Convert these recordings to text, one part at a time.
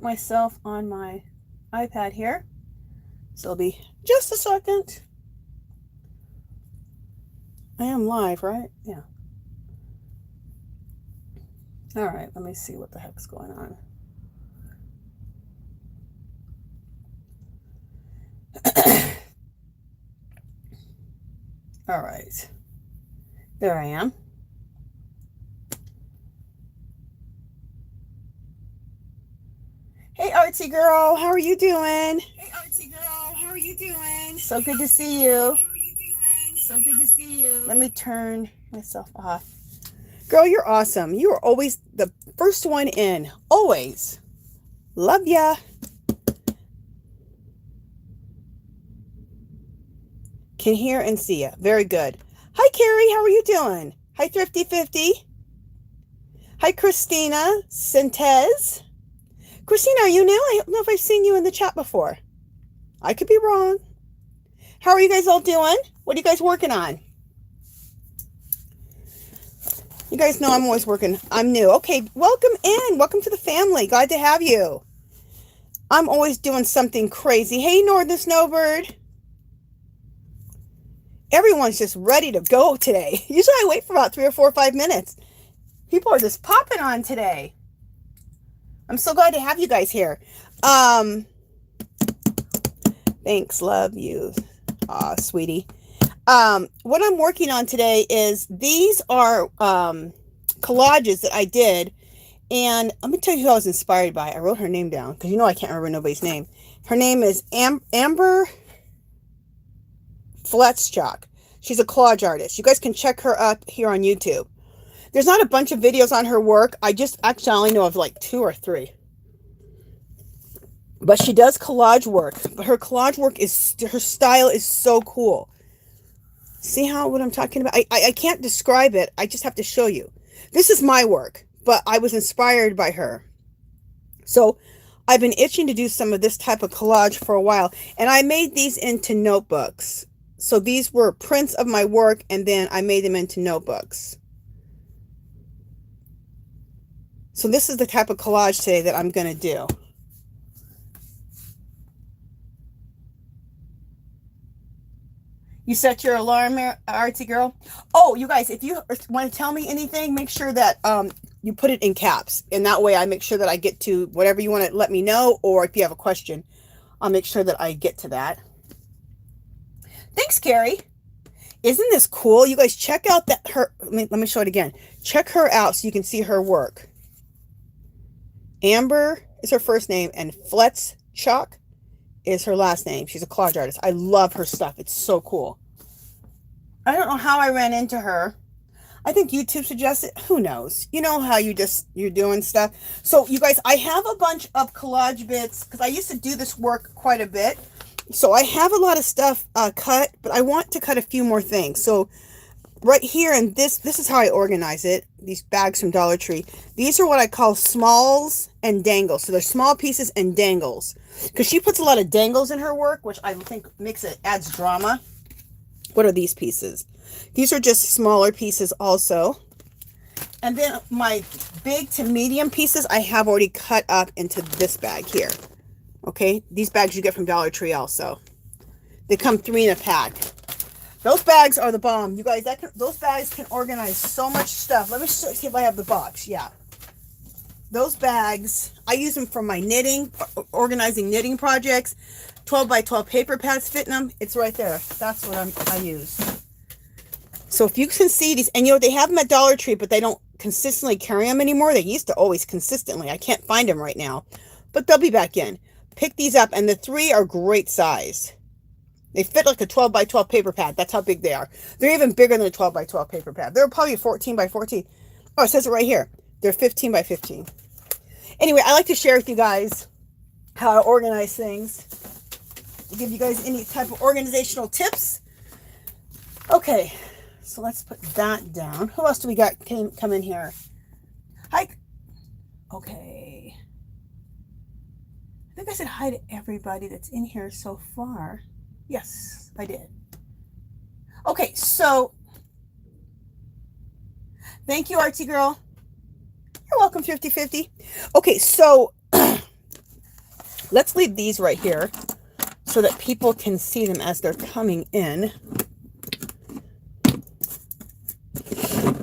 myself on my iPad here. So it'll be just a second. I am live, right? Yeah. All right, let me see what the heck's going on. All right. There I am. Hey, Artsy girl, how are you doing? Hey, Artsy girl, how are you doing? So good to see you. How are you doing? So good to see you. Let me turn myself off. Girl, you're awesome. You are always the first one in. Always. Love ya. Can hear and see ya. Very good. Hi, Carrie. How are you doing? Hi, Thrifty 50. Hi, Christina Sentez. Christina, are you new? I don't know if I've seen you in the chat before. I could be wrong. How are you guys all doing? What are you guys working on? You guys know I'm always working. I'm new. Okay, welcome in. Welcome to the family. Glad to have you. I'm always doing something crazy. Hey, Northern Snowbird. Everyone's just ready to go today. Usually I wait for about 3 or 4 or 5 minutes. People are just popping on today. I'm so glad to have you guys here. Thanks, love you. Aw, sweetie. What I'm working on today is these are collages that I did. And let me tell you who I was inspired by. I wrote her name down because you know I can't remember nobody's name. Her name is Amber FLETSCHOCK. She's a collage artist. You guys can check her up here on YouTube. There's not a bunch of videos on her work. I just actually only know of like 2 or 3. But she does collage work. But her collage work is, her style is so cool. See what I'm talking about? I can't describe it. I just have to show you. This is my work, but I was inspired by her. So I've been itching to do some of this type of collage for a while. And I made these into notebooks. So these were prints of my work, and then I made them into notebooks. So this is the type of collage today that I'm going to do. You set your alarm, Artsy girl? Oh, you guys, if you want to tell me anything, make sure that you put it in caps. And that way I make sure that I get to whatever you want to let me know. Or if you have a question, I'll make sure that I get to that. Thanks, Carrie. Isn't this cool? You guys check out that let me show it again. Check her out so you can see her work. Amber is her first name, and FLETSCHOCK is her last name. She's a collage artist. I love her stuff. It's so cool. I don't know how I ran into her. I think YouTube suggested. Who knows? You know how you're doing stuff. So you guys, I have a bunch of collage bits because I used to do this work quite a bit. So I have a lot of stuff cut, but I want to cut a few more things. So right here, and this is how I organize it. These bags from Dollar Tree. These are what I call smalls and dangles. So they're small pieces and dangles. Because she puts a lot of dangles in her work, which I think adds drama. What are these pieces? These are just smaller pieces also. And then my big to medium pieces I have already cut up into this bag here. Okay, these bags you get from Dollar Tree also. They come 3 in a pack. Those bags are the bomb. You guys, those bags can organize so much stuff. Let me see if I have the box. Yeah. Those bags, I use them for my knitting, organizing knitting projects. 12 by 12 paper pads fit in them. It's right there. That's what I use. So if you can see these, and you know, they have them at Dollar Tree, but they don't consistently carry them anymore. They used to always consistently. I can't find them right now, but they'll be back in. Pick these up, and the 3 are great size. They fit like a 12 by 12 paper pad. That's how big they are. They're even bigger than a 12 by 12 paper pad. They're probably 14 by 14. Oh, it says it right here. They're 15 by 15. Anyway, I like to share with you guys how I organize things. To give you guys any type of organizational tips. Okay, so let's put that down. Who else do we got come in here? Hi. Okay. I think I said hi to everybody that's in here so far. Yes, I did. Okay, so thank you, Artsy girl. You're welcome, 50/50. Okay, so Let's leave these right here so that people can see them as they're coming in.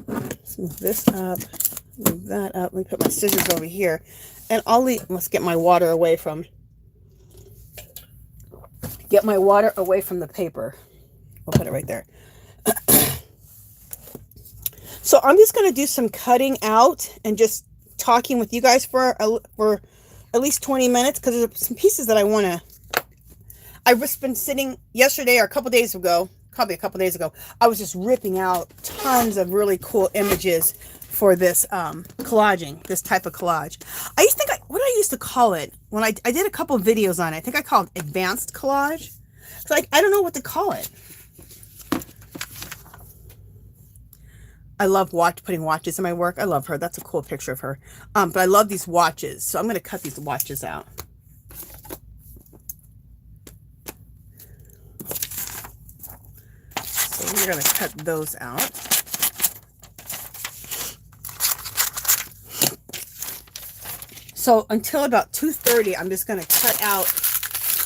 Let's move this up, move that up. Let me put my scissors over here. And I'll leave, let's get my water away from the paper. We'll put it right there. So I'm just going to do some cutting out and just talking with you guys for at least 20 minutes because there's some pieces that I want to. I've just been sitting yesterday or a couple days ago, probably a couple days ago, I was just ripping out tons of really cool images for this collaging, this type of collage. I used to think, what did I used to call it? When I did a couple of videos on it, I think I called it advanced collage. It's like, I don't know what to call it. I love putting watches in my work. I love her. That's a cool picture of her. But I love these watches. So I'm going to cut these watches out. So we're going to cut those out. So until about 2:30, I'm just going to cut out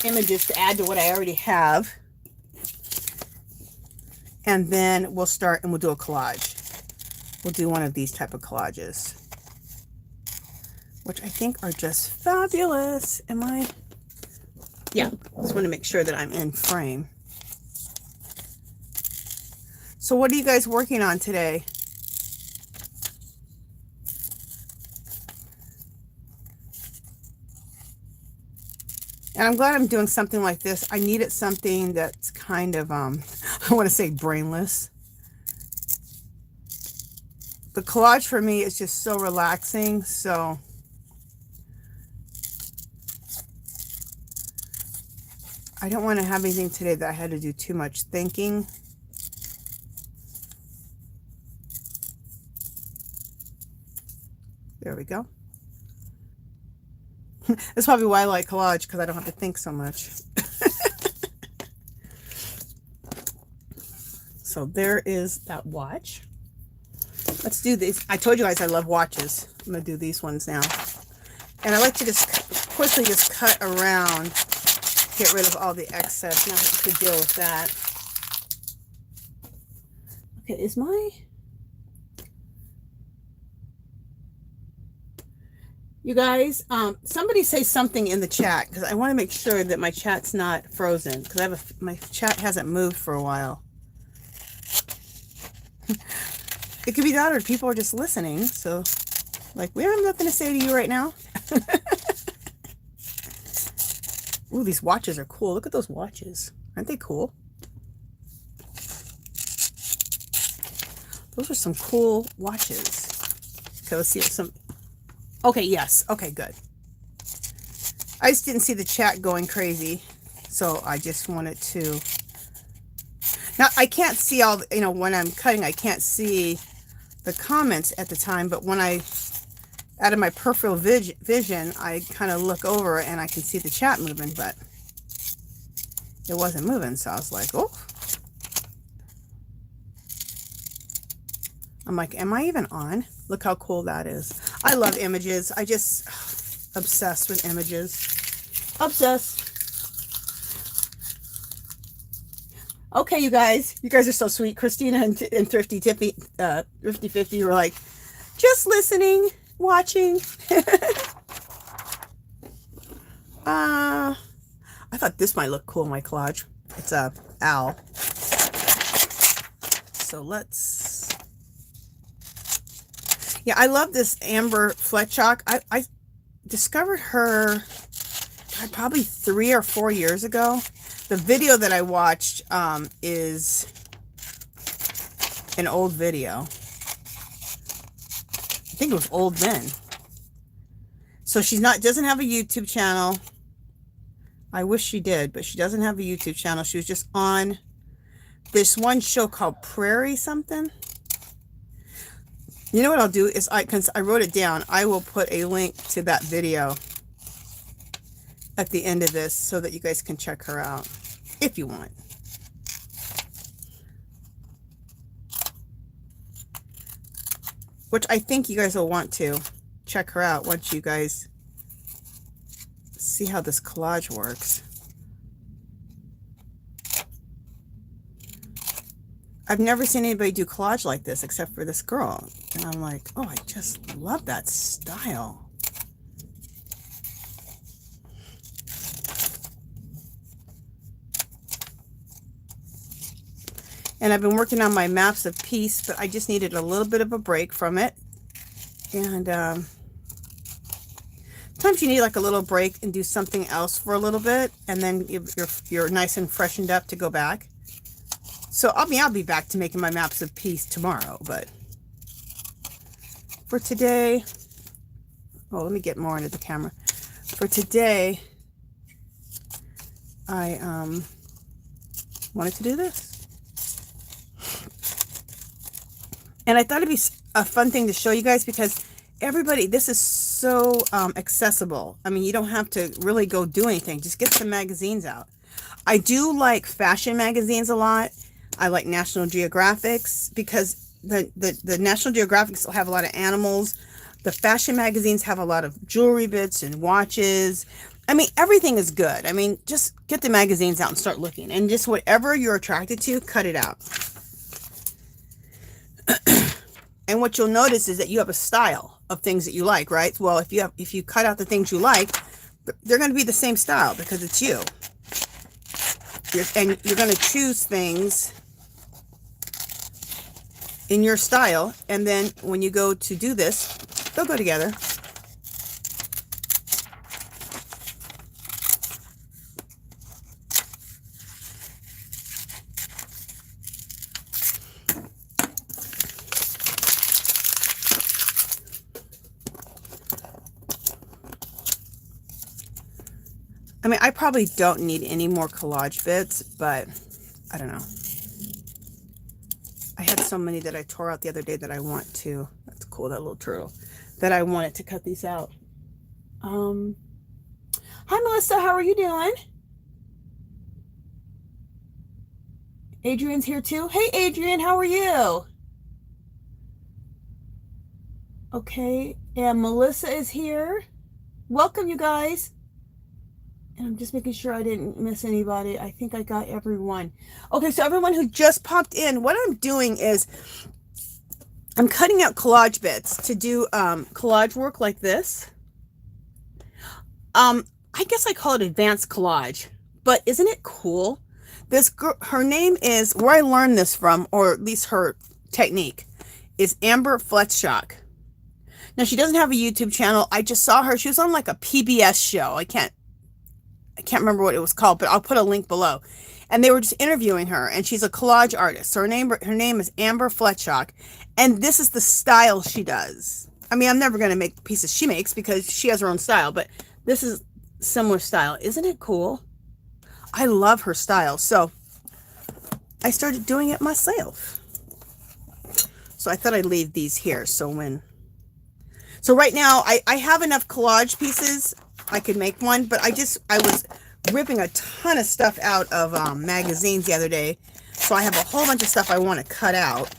images to add to what I already have. And then we'll start and we'll do a collage. We'll do one of these type of collages, which I think are just fabulous. Am I? Yeah, just want to make sure that I'm in frame. So what are you guys working on today? And I'm glad I'm doing something like this. I needed something that's kind of, I want to say brainless. The collage for me is just so relaxing. So I don't want to have anything today that I had to do too much thinking. There we go. That's probably why I like collage, because I don't have to think so much. So there is that watch. Let's do these. I told you guys I love watches. I'm going to do these ones now. And I like to just quickly just cut around, get rid of all the excess. Not to deal with that. Okay, is my... You guys, somebody say something in the chat, because I want to make sure that my chat's not frozen, because my chat hasn't moved for a while. It could be that, or people are just listening. So, like, we have nothing to say to you right now. Ooh, these watches are cool. Look at those watches. Aren't they cool? Those are some cool watches. Okay, let's see if some... Okay, yes. Okay, good. I just didn't see the chat going crazy, so I just wanted to... Now, I can't see all, you know, when I'm cutting, I can't see the comments at the time, but when I, out of my peripheral vision, I kind of look over and I can see the chat moving, but it wasn't moving, so I was like, oh. I'm like, am I even on? Look how cool that is. I love images. I just obsessed with images. Obsessed. Okay, you guys are so sweet. Christina and Thrifty Tippy, Thrifty 50 were like, just listening, watching. I thought this might look cool in my collage. It's a owl. So let's... Yeah, I love this Amber FLETSCHOCK. I discovered her God, probably 3 or 4 years ago. The video that I watched is an old video. I think it was old then. So she's doesn't have a YouTube channel. I wish she did, but she doesn't have a YouTube channel. She was just on this one show called Prairie something. You know what I'll do is because I wrote it down, I will put a link to that video at the end of this so that you guys can check her out if you want. Which I think you guys will want to check her out once you guys see how this collage works. I've never seen anybody do collage like this except for this girl. And I'm like, oh, I just love that style. And I've been working on my maps of peace, but I just needed a little bit of a break from it. And sometimes you need like a little break and do something else for a little bit, and then you're nice and freshened up to go back. So I'll be back to making my maps of peace tomorrow, but for today, oh, let me get more into the camera. For today, I wanted to do this. And I thought it'd be a fun thing to show you guys because everybody, this is so accessible. I mean, you don't have to really go do anything. Just get some magazines out. I do like fashion magazines a lot. I like National Geographics because the National Geographics will have a lot of animals. The fashion magazines have a lot of jewelry bits and watches. I mean, everything is good. I mean, just get the magazines out and start looking. And just whatever you're attracted to, cut it out. And what you'll notice is that you have a style of things that you like, right? Well, if you cut out the things you like, they're going to be the same style because it's you. And you're going to choose things in your style, and then when you go to do this, they'll go together. I mean, I probably don't need any more collage bits, but I don't know. I had so many that I tore out the other day that I want to. That's cool, that little turtle. That I wanted to cut these out. Hi, Melissa. How are you doing? Adrian's here too. Hey, Adrian. How are you? Okay. And Melissa is here. Welcome, you guys. And I'm just making sure I didn't miss anybody. I think I got everyone. Okay, so everyone who just popped in, what I'm doing is I'm cutting out collage bits to do collage work like this. I guess I call it advanced collage, but isn't it cool? This girl, her name is, where I learned this from, or at least her technique, is FLETSCHOCK. Now, she doesn't have a YouTube channel. I just saw her. She was on like a PBS show. I can't remember what it was called, but I'll put a link below. And they were just interviewing her, and she's a collage artist. So her name is FLETSCHOCK, and this is the style she does. I mean, I'm never going to make the pieces she makes because she has her own style, but this is similar style. Isn't it cool? I love her style. So I started doing it myself. So I thought I'd leave these here. So right now I have enough collage pieces. I could make one, but I was ripping a ton of stuff out of magazines the other day, so I have a whole bunch of stuff I want to cut out.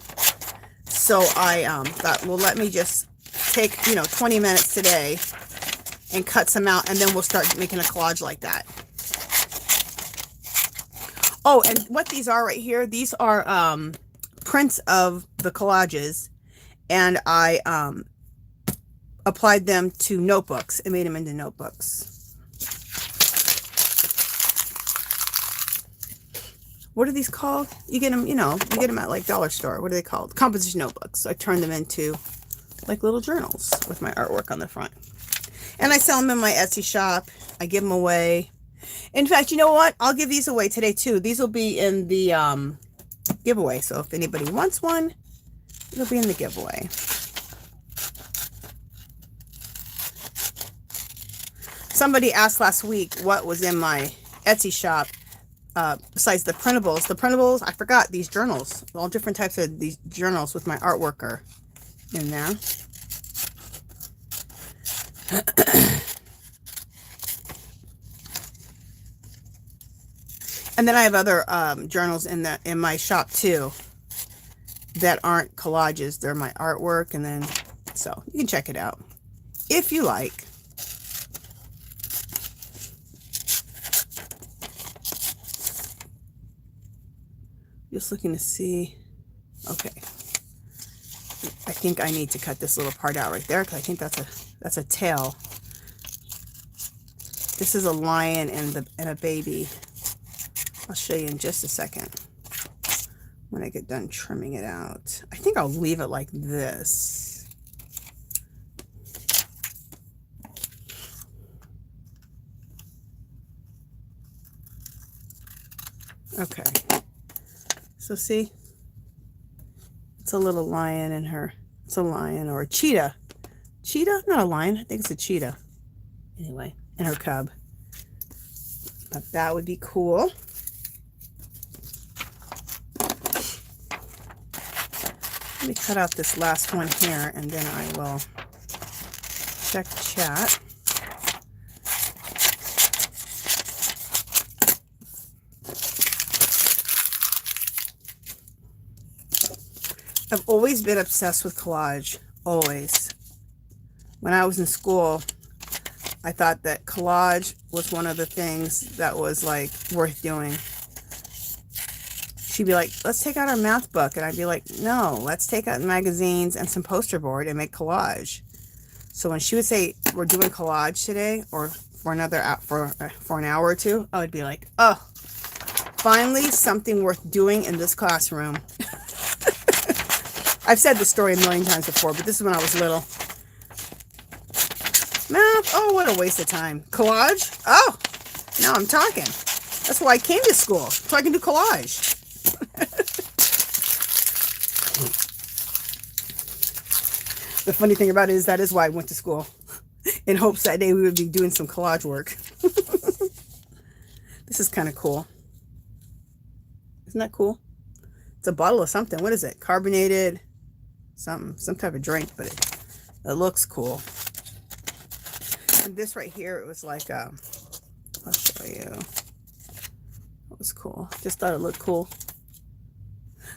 So I thought, well, let me just take 20 minutes today and cut some out, and then we'll start making a collage like that. Oh, and what these are right here, these are prints of the collages, and I applied them to notebooks and made them into notebooks. What are these called? You get them, you get them at like dollar store. What are they called? Composition notebooks. So I turned them into like little journals with my artwork on the front. And I sell them in my Etsy shop. I give them away. In fact, you know what? I'll give these away today too. These will be in the giveaway. So if anybody wants one, it'll be in the giveaway. Somebody asked last week what was in my Etsy shop besides the printables. The printables, I forgot, these journals. All different types of these journals with my artwork are in there. And then I have other journals in my shop too that aren't collages. They're my artwork, and then so you can check it out if you like. Just looking to see. Okay. I think I need to cut this little part out right there because I think that's a tail. This is a lion and a baby. I'll show you in just a second when I get done trimming it out. I think I'll leave it like this. Okay. So see? It's a little lion in her. It's a lion or a cheetah. Cheetah? Not a lion. I think it's a cheetah. Anyway, and her cub. But that would be cool. Let me cut out this last one here and then I will check chat. I've always been obsessed with collage. Always. When I was in school, I thought that collage was one of the things that was like worth doing. She'd be like, let's take out our math book. And I'd be like, no, let's take out magazines and some poster board and make collage. So when she would say, we're doing collage today or for another for an hour or two, I would be like, oh, finally something worth doing in this classroom. I've said this story a million times before, but this is when I was little. Math, oh, what a waste of time. Collage, oh, now I'm talking. That's why I came to school, so I can do collage. The funny thing about it is that is why I went to school, in hopes that day we would be doing some collage work. This is kind of cool. Isn't that cool? It's a bottle of something. What is it? Carbonated something, some type of drink, but it looks cool. And this right here, it was like, I'll show you. It was cool. Just thought it looked cool.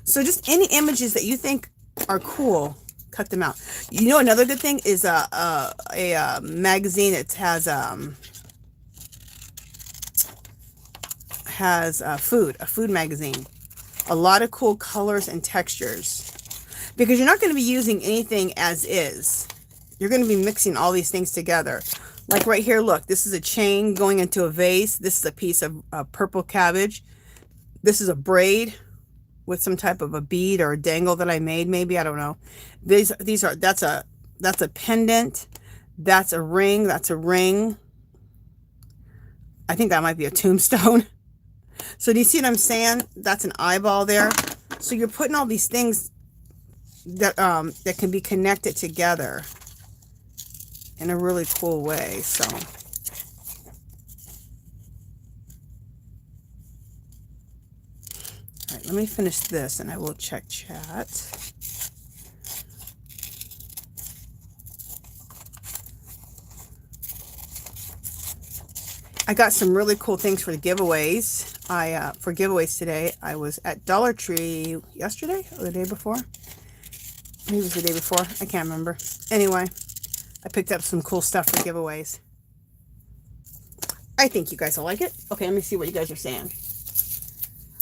So just any images that you think are cool, cut them out. You know, another good thing is a magazine that has a food magazine. A lot of cool colors and textures. Because you're not going to be using anything as is. You're going to be mixing all these things together. Like right here, look, this is a chain going into a vase. This is a piece of purple cabbage. This is a braid with some type of a bead or a dangle that I made, maybe, I don't know. That's a pendant. That's a ring. That's a ring. I think that might be a tombstone. So do you see what I'm saying? That's an eyeball there. So you're putting all these things that that can be connected together in a really cool way. So all right, let me finish this and I will check chat. I got some really cool things for the giveaways. For giveaways today, I was at Dollar Tree yesterday or the day before. Maybe it was the day before. I can't remember. Anyway, I picked up some cool stuff for giveaways. I think you guys will like it. Okay, let me see what you guys are saying.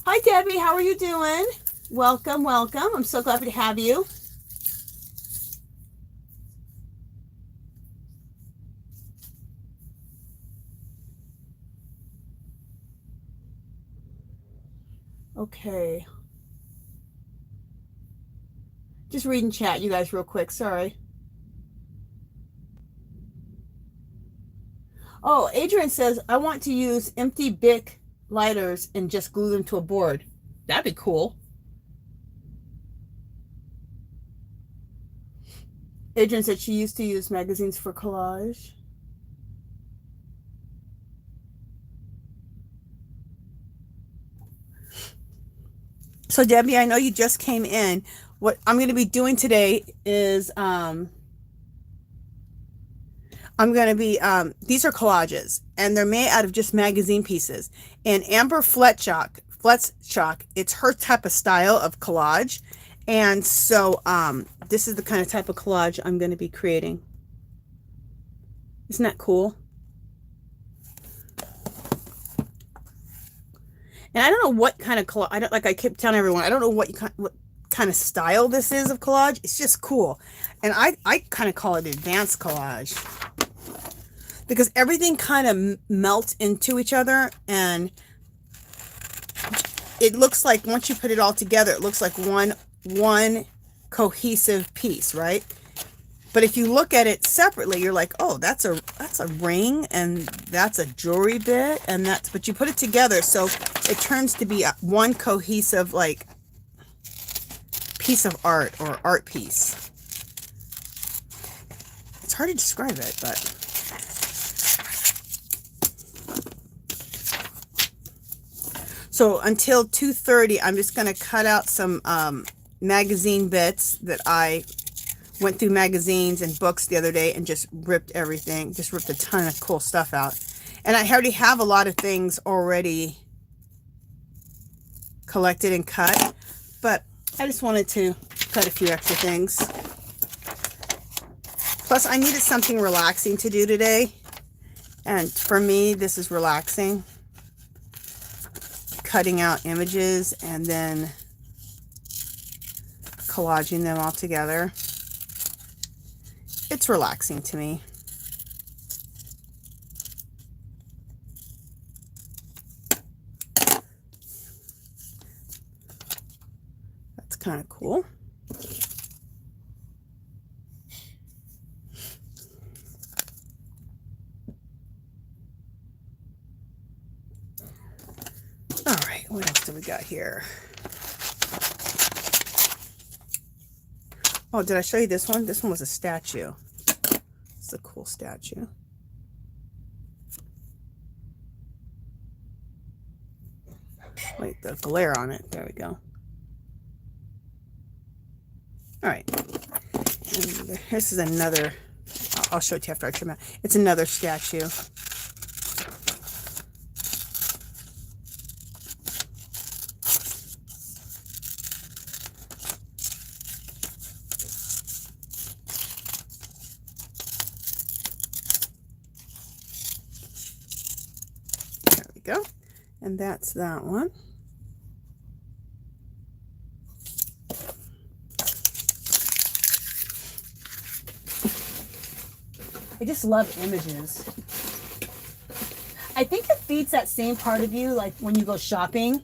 Hi, Debbie. How are you doing? Welcome, welcome. I'm so glad to have you. Okay. Just reading chat, you guys, real quick. Sorry. Oh, Adrian says, I want to use empty Bic lighters and just glue them to a board. That'd be cool. Adrian said she used to use magazines for collage. So, Debbie, I know you just came in. What I'm going to be doing today is I'm going to be, these are collages, and they're made out of just magazine pieces. And Amber FLETSCHOCK, it's her type of style of collage. And so this is the kind of type of collage I'm going to be creating. Isn't that cool? And I don't know what kind of collage, I don't, like I keep telling everyone, I don't know what kind of style this is of collage. It's just cool. And I kind of call it advanced collage because everything kind of melts into each other, and it looks like once you put it all together, it looks like one cohesive piece, right? But if you look at it separately, you're like, oh, that's a ring, and that's a jewelry bit, and that's, but you put it together, so it turns to be one cohesive, like, piece of art or art piece. It's hard to describe it, but so until 2:30, I'm just going to cut out some magazine bits that I went through magazines and books the other day and just ripped everything, just ripped a ton of cool stuff out. And I already have a lot of things already collected and cut, but I just wanted to cut a few extra things. Plus, I needed something relaxing to do today. And for me, this is relaxing. Cutting out images and then collaging them all together. It's relaxing to me. That's kind of cool. All right, what else do we got here? Oh, did I show you this one? This one was a statue. It's a cool statue. Wait, the glare on it. There we go. All right. And this is another, I'll show it to you after I trim it. It's another statue. Go, and that's that one. I just love images. I think it feeds that same part of you, like when you go shopping,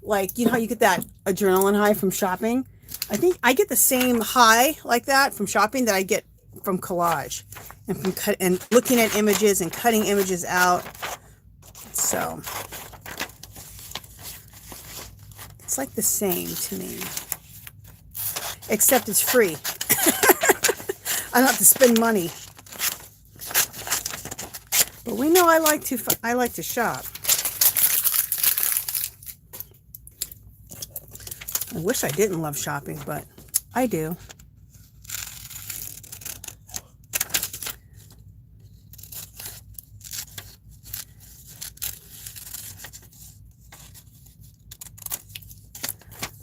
like, you know how you get that adrenaline high from shopping? I think I get the same high like that from shopping that I get from collage and from looking at images and cutting images out. So it's like the same to me, except it's free. I don't have to spend money. But we know I like to shop. I wish I didn't love shopping, but I do.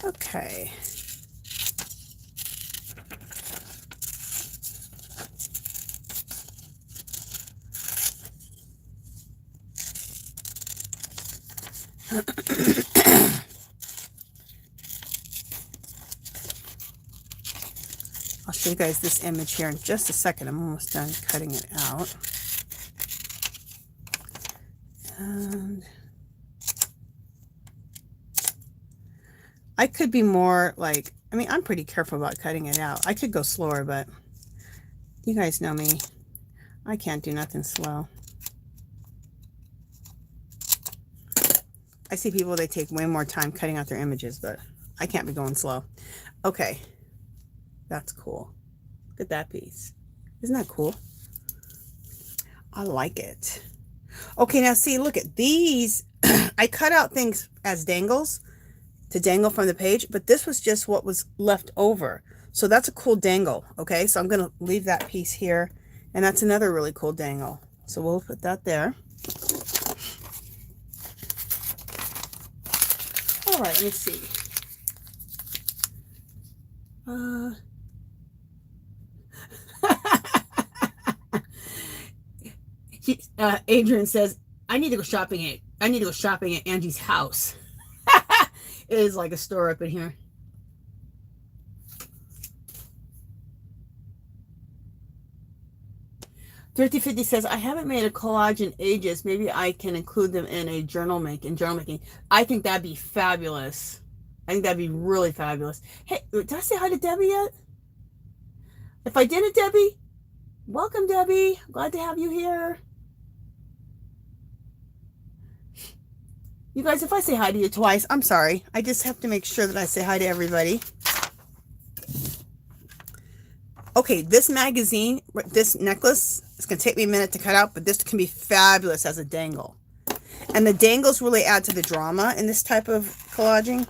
Okay. I'll show you guys this image here in just a second. I'm almost done cutting it out. And I could be more like, I mean, I'm pretty careful about cutting it out. I could go slower, but you guys know me. I can't do nothing slow. I see people, they take way more time cutting out their images, but I can't be going slow. Okay. That's cool. Look at that piece. Isn't that cool? I like it. Okay, now see, look at these. I cut out things as dangles to dangle from the page, but this was just what was left over. So that's a cool dangle. Okay, so I'm going to leave that piece here, and that's another really cool dangle. So we'll put that there. All right, let me see. Adrian says, I need to go shopping at Angie's house. It is like a store up in here. Thrifty 50 says, I haven't made a collage in ages. Maybe I can include them in a journal making. I think that'd be fabulous. I think that'd be really fabulous. Hey, did I say hi to Debbie yet? If I didn't, Debbie, welcome, Debbie. Glad to have you here. You guys, if I say hi to you twice, I'm sorry. I just have to make sure that I say hi to everybody. Okay, this magazine, this necklace, it's going to take me a minute to cut out, but this can be fabulous as a dangle. And the dangles really add to the drama in this type of collaging.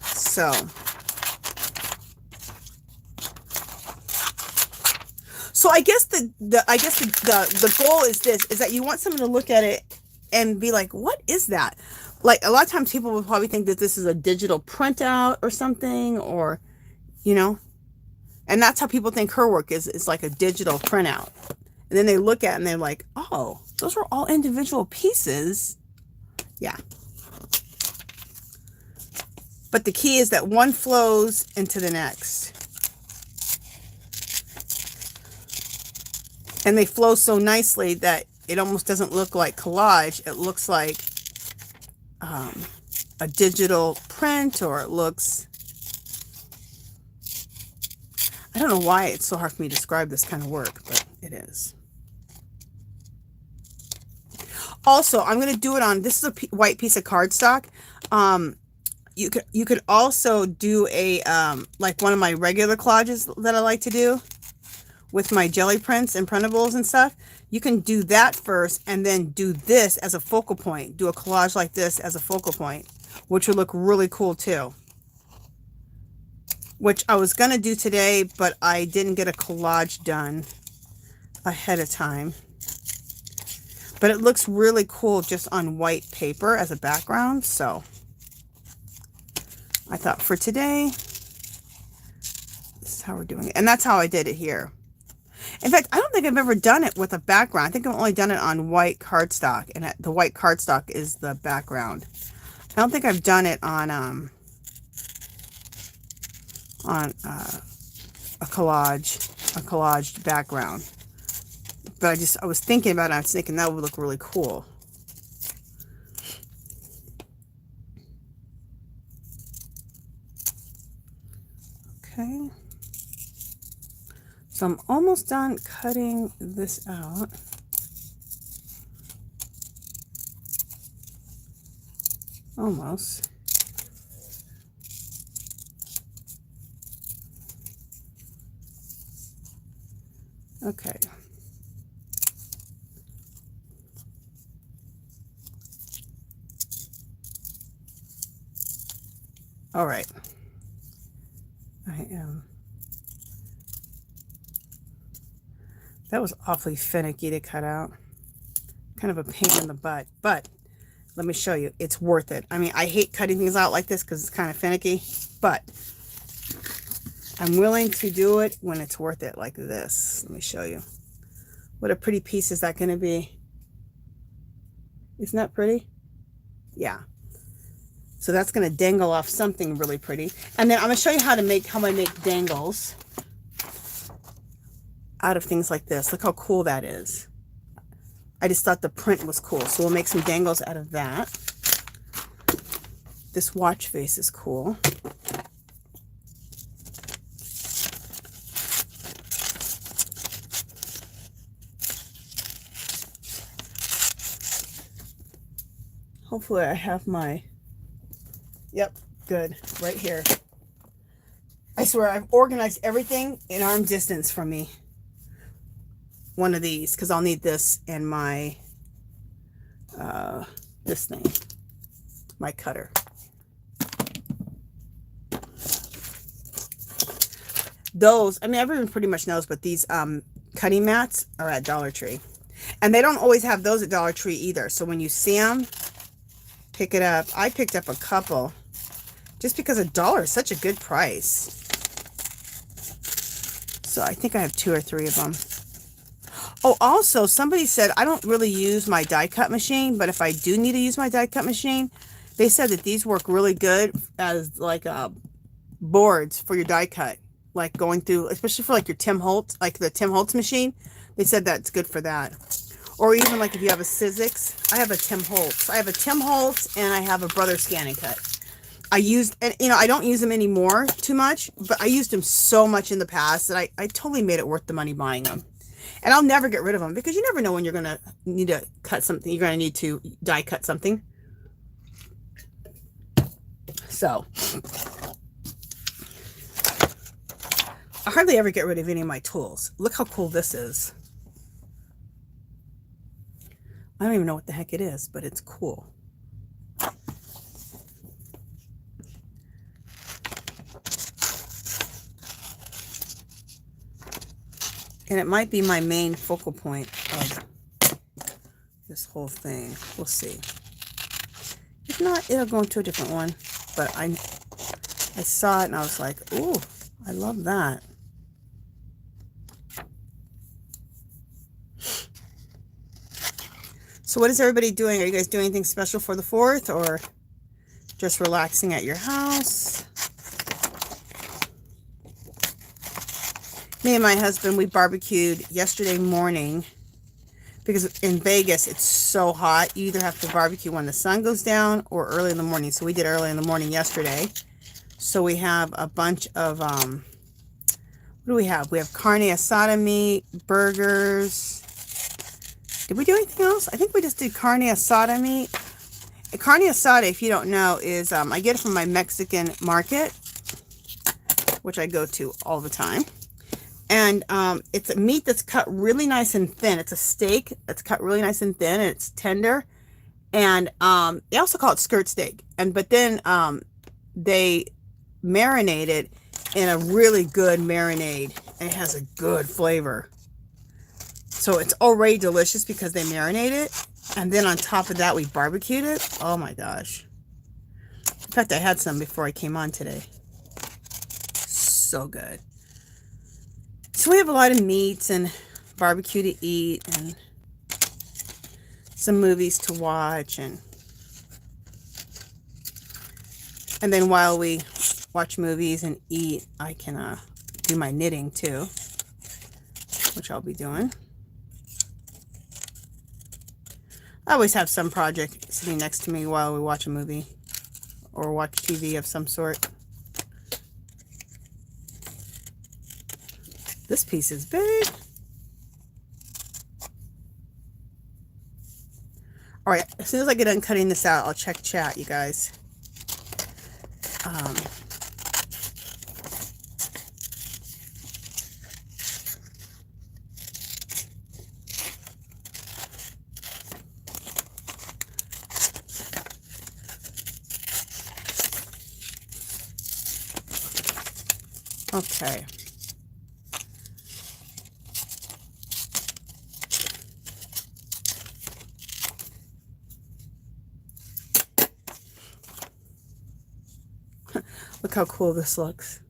So I guess the goal is this, is that you want someone to look at it and be like, what is that? Like, a lot of times people will probably think that this is a digital printout or something, or, you know, and that's how people think her work is. It's like a digital printout. And then they look at it and they're like, oh, those are all individual pieces. Yeah. But the key is that one flows into the next. And they flow so nicely that it almost doesn't look like collage. It looks like a digital print, or it looks... I don't know why it's so hard for me to describe this kind of work, but it is. Also, I'm going to do it on, this is a white piece of cardstock. You could also do a, like one of my regular collages that I like to do with my jelly prints and printables and stuff. You can do that first and then do this as a focal point. Do a collage like this as a focal point, which would look really cool too. Which I was going to do today, but I didn't get a collage done ahead of time. But it looks really cool just on white paper as a background. So I thought for today, this is how we're doing it. And that's how I did it here. In fact, I don't think I've ever done it with a background. I think I've only done it on white cardstock, and the white cardstock is the background. I don't think I've done it on a collaged background. But I was thinking about it. I was thinking that would look really cool. Okay. So I'm almost done cutting this out. Almost. Okay. All right. That was awfully finicky to cut out. Kind of a pain in the butt, but let me show you. It's worth it. I mean, I hate cutting things out like this because it's kind of finicky, but I'm willing to do it when it's worth it, like this. Let me show you. What a pretty piece is that going to be? Isn't that pretty? Yeah. So that's going to dangle off something really pretty. And then I'm going to show you how I make dangles out of things like this. Look how cool that is. I just thought the print was cool. So we'll make some dangles out of that. This watch face is cool. Hopefully I have my, yep, good, right here. I swear I've organized everything in arm distance from me. One of these, because I'll need this and my, this thing, my cutter. Those, I mean, everyone pretty much knows, but these cutting mats are at Dollar Tree. And they don't always have those at Dollar Tree either. So when you see them, pick it up. I picked up a couple just because $1 is such a good price. So I think I have 2 or 3 of them. Oh, also somebody said I don't really use my die cut machine, but if I do need to use my die cut machine, They said that these work really good as like boards for your die cut, like going through, especially for like your Tim Holtz, like the Tim Holtz machine. They said that's good for that. Or even like if you have a Sizzix. I have a Tim Holtz. I have a Tim Holtz and I have a Brother Scan and Cut. I used, and you know, I don't use them anymore too much, but I used them so much in the past that I totally made it worth the money buying them. And I'll never get rid of them because you never know when you're going to need to cut something. You're going to need to die cut something. So I hardly ever get rid of any of my tools. Look how cool this is. I don't even know what the heck it is, but it's cool. And it might be my main focal point of this whole thing. We'll see. If not, it'll go into a different one. But I saw it and I was like, ooh, I love that. So what is everybody doing? Are you guys doing anything special for the 4th or just relaxing at your house? Me and my husband, we barbecued yesterday morning because in Vegas, it's so hot. You either have to barbecue when the sun goes down or early in the morning. So we did early in the morning yesterday. So we have a bunch of, what do we have? We have carne asada meat, burgers. Did we do anything else? I think we just did carne asada meat. Carne asada, if you don't know, is I get it from my Mexican market, which I go to all the time. And it's a meat that's cut really nice and thin. It's a steak that's cut really nice and thin, and it's tender. And they also call it skirt steak. But then they marinate it in a really good marinade, and it has a good flavor. So it's already delicious because they marinate it. And then on top of that, we barbecued it. Oh my gosh. In fact, I had some before I came on today. So good. So we have a lot of meats and barbecue to eat and some movies to watch. And then while we watch movies and eat, I can do my knitting too, which I'll be doing. I always have some project sitting next to me while we watch a movie or watch TV of some sort. This piece is big. All right, as soon as I get done cutting this out, I'll check chat, you guys. Okay. Look how cool this looks.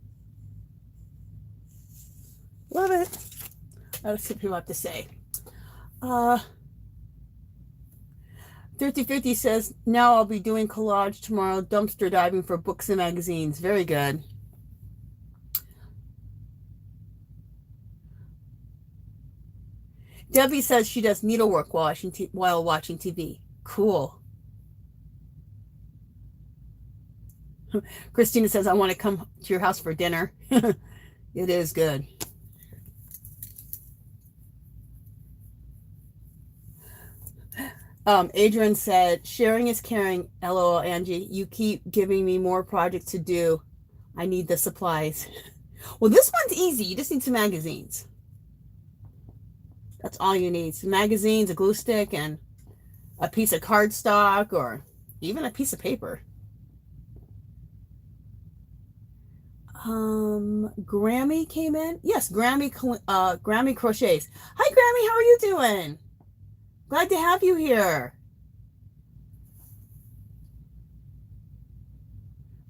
Love it. Let's see what people have to say. 5050 says, now I'll be doing collage tomorrow, dumpster diving for books and magazines. Very good. Debbie says she does needlework while watching TV. Cool. Christina says, I want to come to your house for dinner. It is good. Adrian said, sharing is caring. LOL, Angie. You keep giving me more projects to do. I need the supplies. Well, this one's easy. You just need some magazines. That's all you need. Some magazines, a glue stick, and a piece of cardstock, or even a piece of paper. Grammy came in. Yes, Grammy crochets. Hi, Grammy. How are you doing? Glad to have you here.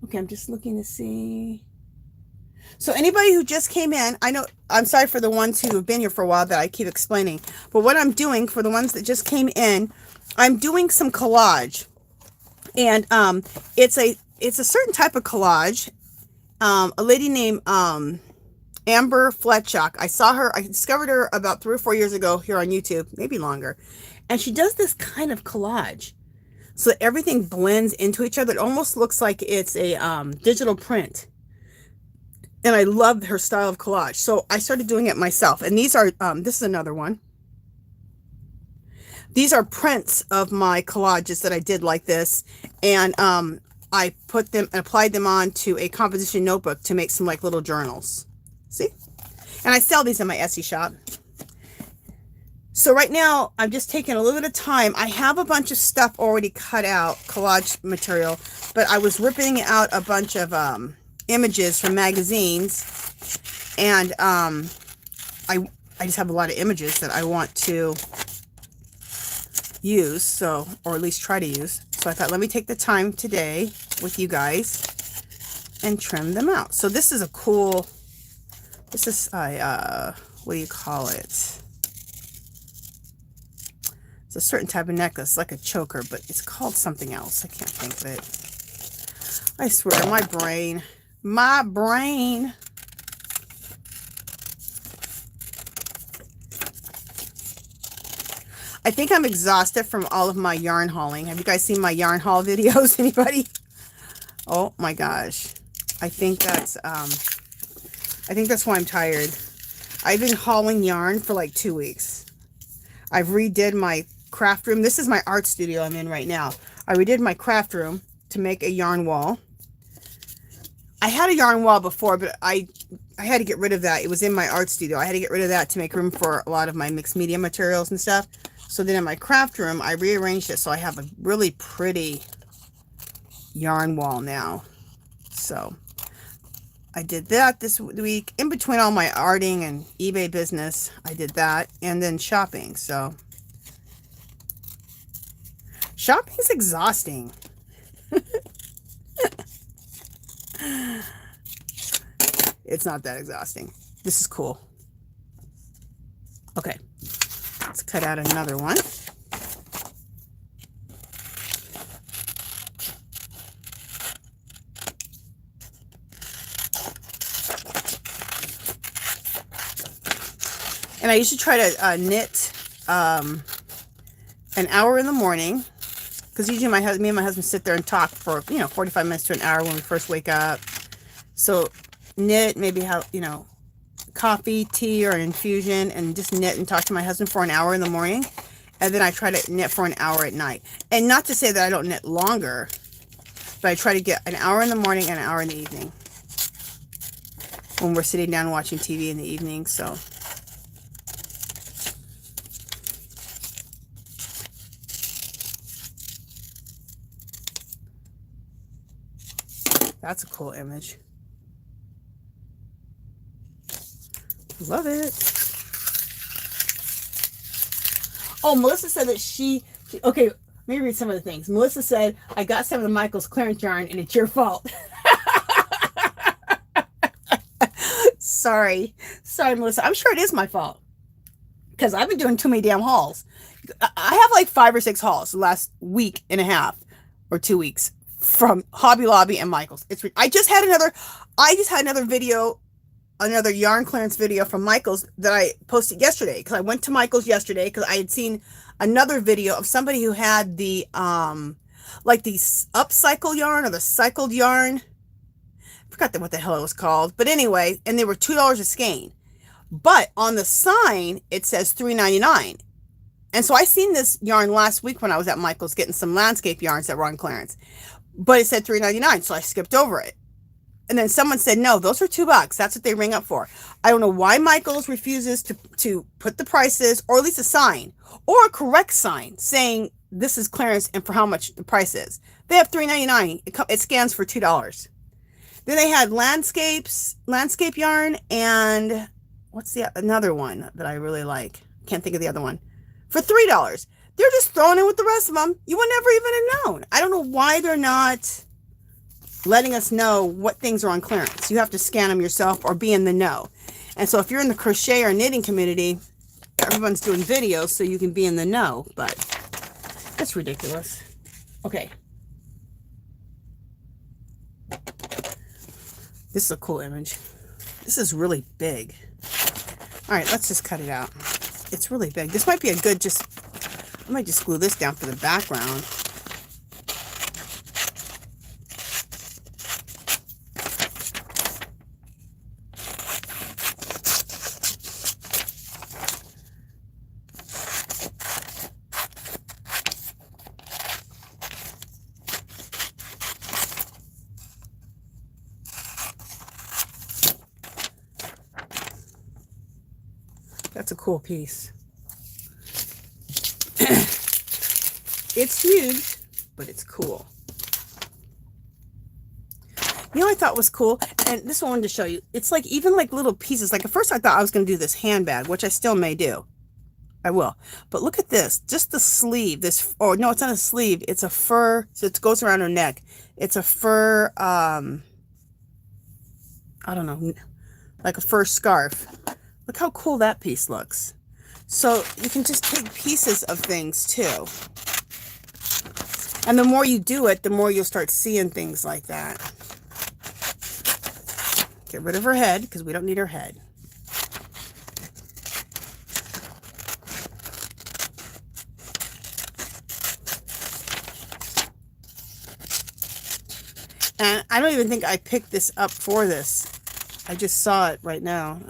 Okay, I'm just looking to see. So anybody who just came in, I know, I'm sorry for the ones who have been here for a while that I keep explaining, but what I'm doing for the ones that just came in, I'm doing some collage. And it's a certain type of collage. A lady named Amber FLETSCHOCK. I discovered her about 3 or 4 years ago here on YouTube, maybe longer. And she does this kind of collage so that everything blends into each other. It almost looks like it's a digital print. And I love her style of collage. So I started doing it myself. And these are, this is another one. These are prints of my collages that I did like this. And I put them and applied them onto a composition notebook to make some like little journals. See? And I sell these in my Etsy shop. So right now, I'm just taking a little bit of time. I have a bunch of stuff already cut out, collage material, but I was ripping out a bunch of images from magazines, and I just have a lot of images that I want to use, so, or at least try to use. So I thought, let me take the time today with you guys and trim them out. So this is a cool, this is what do you call it? It's a certain type of necklace, like a choker, but it's called something else. I can't think of it. I swear, my brain. I think I'm exhausted from all of my yarn hauling. Have you guys seen my yarn haul videos? Anybody? Oh my gosh. I think that's why I'm tired. I've been hauling yarn for like 2 weeks. I've redid my craft room. This is my art studio I'm in right now. I redid my craft room to make a yarn wall. I had a yarn wall before, but I had to get rid of that. It was in my art studio. I had to get rid of that to make room for a lot of my mixed media materials and stuff. So then in my craft room, I rearranged it so I have a really pretty yarn wall now. So I did that this week. In between all my arting and eBay business, I did that. And then shopping. So shopping's exhausting. It's not that exhausting. This is cool. Okay. Let's cut out another one. And I usually try to knit an hour in the morning, because usually me and my husband sit there and talk for 45 minutes to an hour when we first wake up. So knit, maybe have coffee, tea, or an infusion, and just knit and talk to my husband for an hour in the morning, and then I try to knit for an hour at night. And not to say that I don't knit longer, but I try to get an hour in the morning and an hour in the evening when we're sitting down watching TV in the evening. So that's a cool image. Love it. Oh, Melissa said that okay, let me read some of the things. Melissa said, I got some of the Michael's clearance yarn and it's your fault. Sorry, Melissa. I'm sure it is my fault, because I've been doing too many damn hauls. I have like 5 or 6 hauls the last week and a half or 2 weeks from Hobby Lobby and Michael's. I just had another video, another yarn clearance video from Michael's that I posted yesterday, because I went to Michael's yesterday because I had seen another video of somebody who had the like the upcycle yarn or the cycled yarn. I forgot what the hell it was called, but anyway, and they were $2 a skein, but on the sign it says $3.99. And so I seen this yarn last week when I was at Michael's getting some landscape yarns that were on clearance, but it said $3.99, so I skipped over it. And then someone said, no, those are $2. That's what they ring up for. I don't know why Michael's refuses to put the prices, or at least a sign, or a correct sign saying this is clearance and for how much the price is. They have $3.99. It scans for $2. Then they had landscape yarn, and what's another one that I really like? Can't think of the other one. For $3. They're just throwing in with the rest of them. You would never even have known. I don't know why they're not letting us know what things are on clearance. You have to scan them yourself or be in the know. And so if you're in the crochet or knitting community, everyone's doing videos so you can be in the know, but it's ridiculous. Okay. This is a cool image. This is really big. All right, let's just cut it out. It's really big. This might be a good I might just glue this down for the background. That's a cool piece. It's huge, but it's cool. You know what I thought was cool? And this one I wanted to show you. It's like even like little pieces. Like at first I thought I was going to do this handbag, which I still may do. I will. But look at this. Just the sleeve. This, oh no, it's not a sleeve. It's a fur. So it goes around her neck. It's a fur, I don't know, like a fur scarf. Look how cool that piece looks. So you can just take pieces of things too. And the more you do it, the more you'll start seeing things like that. Get rid of her head, because we don't need her head. And I don't even think I picked this up for this. I just saw it right now.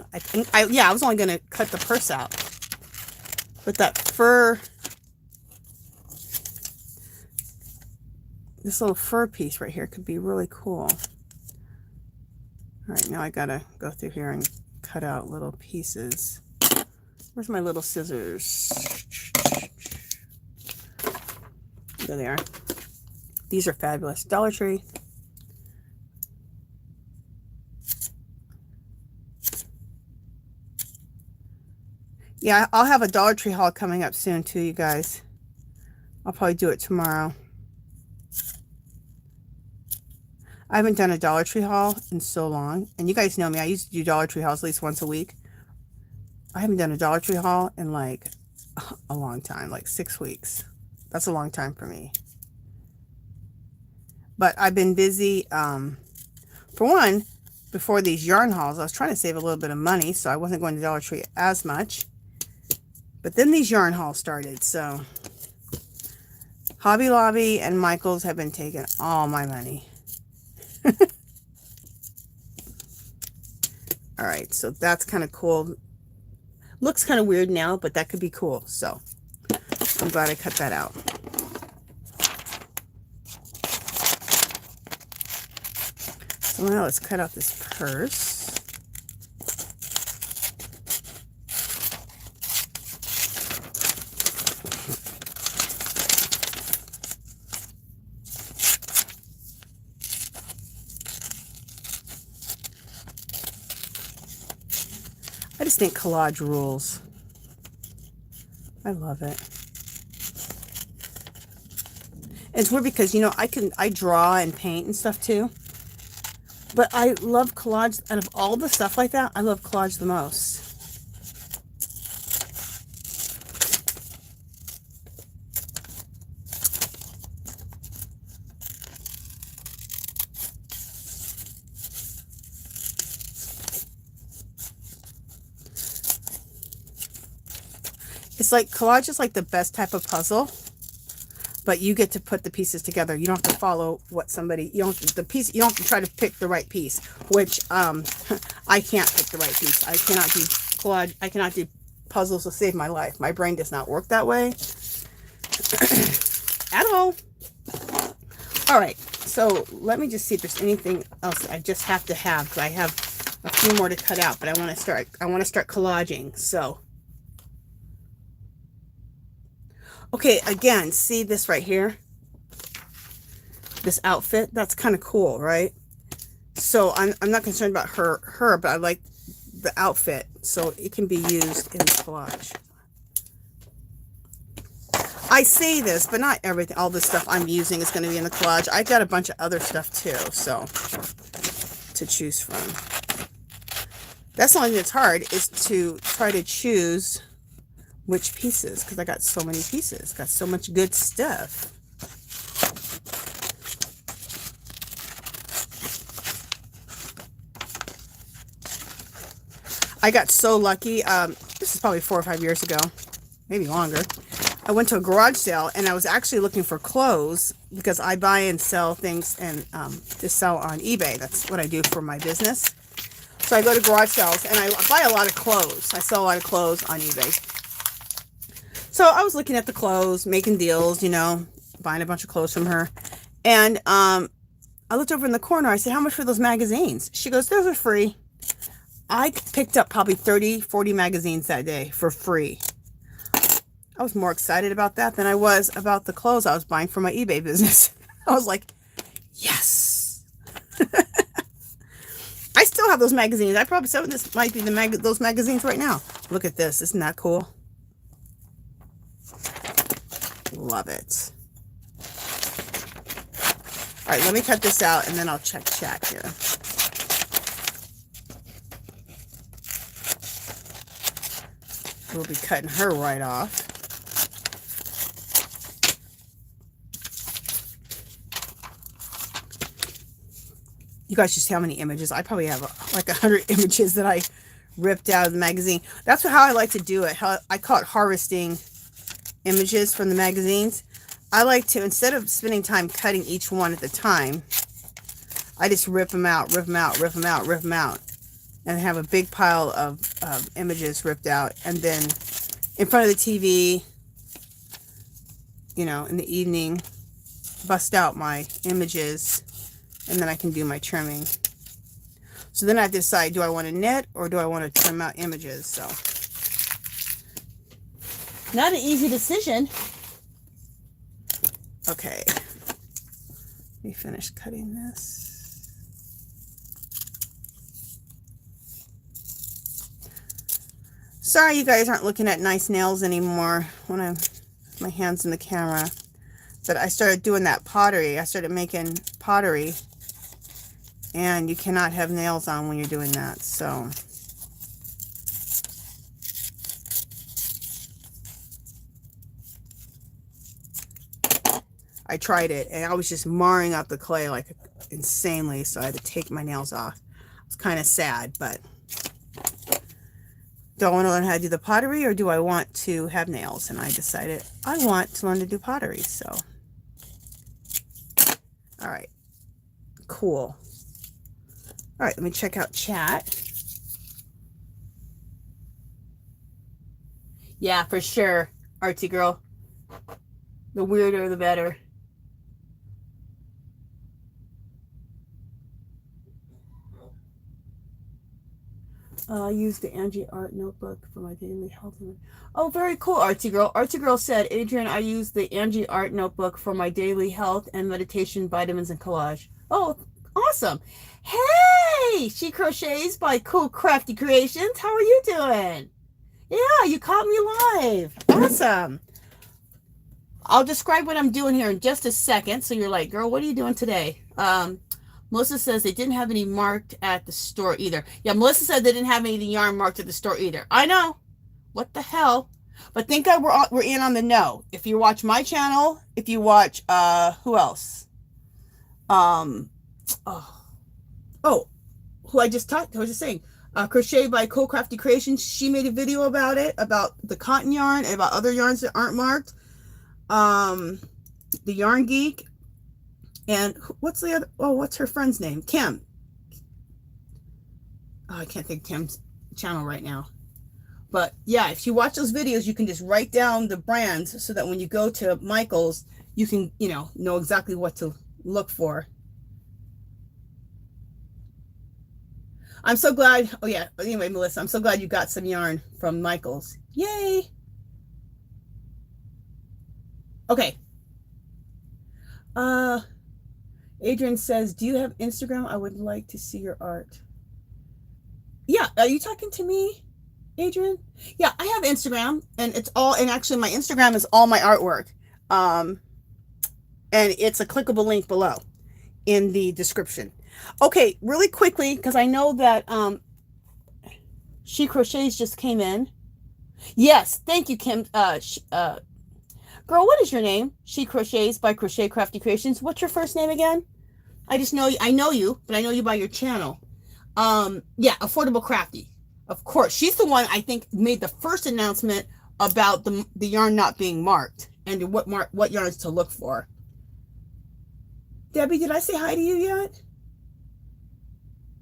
I was only going to cut the purse out. But that fur, this little fur piece right here could be really cool. All right, now I gotta go through here and cut out little pieces. Where's my little scissors? There they are. These are fabulous. Dollar Tree. Yeah, I'll have a Dollar Tree haul coming up soon too, you guys. I'll probably do it tomorrow. I haven't done a Dollar Tree haul in so long. And you guys know me, I used to do Dollar Tree hauls at least once a week. I haven't done a Dollar Tree haul in like a long time, like 6 weeks. That's a long time for me. But I've been busy. For one, before these yarn hauls, I was trying to save a little bit of money, so I wasn't going to Dollar Tree as much. But then these yarn hauls started, so Hobby Lobby and Michael's have been taking all my money. All right, so that's kind of cool. Looks kind of weird now, but that could be cool. So I'm glad I cut that out. So now let's cut out this purse. I just think collage rules. I love it. It's weird because, you know, I draw and paint and stuff too. But I love collage. Out of all the stuff like that, I love collage the most. It's like collage is like the best type of puzzle, but you get to put the pieces together. You don't have to follow what somebody, you don't have to try to pick the right piece, which I can't pick the right piece. I cannot do collage. I cannot do puzzles to save my life. My brain does not work that way at all. All right, so let me just see if there's anything else I just have to have, because I have a few more to cut out, but I want to start collaging. So okay, again, see this right here? This outfit, that's kind of cool, right? So I'm not concerned about her, but I like the outfit, so it can be used in collage. I say this, but not everything, all the stuff I'm using is going to be in the collage. I got a bunch of other stuff too, so to choose from. That's the only thing that's hard, is to try to choose which pieces, because I got so many pieces, got so much good stuff. I got so lucky. This is probably 4 or 5 years ago, maybe longer. I went to a garage sale and I was actually looking for clothes because I buy and sell things and to sell on eBay. That's what I do for my business. So I go to garage sales and I buy a lot of clothes. I sell a lot of clothes on eBay. So I was looking at the clothes, making deals, you know, buying a bunch of clothes from her. And I looked over in the corner. I said, how much for those magazines? She goes, those are free. I picked up probably 30, 40 magazines that day for free. I was more excited about that than I was about the clothes I was buying for my eBay business. I was like, yes. I still have those magazines. I probably, some of this might be those magazines right now. Look at this. Isn't that cool? Love it. All right, let me cut this out and then I'll check chat here. We'll be cutting her right off. You guys just see how many images. I probably have like 100 images that I ripped out of the magazine. That's how I like to do it. I call it harvesting images from the magazines. I like to, instead of spending time cutting each one at the time, I just rip them out, rip them out, rip them out, rip them out, and have a big pile of images ripped out. And then in front of the TV, you know, in the evening, bust out my images, and then I can do my trimming. So then I have to decide, do I want to knit or do I want to trim out images? So, not an easy decision. Okay, let me finish cutting this. Sorry you guys aren't looking at nice nails anymore when I'm my hands in the camera. But I started doing that pottery. I started making pottery. And you cannot have nails on when you're doing that. So I tried it and I was just marring up the clay like insanely. So I had to take my nails off. It's kind of sad, but do I want to learn how to do the pottery or do I want to have nails? And I decided I want to learn to do pottery. So, all right, cool. All right, let me check out chat. Yeah, for sure, artsy girl. The weirder, the better. I use the Angie art notebook for my daily health. Oh, very cool, artsy girl. Artsy girl said, Adrian, I use the Angie art notebook for my daily health and meditation, vitamins, and collage. Oh, awesome. Hey, she crochets by Cool Crafty Creations. How are you doing? Yeah, you caught me live. Awesome. I'll describe what I'm doing here in just a second. So you're like, girl, what are you doing today? Melissa says they didn't have any marked at the store either. Yeah, Melissa said they didn't have any yarn marked at the store either. I know. What the hell? But thank God we're in on the know. If you watch my channel, if you watch, who else? Who I just talked, I was just saying, Crochet by Cool Crafty Creations. She made a video about it, about the cotton yarn and about other yarns that aren't marked. The Yarn Geek. And what's the other? Oh, what's her friend's name? Kim. Oh, I can't think of Kim's channel right now. But yeah, if you watch those videos, you can just write down the brands so that when you go to Michael's, you can, you know exactly what to look for. I'm so glad. Oh yeah. Anyway, Melissa, I'm so glad you got some yarn from Michael's. Yay. Okay. Adrian says, do you have Instagram? I would like to see your art. Yeah. Are you talking to me, Adrian? Yeah, I have Instagram and it's all, and actually my Instagram is all my artwork. And it's a clickable link below in the description. Okay, really quickly, because I know that She Crochets just came in. Yes, thank you, Kim. Girl, what is your name? She Crochets by Crochet Crafty Creations. What's your first name again? I just know you. I know you, but I know you by your channel. Yeah, Affordable Crafty. Of course, she's the one I think made the first announcement about the yarn not being marked and what yarns to look for. Debbie, did I say hi to you yet?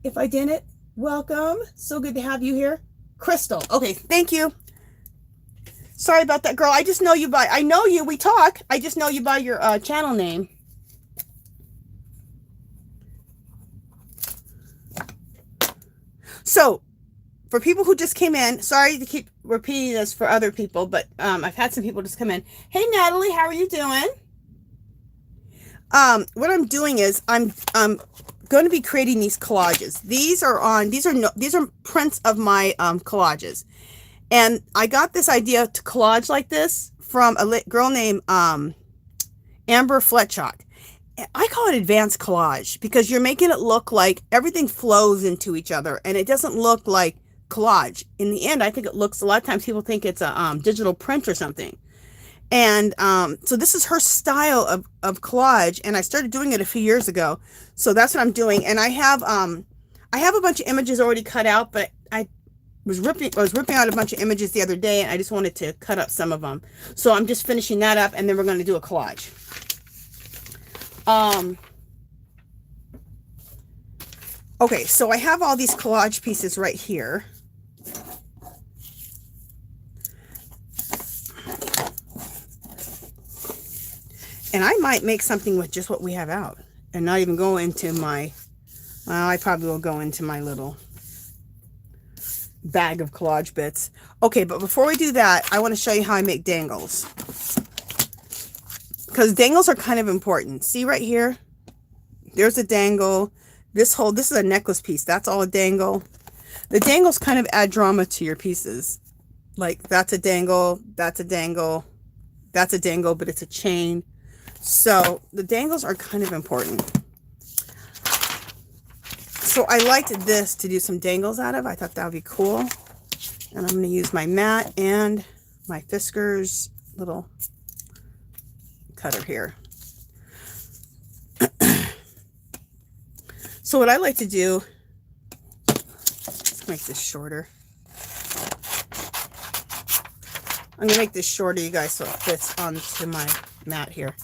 If I didn't, welcome. So good to have you here. Crystal. Okay, thank you. Sorry about that, girl. I just know you by, I know you, we talk. I just know you by your channel name. So, for people who just came in, sorry to keep repeating this for other people, but I've had some people just come in. Hey, Natalie, how are you doing? What I'm doing is I'm going to be creating these collages. These are prints of my collages. And I got this idea to collage like this from a girl named Amber FLETSCHOCK. I call it advanced collage because you're making it look like everything flows into each other and it doesn't look like collage. In the end, I think it looks, a lot of times people think it's a digital print or something. And so this is her style of collage, and I started doing it a few years ago. So that's what I'm doing. And I have a bunch of images already cut out, but I was ripping out a bunch of images the other day, and I just wanted to cut up some of them. So I'm just finishing that up, and then we're going to do a collage. Okay, so I have all these collage pieces right here. And I might make something with just what we have out and not even go into my, well, I probably will go into my little bag of collage bits. Okay, but before we do that, I want to show you how I make dangles. Because dangles are kind of important. See right here? There's a dangle. This is a necklace piece. That's all a dangle. The dangles kind of add drama to your pieces. Like, that's a dangle, that's a dangle, that's a dangle, but it's a chain. So the dangles are kind of important. So I liked this to do some dangles out of. I thought that would be cool. And I'm going to use my mat and my Fiskars little cutter here. So what I like to do, let's make this shorter. I'm going to make this shorter, you guys, so it fits onto my mat here.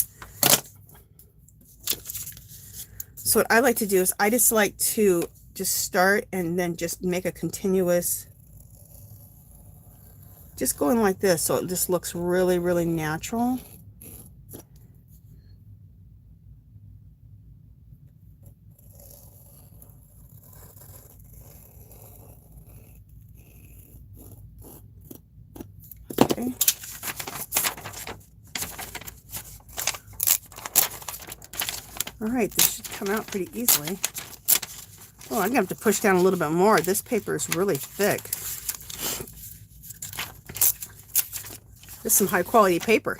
So what I like to do is I just like to just start and then just make a continuous, just going like this, so it just looks really, really natural. Okay. All right, this should come out pretty easily. Oh, I'm gonna have to push down a little bit more. This paper is really thick. This is some high quality paper.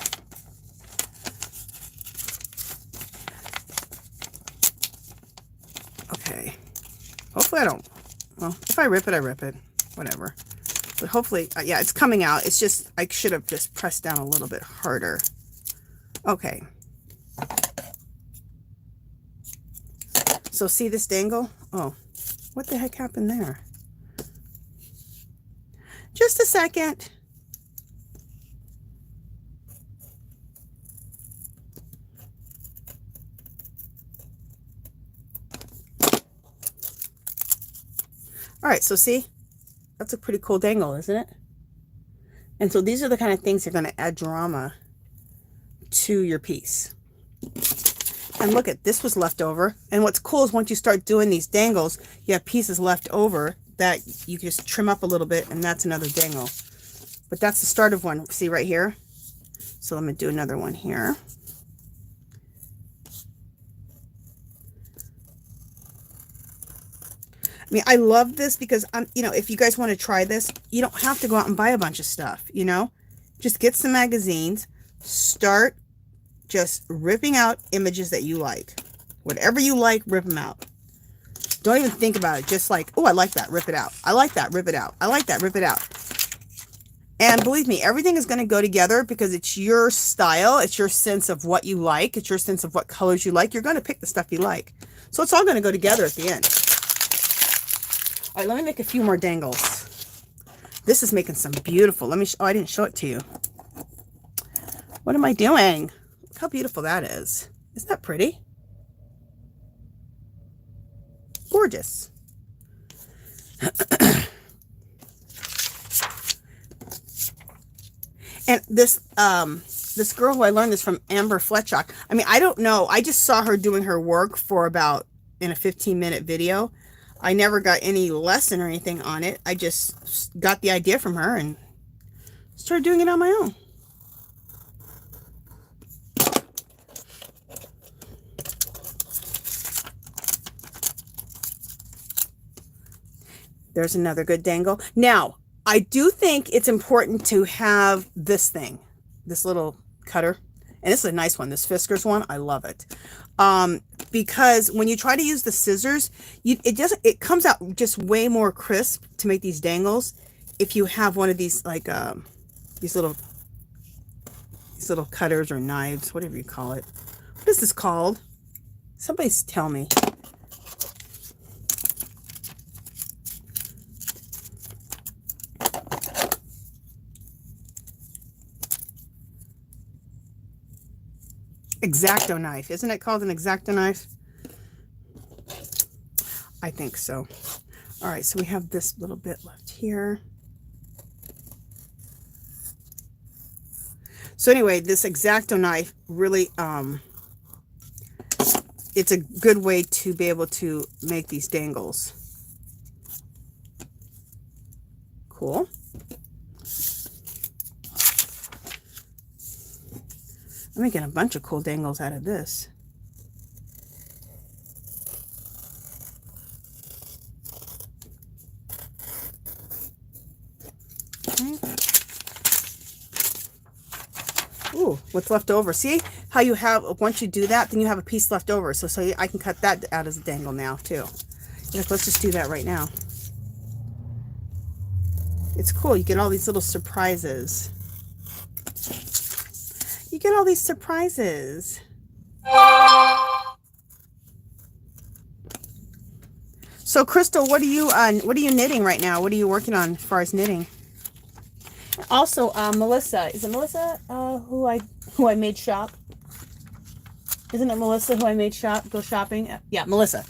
Okay. Hopefully I don't, well, if I rip it, I rip it. Whatever. But hopefully, yeah, it's coming out. It's just, I should have just pressed down a little bit harder. Okay. So see this dangle? Oh, what the heck happened there? Just a second. All right, so see, that's a pretty cool dangle, isn't it? And so these are the kind of things that are going to add drama to your piece. And look at this, was left over. And what's cool is once you start doing these dangles, you have pieces left over that you can just trim up a little bit, and that's another dangle. But that's the start of one. See right here? So let me do another one here. I mean, I love this because you know, if you guys want to try this, you don't have to go out and buy a bunch of stuff, you know? Just get some magazines, start just ripping out images that you like. Whatever you like, rip them out. Don't even think about it. Just like, oh, I like that, rip it out. I like that, rip it out. I like that, rip it out. And believe me, everything is going to go together because it's your style. It's your sense of what you like. It's your sense of what colors you like. You're going to pick the stuff you like. So it's all going to go together at the end. All right, let me make a few more dangles. This is making some beautiful. Let me, oh, I didn't show it to you. What am I doing? Look how beautiful that is. Isn't that pretty? Gorgeous. And this this girl who I learned this from, FLETSCHOCK. I mean, I don't know. I just saw her doing her work for about in a 15-minute video. I never got any lesson or anything on it. I just got the idea from her and started doing it on my own. There's another good dangle. Now, I do think it's important to have this thing, this little cutter. And this is a nice one, this Fiskars one. I love it. Because when you try to use the scissors, it comes out just way more crisp to make these dangles if you have one of these, like these little cutters or knives, whatever you call it. What is this called? Somebody tell me. X-Acto knife. Isn't it called an X-Acto knife? I think so. All right, so we have this little bit left here. So anyway, this X-Acto knife really, it's a good way to be able to make these dangles. Cool. I'm making a bunch of cool dangles out of this. Okay. Ooh, what's left over? See how you have, once you do that, then you have a piece left over. So I can cut that out as a dangle now too. Yes, let's just do that right now. It's cool. You get all these little surprises. You get all these surprises. So Crystal, what are you knitting right now? What are you working on as far as knitting? Also, Melissa, is it Melissa who I made shop? Isn't it Melissa who I made shop? Go shopping? Yeah, Melissa.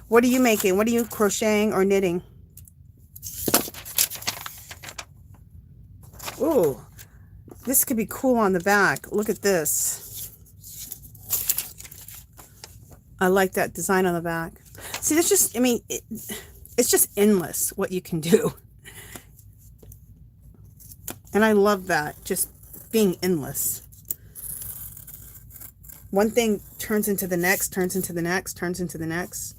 What are you making? What are you crocheting or knitting? Ooh. This could be cool on the back. Look at this. I like that design on the back. See, that's just, I mean, it's just endless what you can do. And I love that, just being endless. One thing turns into the next, turns into the next, turns into the next.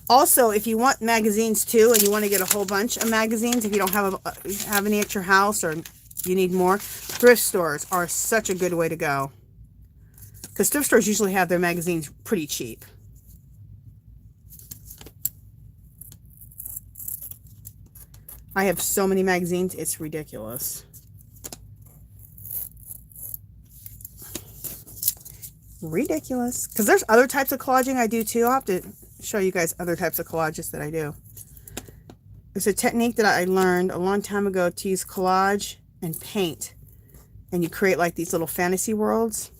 Also, if you want magazines too, and you want to get a whole bunch of magazines, if you don't have any at your house or you need more, thrift stores are such a good way to go. Because thrift stores usually have their magazines pretty cheap. I have so many magazines, it's ridiculous. Ridiculous. Because there's other types of collaging I do too. I'll have to show you guys other types of collages that I do. It's a technique that I learned a long time ago to use collage and paint. And you create like these little fantasy worlds.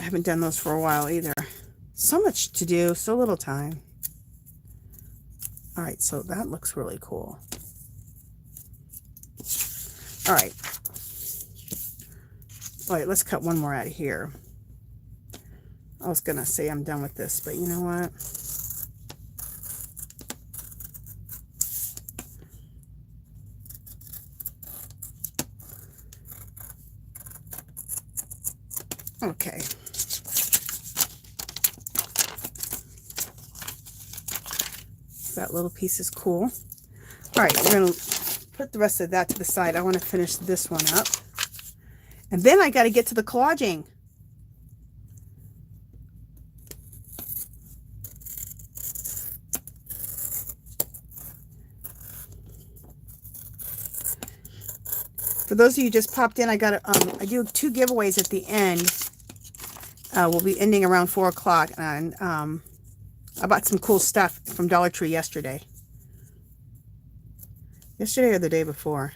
I haven't done those for a while either. So much to do, so little time. Alright, so that looks really cool. Alright. Alright, let's cut one more out of here. I was going to say I'm done with this, but you know what? Okay. That little piece is cool. All right, we're going to put the rest of that to the side. I want to finish this one up. And then I got to get to the collaging. For those of you who just popped in, I got I do 2 giveaways at the end. We'll be ending around 4 o'clock, and I bought some cool stuff from Dollar Tree yesterday. Yesterday or the day before.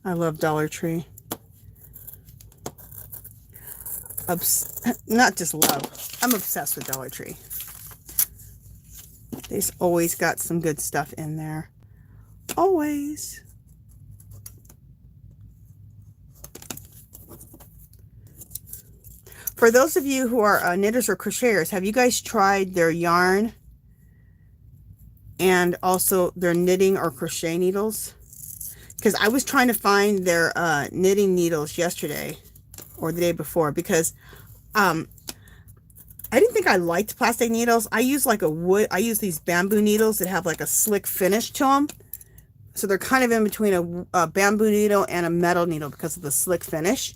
I love Dollar Tree. Not just love. I'm obsessed with Dollar Tree. They've always got some good stuff in there. Always. For those of you who are knitters or crocheters, have you guys tried their yarn and also their knitting or crochet needles? Because I was trying to find their knitting needles yesterday or the day before, because I didn't think I liked plastic needles. I use like a wood. I use these bamboo needles that have like a slick finish to them. So they're kind of in between a bamboo needle and a metal needle because of the slick finish.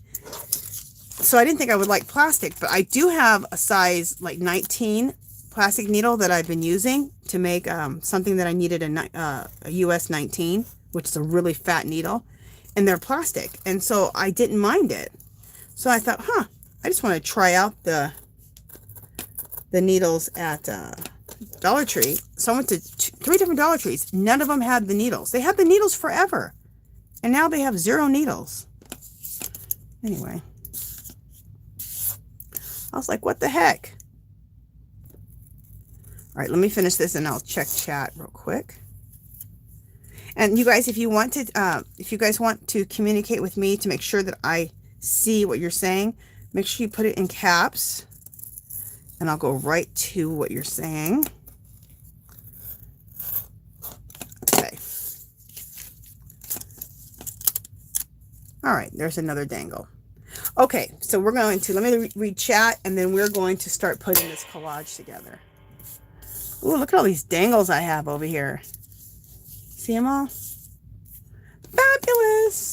So I didn't think I would like plastic, but I do have a size like 19 plastic needle that I've been using to make something that I needed a US 19, which is a really fat needle, and they're plastic. And so I didn't mind it. So I thought, I just want to try out the needles at Dollar Tree. So I went to 3 different Dollar Trees. None of them had the needles. They had the needles forever. And now they have 0 needles. Anyway. I was like, what the heck? All right, let me finish this and I'll check chat real quick. And you guys, if you guys want to communicate with me to make sure that I see what you're saying, make sure you put it in caps. And I'll go right to what you're saying. Okay. All right, there's another dangle. Okay, so we're going to, let me read chat, and then we're going to start putting this collage together. Ooh, look at all these dangles I have over here. See them all? Fabulous!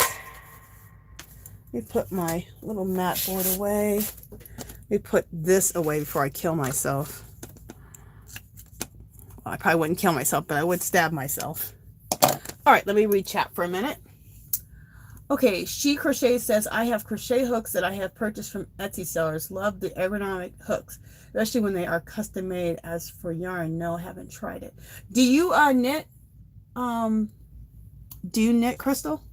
Let me put my little mat board away. Let me put this away before I kill myself. Well, I probably wouldn't kill myself, but I would stab myself. All right, let me read chat for a minute. Okay, She Crochet says, I have crochet hooks that I have purchased from Etsy sellers. Love the ergonomic hooks, especially when they are custom made. As for yarn, no, I haven't tried it. Do you knit? Do you knit, Crystal?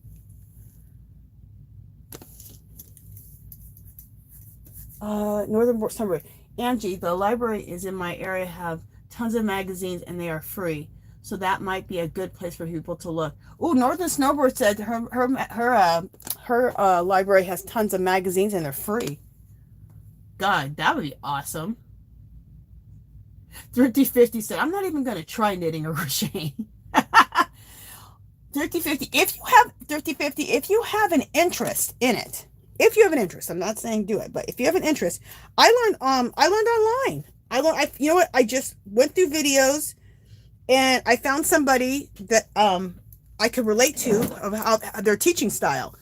Northern Summer. Angie, the library is in my area, have tons of magazines and they are free. So that might be a good place for people to look. Oh, Northern Snowbird said her library has tons of magazines and they're free. God, that would be awesome. 3050 said, I'm not even going to try knitting or crocheting. 3050, if you have 3050, if you have an interest in it, if you have an interest, I'm not saying do it, but if you have an interest, I learned online. You know what? I just went through videos and I found somebody that I could relate to of how their teaching style.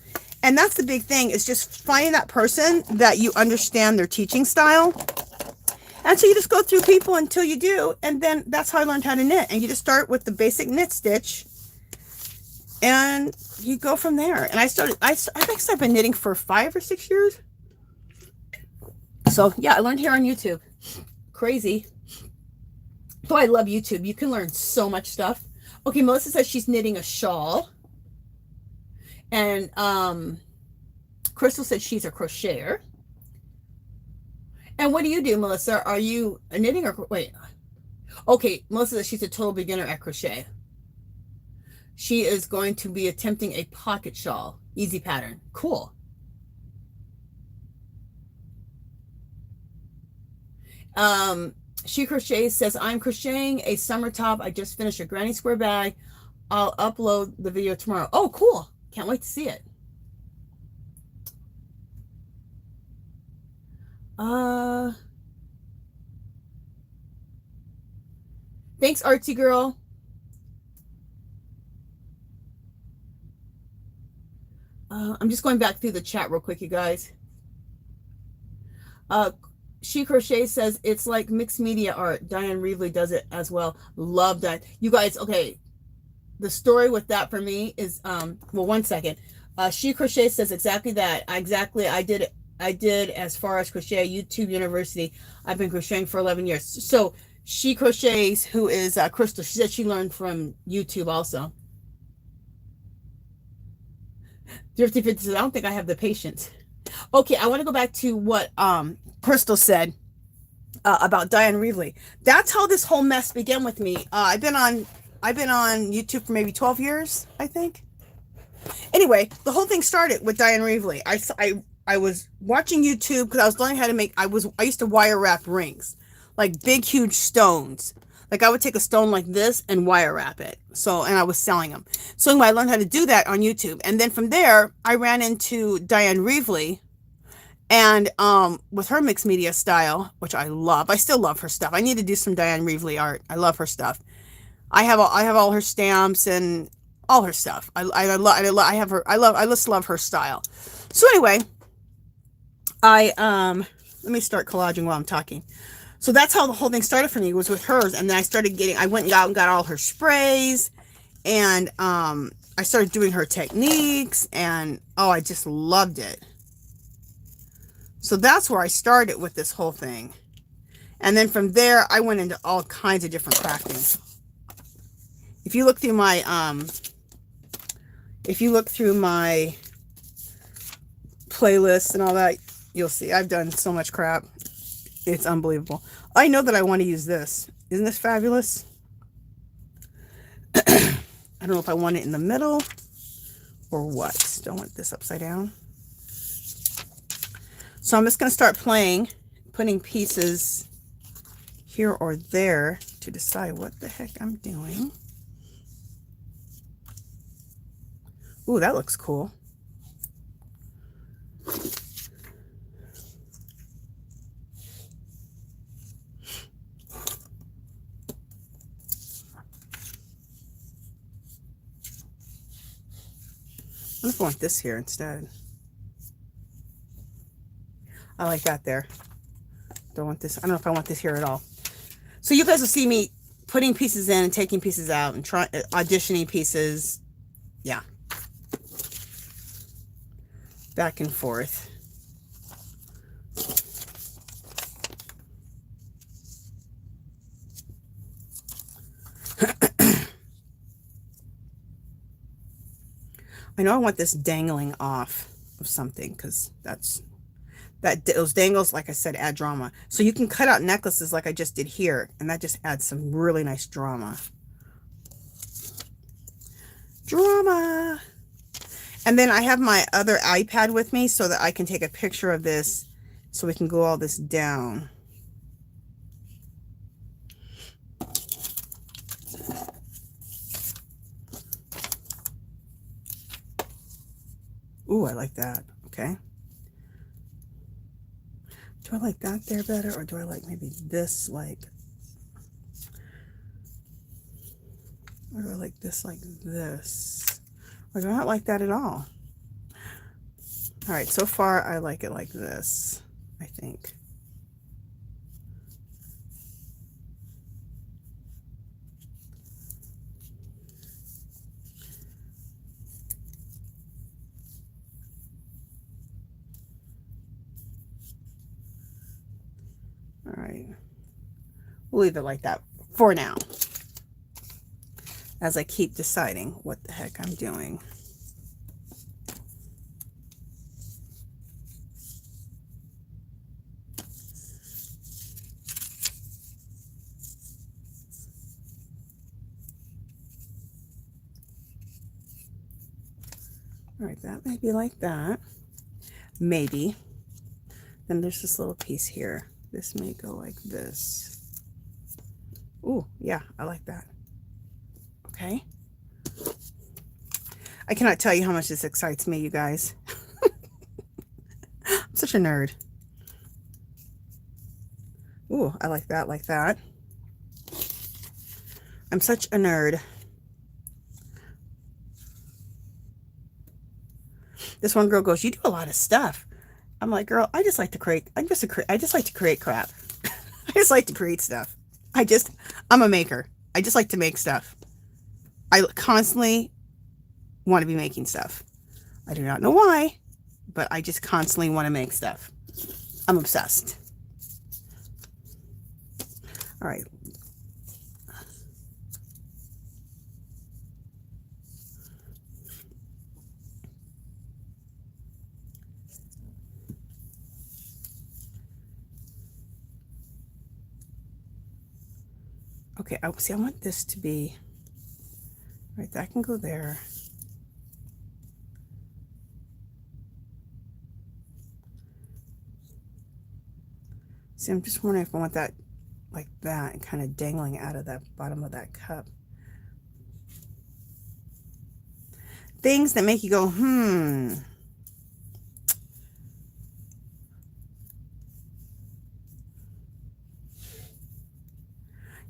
And that's the big thing, is just finding that person that you understand their teaching style. And so you just go through people until you do. And then that's how I learned how to knit. And you just start with the basic knit stitch and you go from there. And I think I've been knitting for 5 or 6 years. So yeah, I learned here on YouTube. Crazy. Oh, I love YouTube. You can learn so much stuff. Okay, Melissa says she's knitting a shawl. And Crystal said she's a crocheter. And what do you do, Melissa? Are you knitting or wait? Okay, Melissa says she's a total beginner at crochet. She is going to be attempting a pocket shawl. Easy pattern. Cool. She Crochets says, I'm crocheting a summer top. I just finished a granny square bag. I'll upload the video tomorrow. Oh, cool. Can't wait to see it. Thanks, Artsy Girl. I'm just going back through the chat real quick, you guys. She Crochet says it's like mixed media art. Diane Reevely does it as well. Love that. You guys, okay. The story with that for me is, well, one second. She Crochet says exactly that. I did it. I did as far as crochet YouTube University. I've been crocheting for 11 years. So she crochets, who is Crystal. She said she learned from YouTube also. Thrifty 50 says, I don't think I have the patience. Okay, I want to go back to what Crystal said about Diane Reevely. That's how this whole mess began with me. I've been on YouTube for maybe 12 years, I think. Anyway, the whole thing started with Diane Reevely. I was watching YouTube because I was learning how to make. I used to wire wrap rings, like big huge stones. Like I would take a stone like this and wire wrap it. And I was selling them. So anyway, I learned how to do that on YouTube. And then from there, I ran into Diane Reevely, and with her mixed media style, which I love. I still love her stuff. I need to do some Diane Reevely art. I love her stuff. I have all her stamps and all her stuff. I just love her style. So anyway, let me start collaging while I'm talking. So that's how the whole thing started for me, was with hers. And then I went out and got all her sprays, and I started doing her techniques, and oh, I just loved it. So that's where I started with this whole thing. And then from there, I went into all kinds of different crafting. If you look through my playlists and all that, you'll see I've done so much crap. It's unbelievable. I know that I want to use this. Isn't this fabulous? I don't know if I want it in the middle or what. Don't want this upside down. So I'm just going to start putting pieces here or there to decide what the heck I'm doing. Ooh, that looks cool. I wonder if I want this here instead. I like that there. Don't want this. I don't know if I want this here at all. So you guys will see me putting pieces in and taking pieces out and auditioning pieces. Yeah. Back and forth. I know I want this dangling off of something, because those dangles, like I said, add drama. So you can cut out necklaces like I just did here, and that just adds some really nice drama. Drama. And then I have my other iPad with me so that I can take a picture of this, so we can glue all this down. Ooh, I like that. Okay. Do I like that there better, or do I like maybe this, or do I like this like this? Or do I not like that at all? All right, so far I like it like this, I think. All right, we'll leave it like that for now, as I keep deciding what the heck I'm doing. All right, that may be like that. Maybe. Then there's this little piece here. This may go like this. Ooh, yeah, I like that. Okay. I cannot tell you how much this excites me, you guys. I'm such a nerd. Ooh, I like that, like that. I'm such a nerd. This one girl goes, "You do a lot of stuff." I'm like, "Girl, I just like to create. I just like to create crap. I just like to create stuff. I'm a maker. I just like to make stuff. I constantly want to be making stuff. I do not know why, but I just constantly want to make stuff. I'm obsessed. All right. Okay, see, I want this to be, right, that can go there. See, I'm just wondering if I want that like that and kind of dangling out of that bottom of that cup. Things that make you go, hmm.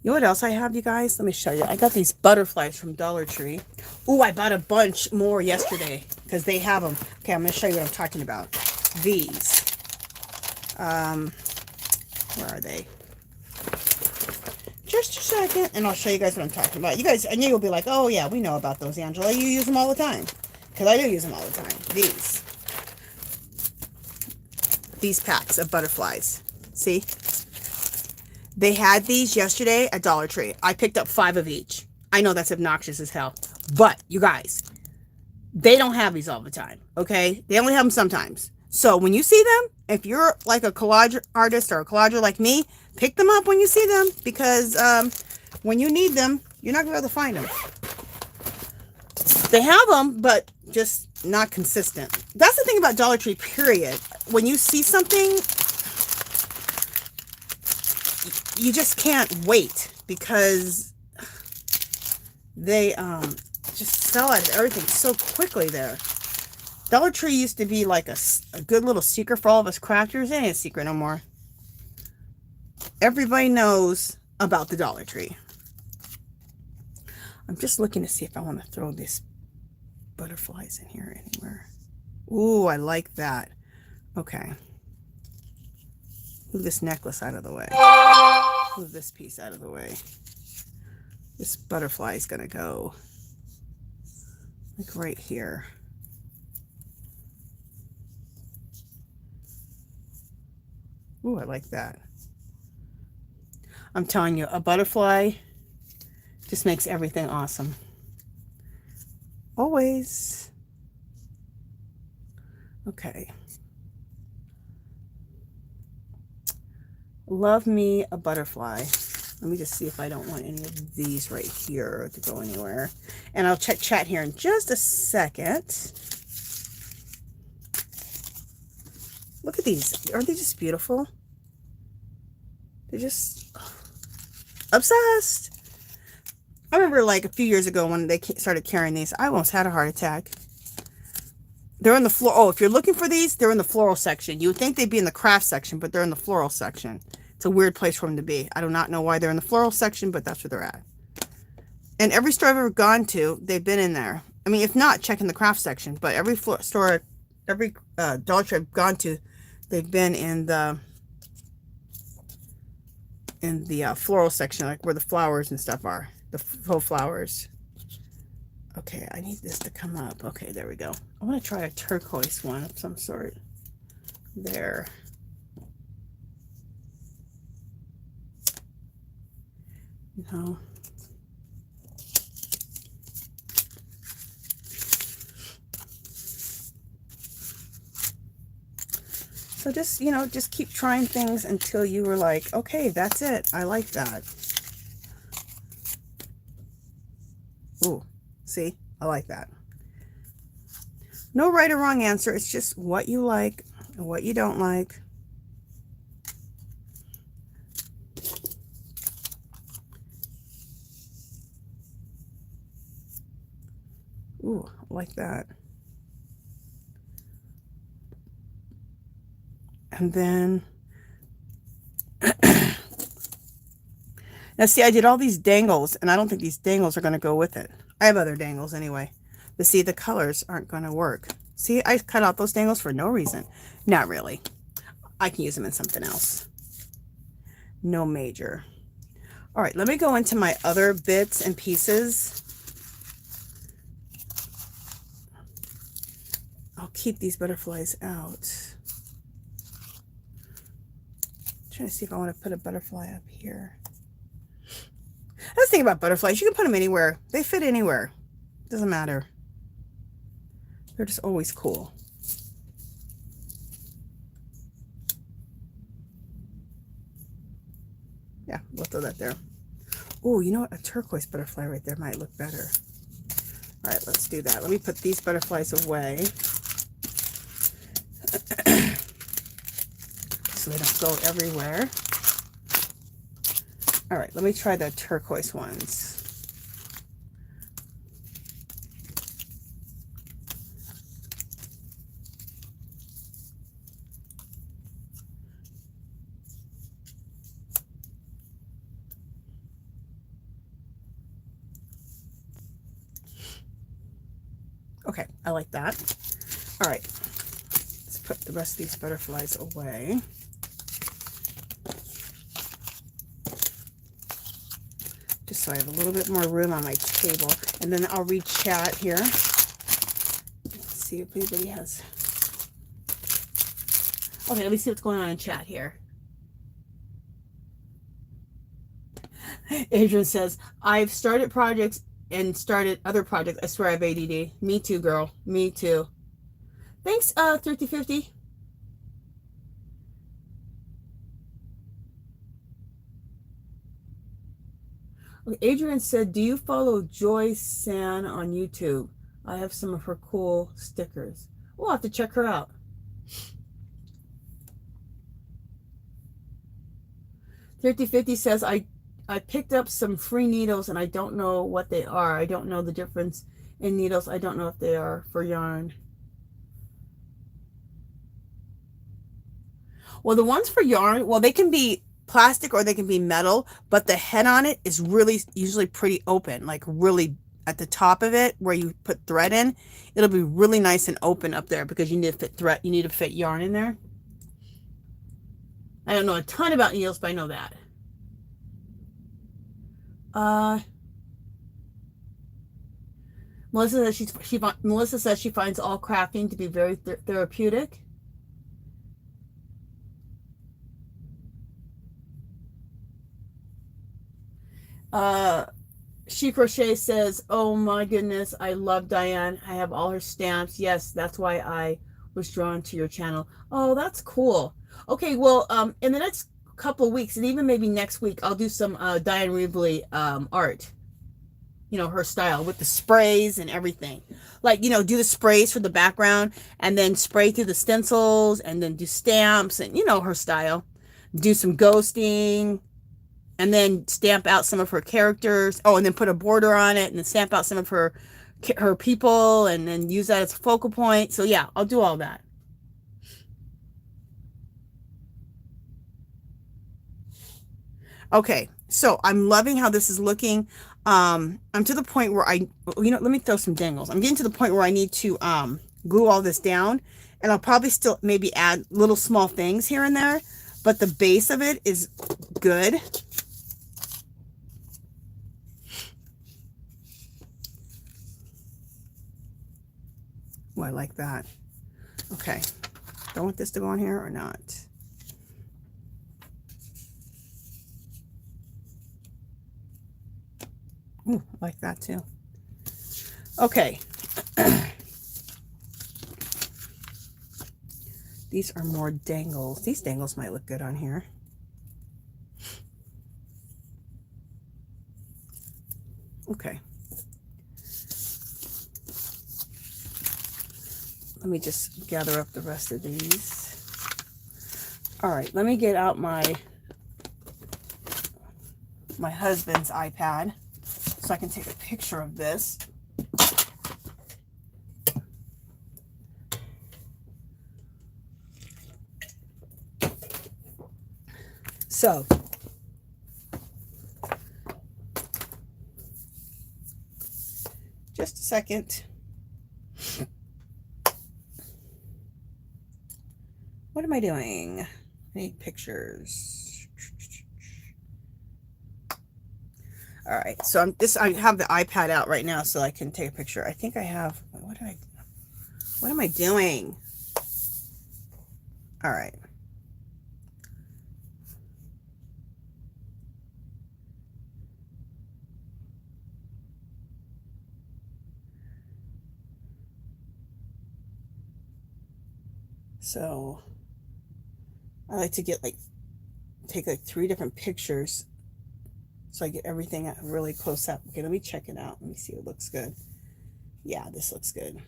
You know what else I have, you guys? Let me show you. I got these butterflies from Dollar Tree. Ooh, I bought a bunch more yesterday because they have them. Okay, I'm going to show you what I'm talking about. These. Where are they? Just a second, and I'll show you guys what I'm talking about. You guys, and you'll be like, oh yeah, we know about those, Angela. You use them all the time. Because I do use them all the time. These packs of butterflies. See? They had these yesterday at Dollar Tree. I picked up 5 of each. I know that's obnoxious as hell. But, you guys, they don't have these all the time, okay? They only have them sometimes. So, when you see them, if you're like a collage artist or a collager like me, pick them up when you see them. Because when you need them, you're not going to be able to find them. They have them, but just not consistent. That's the thing about Dollar Tree, period. When you see something, you just can't wait because they just sell out of everything so quickly there. Dollar Tree used to be like a good little secret for all of us crafters. It ain't a secret no more. Everybody knows about the Dollar Tree. I'm just looking to see if I want to throw these butterflies in here anywhere. Ooh, I like that. Okay. Move this necklace out of the way. Move this piece out of the way. This butterfly is going to go like right here. Ooh, I like that. I'm telling you, a butterfly just makes everything awesome. Always. Okay. Love me a butterfly. Let me just see if I don't want any of these right here to go anywhere. And I'll check chat here in just a second. Look at these. Aren't they just beautiful? They're just obsessed. I remember like a few years ago when they started carrying these, I almost had a heart attack. They're in the floor. Oh, if you're looking for these, they're in the floral section. You would think they'd be in the craft section, but they're in the floral section. It's a weird place for them to be. I do not know why they're in the floral section, but that's where they're at. And every store I've ever gone to, they've been in there. I mean, if not, check in the craft section. But every store, every Dollar Tree I've gone to, they've been in the floral section, like where the flowers and stuff are. The faux flowers. Okay, I need this to come up. Okay, there we go. I want to try a turquoise one of some sort. There. No. So just, you know, just keep trying things until you were like, okay, that's it. I like that. Ooh, see? I like that. No right or wrong answer. It's just what you like and what you don't like. Ooh, I like that. And then, now see, I did all these dangles, and I don't think these dangles are going to go with it. I have other dangles anyway. But see, the colors aren't going to work. See, I cut out those dangles for no reason. Not really. I can use them in something else. No major. All right, let me go into my other bits and pieces. I'll keep these butterflies out. I'm trying to see if I want to put a butterfly up here. That's the thing about butterflies. You can put them anywhere. They fit anywhere. Doesn't matter. They're just always cool. Yeah, we'll throw that there. Oh, you know what? A turquoise butterfly right there might look better. All right, let's do that. Let me put these butterflies away so they don't go everywhere. All right, let me try the turquoise ones. Okay, I like that. All right, let's put the rest of these butterflies away. Just so I have a little bit more room on my table. And then I'll read chat here. Let's see if anybody has... Okay, let me see what's going on in chat here. Adrian says, I've started projects and started other projects. I swear I have ADD. Me too, girl. Me too. Thanks, 3050. Adrian said, do you follow Joy San on YouTube? I have some of her cool stickers. We'll have to check her out. .3050 says, I picked up some free needles and I don't know what they are. I don't know the difference in needles. I don't know if they are for yarn. Well, the ones for yarn, well, they can be plastic or they can be metal, but the head on it is really usually pretty open, like really at the top of it where you put thread in. It'll be really nice and open up there because you need to fit thread, you need to fit yarn in there. I don't know a ton about needles, but I know that. Melissa says she finds all crafting to be very therapeutic. She Crochet says, oh my goodness, I love Diane. I have all her stamps. Yes, that's why I was drawn to your channel. Oh, that's cool. Okay, well, in the next couple of weeks, and even maybe next week, I'll do some Diane Reevely art. You know, her style with the sprays and everything. Like, you know, do the sprays for the background and then spray through the stencils and then do stamps and, you know, her style. Do some ghosting and then stamp out some of her characters. Oh, and then put a border on it and then stamp out some of her people and then use that as a focal point. So yeah, I'll do all that. Okay, so I'm loving how this is looking. I'm to the point where let me throw some dangles. I'm getting to the point where I need to glue all this down, and I'll probably still maybe add little small things here and there, but the base of it is good. Oh, I like that. Okay, do I want this to go on here or not? Ooh, I like that too. Okay. These are more dangles. These dangles might look good on here. Okay. Let me just gather up the rest of these. All right, let me get out my husband's iPad so I can take a picture of this. So, just a second. What am I doing? I need pictures. All right, so I have the iPad out right now so I can take a picture. I think I have, what did I do? What am I doing? All right. So I like to get take 3 different pictures so I get everything really close up. Okay, let me check it out. Let me see if it looks good. Yeah, this looks good.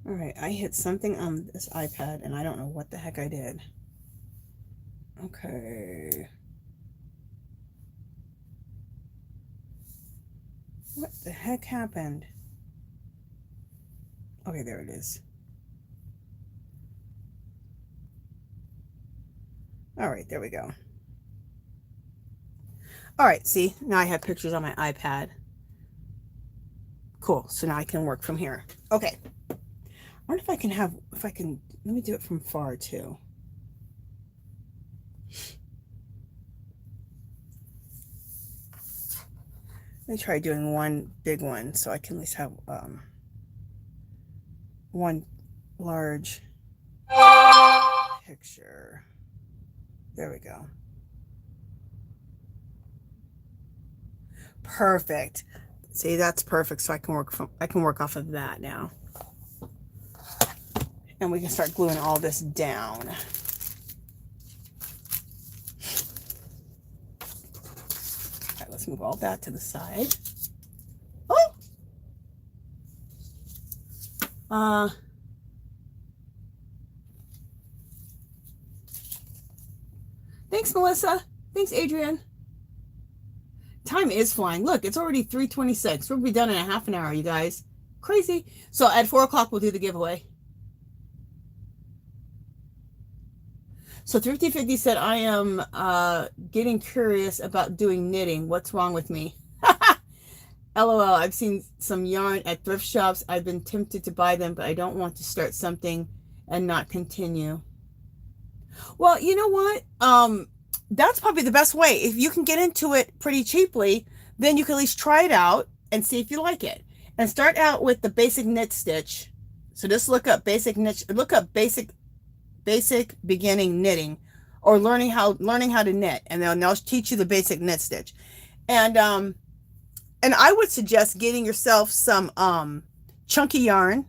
All right, I hit something on this iPad and I don't know what the heck I did. Okay. What the heck happened? Okay, there it is. All right, there we go. All right, see, now I have pictures on my iPad. Cool, so now I can work from here. Okay. I wonder if I can let me do it from far too. Let me try doing one big one so I can at least have one large picture. There we go. Perfect. See, that's perfect. So I can work off of that now. And we can start gluing all this down. All right, let's move all that to the side. Oh! Thanks, Melissa. Thanks, Adrian. Time is flying. Look, it's already 3:26. We'll be done in a half an hour, you guys. Crazy. So at 4 o'clock, we'll do the giveaway. So 5050 said, I am getting curious about doing knitting. What's wrong with me? LOL, I've seen some yarn at thrift shops. I've been tempted to buy them, but I don't want to start something and not continue. Well, you know what? That's probably the best way. If you can get into it pretty cheaply, then you can at least try it out and see if you like it. And start out with the basic knit stitch. So just look up basic beginning knitting, or learning how to knit, and they'll teach you the basic knit stitch. And I would suggest getting yourself some chunky yarn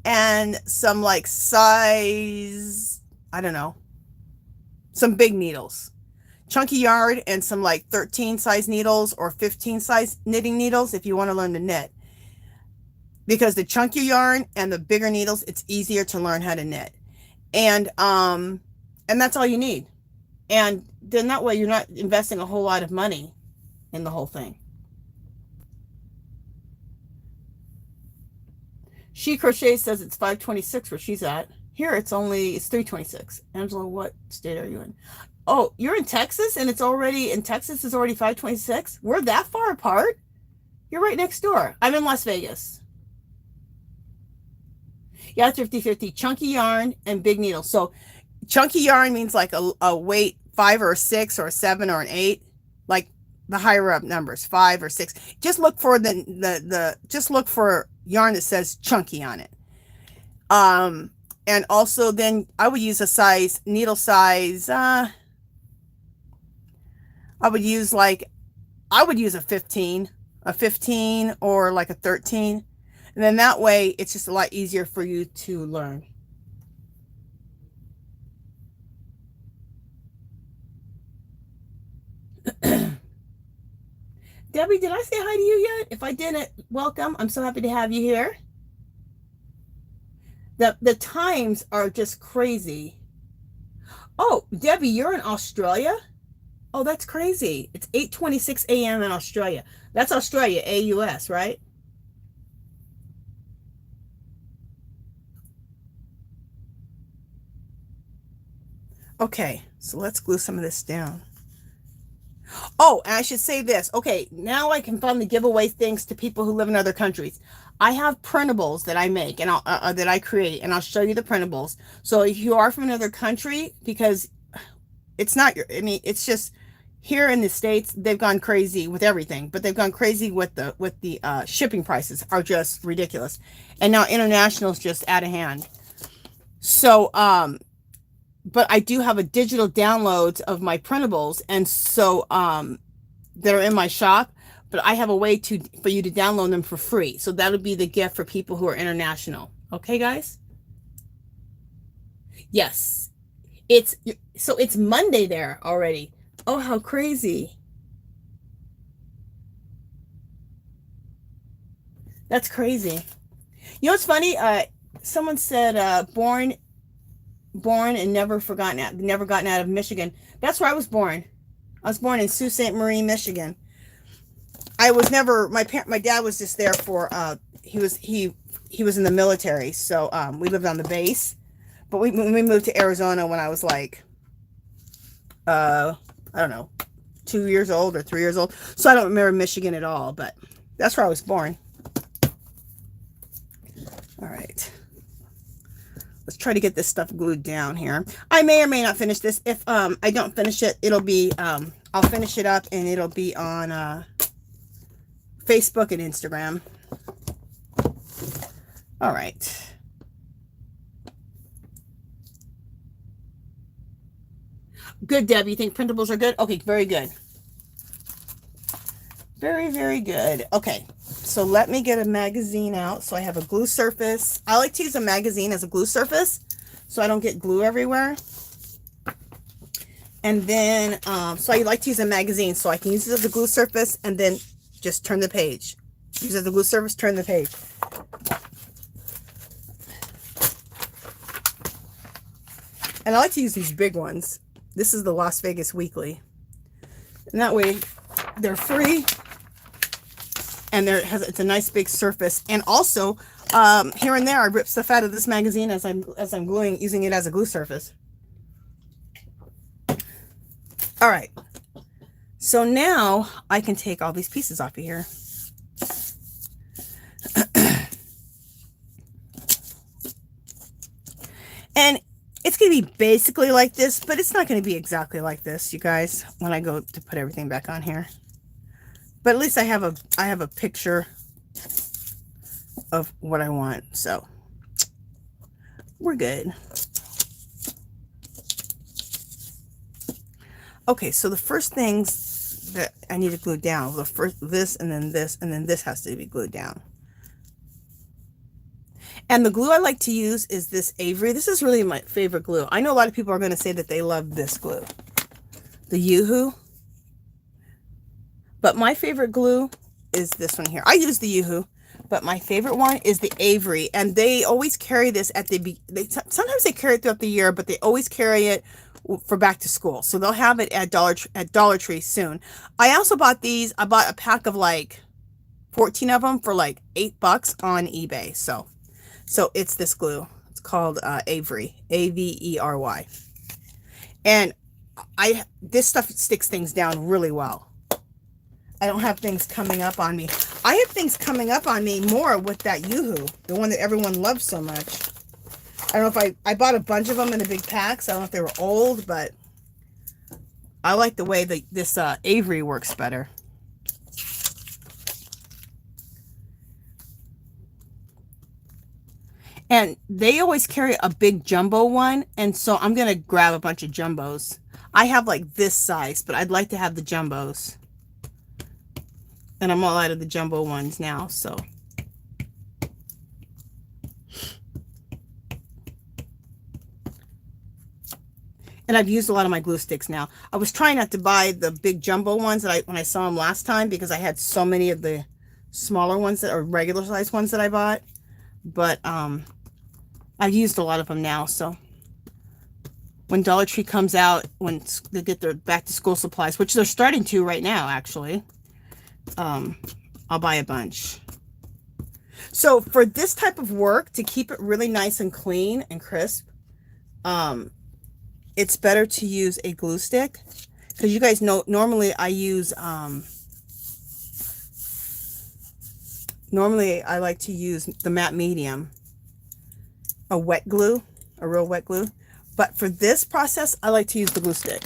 and some size, I don't know, some big needles. Chunky yarn and some 13 size needles or 15 size knitting needles if you want to learn to knit. Because the chunky yarn and the bigger needles, it's easier to learn how to knit. And that's all you need. And then that way you're not investing a whole lot of money in the whole thing. She Crochet says it's 5:26 where she's at. Here it's 3:26. Angela, what state are you in? Oh, you're in Texas, and in Texas is already 5:26. We're that far apart. You're right next door. I'm in Las Vegas. Yeah, 50/50. Chunky yarn and big needles. So chunky yarn means a weight 5 or a 6 or a 7 or an 8, like the higher up numbers, 5 or 6. Just look for just look for yarn that says chunky on it. And also then I would use a needle size. I would use a 15 or a 13. And then that way it's just a lot easier for you to learn. Debbie, did I say hi to you yet? If I didn't, welcome. I'm so happy to have you here. The times are just crazy. Oh, Debbie, you're in Australia? Oh, that's crazy. It's 8:26 a.m. in Australia. That's Australia, AUS, right? Okay, so let's glue some of this down. Oh, and I should say this. Okay, now I can finally give away things to people who live in other countries. I have printables that I make and that I create, and I'll show you the printables. So if you are from another country, because it's not your, I mean, it's just here in the States, they've gone crazy with everything, but they've gone crazy with the shipping prices are just ridiculous. And now international is just out of hand. So, but I do have a digital downloads of my printables. And so, that are in my shop, but I have a way for you to download them for free. So that'll be the gift for people who are international. Okay, guys? Yes. It's Monday there already. Oh, how crazy. That's crazy. You know what's funny? Someone said born and never gotten out of Michigan. That's where I was born. I was born in Sault Ste. Marie, Michigan. I was never, my dad was just there for, he was in the military. So, we lived on the base, but we moved to Arizona when I was like, I don't know, 2 years old or 3 years old. So I don't remember Michigan at all, but that's where I was born. All right. Let's try to get this stuff glued down here. I may or may not finish this. If I don't finish it, it'll be, I'll finish it up and it'll be on Facebook and Instagram. All right. Good, Deb. You think printables are good? Okay, very good. Very, very good. Okay, so let me get a magazine out. So I have a glue surface. I like to use a magazine as a glue surface so I don't get glue everywhere. And then, so I like to use a magazine so I can use it as a glue surface and then just turn the page. Use it as a glue surface, turn the page. And I like to use these big ones. This is the Las Vegas Weekly. And that way they're free and it's a nice big surface. And also, here and there I rip stuff out of this magazine as I'm gluing, using it as a glue surface. All right. So now I can take all these pieces off of here. And it's going to be basically like this, but it's not going to be exactly like this, you guys, when I go to put everything back on here. But at least I have a picture of what I want. So we're good. Okay, so the first things that I need to glue down, the first this and then this has to be glued down. And the glue I like to use is this Avery. This is really my favorite glue. I know a lot of people are going to say that they love this glue, the Yoo-Hoo. But my favorite glue is this one here. I use the Yoo-Hoo, but my favorite one is the Avery. And they always carry this at sometimes they carry it throughout the year, but they always carry it for back to school. So they'll have it at Dollar Tree soon. I also bought these. I bought a pack of like 14 of them for like $8 on eBay. So it's this glue. It's called Avery, A-V-E-R-Y. And this stuff sticks things down really well. I don't have things coming up on me. I have things coming up on me more with that Yoo-Hoo, the one that everyone loves so much. I don't know if I bought a bunch of them in the big packs. I don't know if they were old, but I like the way that this Avery works better. And they always carry a big jumbo one. And so I'm going to grab a bunch of jumbos. I have like this size, but I'd like to have the jumbos. And I'm all out of the jumbo ones now, so. And I've used a lot of my glue sticks now. I was trying not to buy the big jumbo ones when I saw them last time because I had so many of the smaller ones that are regular size ones that I bought. But I've used a lot of them now, so when Dollar Tree comes out, when they get their back to school supplies, which they're starting to right now, actually, I'll buy a bunch. So for this type of work, to keep it really nice and clean and crisp, it's better to use a glue stick, because you guys know normally I use normally I like to use the matte medium, a wet glue, a real wet glue. But for this process, I like to use the glue stick.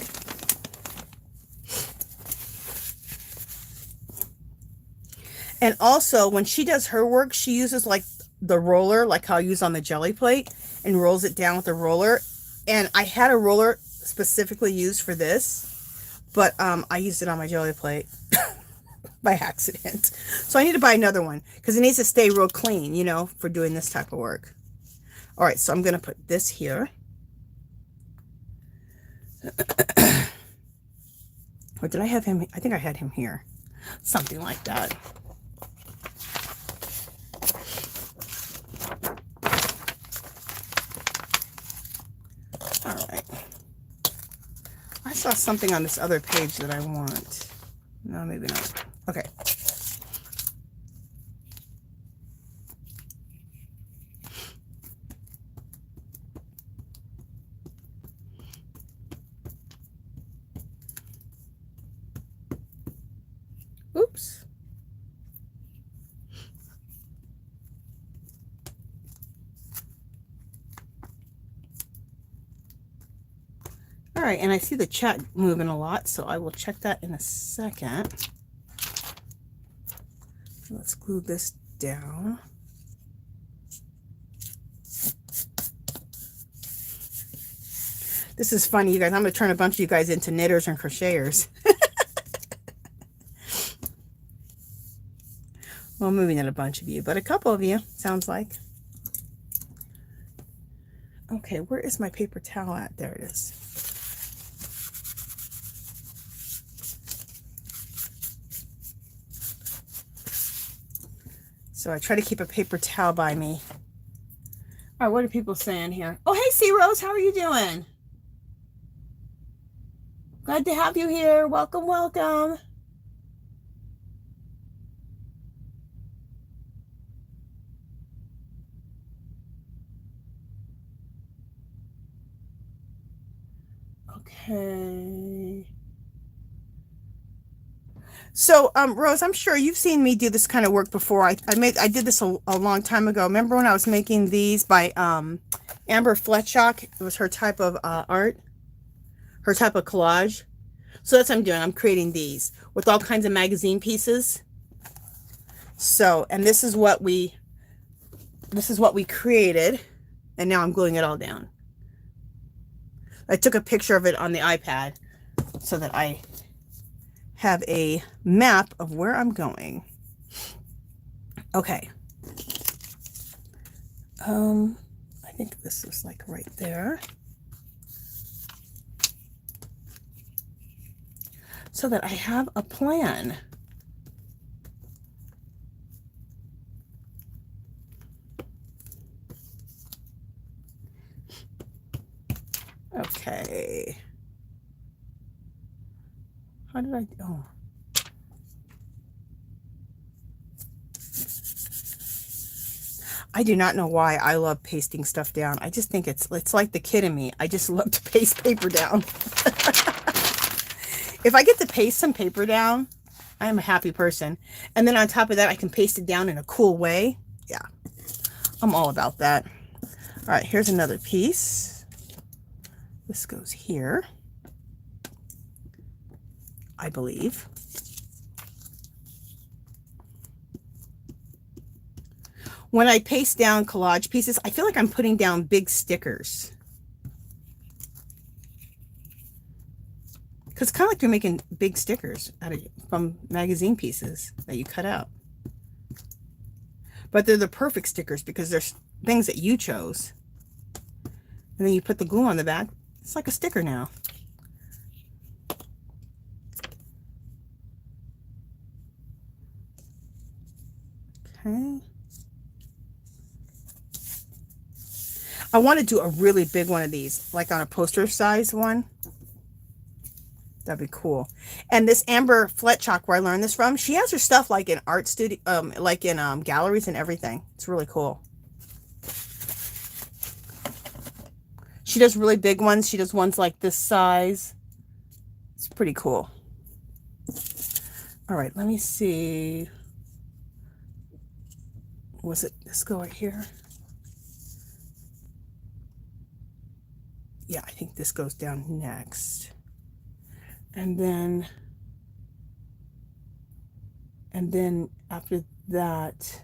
And also when she does her work, she uses like the roller, like how I use on the jelly plate, and rolls it down with the roller. And I had a roller specifically used for this, but I used it on my jelly plate by accident. So I need to buy another one because it needs to stay real clean, you know, for doing this type of work. All right, so I'm going to put this here. Or did I have him? I think I had him here. Something like that. All right. I saw something on this other page that I want. No, maybe not. Okay. Oops. All right, and I see the chat moving a lot, so I will check that in a second. Let's glue this down. This is funny, you guys. I'm going to turn a bunch of you guys into knitters and crocheters. Well, maybe not a bunch of you, but a couple of you, sounds like. Okay, where is my paper towel at? There it is. So I try to keep a paper towel by me. All right, what are people saying here? Oh, hey, C Rose, how are you doing? Glad to have you here. Welcome, welcome. Okay. So, Rose, I'm sure you've seen me do this kind of work before. I did this a long time ago. Remember when I was making these by Amber FLETSCHOCK? It was her type of art, her type of collage. So that's what I'm doing. I'm creating these with all kinds of magazine pieces. So, and this is what we created, and now I'm gluing it all down. I took a picture of it on the iPad so that I have a map of where I'm going. Okay. I think this is like right there. So that I have a plan. Okay. How did I, oh. I do not know why I love pasting stuff down. I just think it's like the kid in me. I just love to paste paper down. If I get to paste some paper down, I am a happy person. And then on top of that, I can paste it down in a cool way. Yeah, I'm all about that. All right, here's another piece. This goes here, I believe. When I paste down collage pieces, I feel like I'm putting down big stickers. Because it's kind of like you're making big stickers from magazine pieces that you cut out. But they're the perfect stickers because there's things that you chose. And then you put the glue on the back. It's like a sticker now. Okay. I want to do a really big one of these, like on a poster size one. That'd be cool. And this Amber FLETSCHOCK, where I learned this from, she has her stuff like in art studio, like in galleries and everything. It's really cool. She does really big ones. She does ones like this size. It's pretty cool. All right, let me see. Was it this go right here? Yeah, I think this goes down next. And then after that,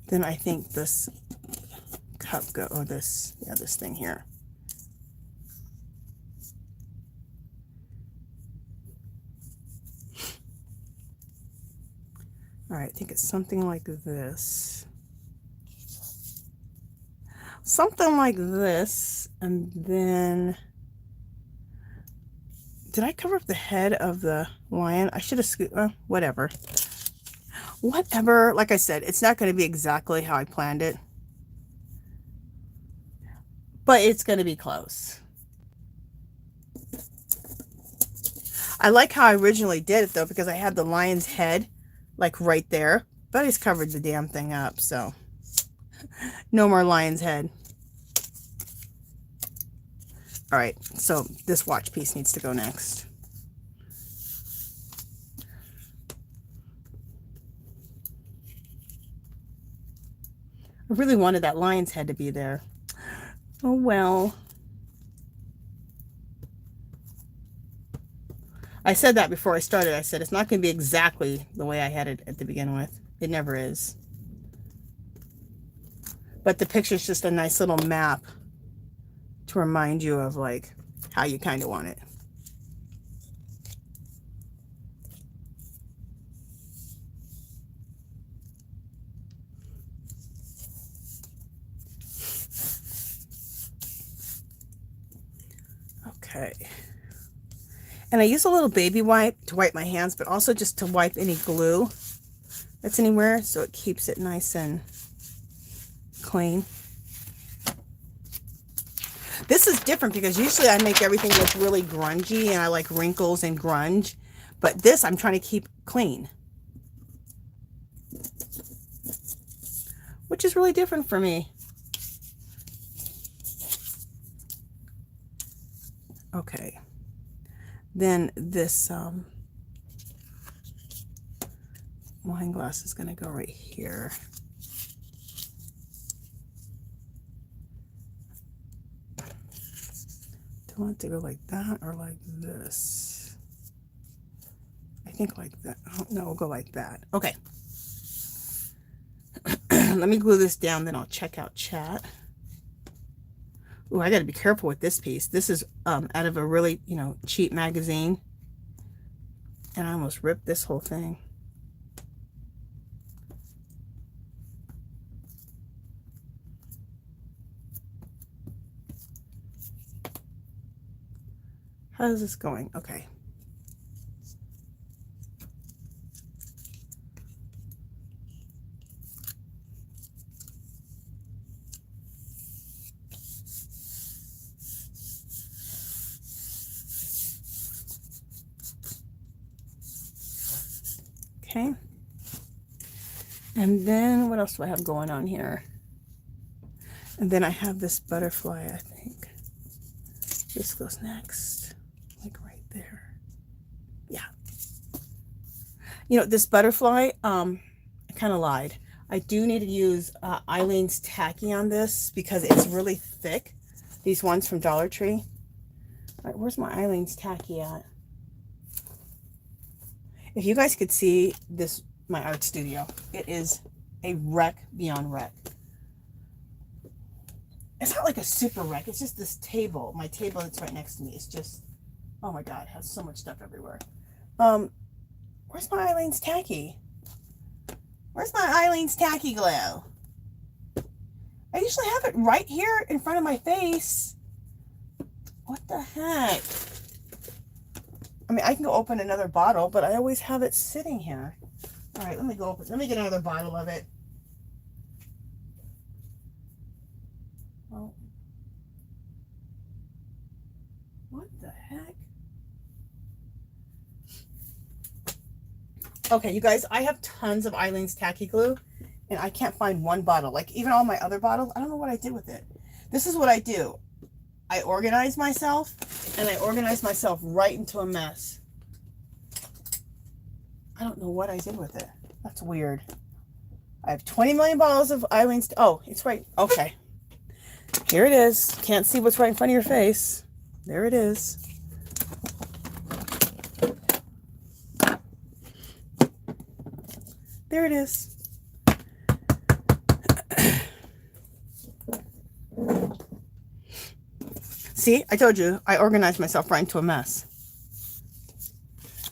then I think this cup go, or this, yeah, this thing here. All right, I think it's something like this. Something like this, and then, did I cover up the head of the lion? I should have, whatever. Whatever, like I said, it's not going to be exactly how I planned it, but it's going to be close. I like how I originally did it though, because I had the lion's head like right there, but I just covered the damn thing up, so no more lion's head. All right, so this watch piece needs to go next. I really wanted that lion's head to be there. Oh well. I said that before I started. I said it's not going to be exactly the way I had it at the begin with. It never is. But the picture's just a nice little map to remind you of like how you kind of want it. Okay. And I use a little baby wipe to wipe my hands, but also just to wipe any glue that's anywhere, so it keeps it nice and clean. This is different because usually I make everything look really grungy and I like wrinkles and grunge, but this I'm trying to keep clean, which is really different for me. Okay. Then this wine glass is going to go right here. Do I want it to go like that or like this? I think like that. Oh, no, we'll go like that. Okay. Let me glue this down, then I'll check out chat. Ooh, I got to be careful with this piece. This is out of a really, cheap magazine. And I almost ripped this whole thing. How is this going? Okay. Okay. And then what else do I have going on here? And then I have this butterfly, I think. This goes next, like right there. Yeah. This butterfly, I kind of lied. I do need to use Eileen's tacky on this because it's really thick. These ones from Dollar Tree. All right, where's my Eileen's tacky at? If you guys could see this, my art studio, it is a wreck beyond wreck. It's not like a super wreck. It's just this table. My table that's right next to me is just, oh my God, it has so much stuff everywhere. Where's my Eileen's tacky? Where's my Eileen's tacky glue? I usually have it right here in front of my face. What the heck? I mean, I can go open another bottle, but I always have it sitting here. All right, let me go open. Let me get another bottle of it. Oh. What the heck? Okay, you guys, I have tons of Eileen's tacky glue, and I can't find one bottle. Like, even all my other bottles, I don't know what I did with it. This is what I do. I organize myself, and I organize myself right into a mess. I don't know what I did with it. That's weird. I have 20 million bottles of Eileen's. Oh, it's right. Okay. Here it is. Can't see what's right in front of your face. There it is. There it is. See, I told you, I organized myself right into a mess.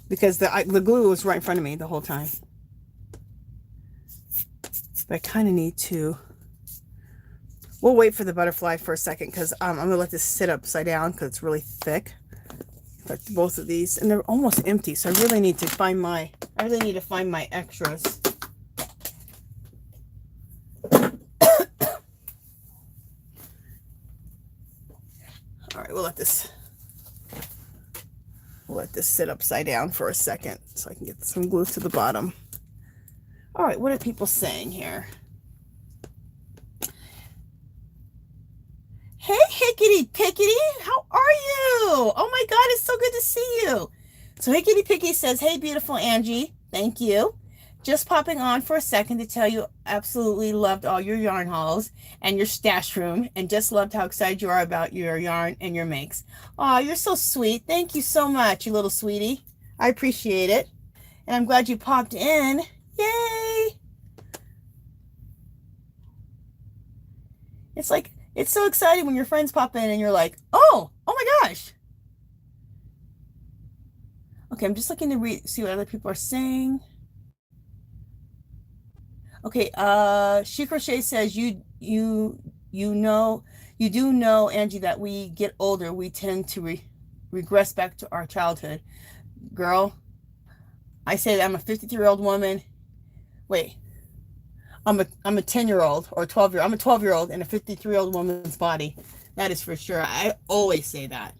Because the glue was right in front of me the whole time. But I kind of need to... We'll wait for the butterfly for a second because I'm going to let this sit upside down because it's really thick. Like both of these. And they're almost empty, so I really need to find my... extras. Alright, we'll let this sit upside down for a second so I can get some glue to the bottom. Alright, what are people saying here? Hey, Hickety Pickety, how are you? Oh my God, it's so good to see you. So Hickety Pickety says, hey, beautiful Angie, thank you. Just popping on for a second to tell you absolutely loved all your yarn hauls and your stash room and just loved how excited you are about your yarn and your makes. Oh, you're so sweet. Thank you so much, you little sweetie. I appreciate it. And I'm glad you popped in. Yay! It's like, it's so exciting when your friends pop in and you're like, oh my gosh. Okay, I'm just looking to see what other people are saying. Okay, She Crochet says you do know, Angie, that we get older, we tend to regress back to our childhood. Girl, I say that I'm a 53-year-old woman. Wait, I'm a 10-year-old or 12-year-old. I'm a 12-year-old in a 53-year-old woman's body. That is for sure. I always say that.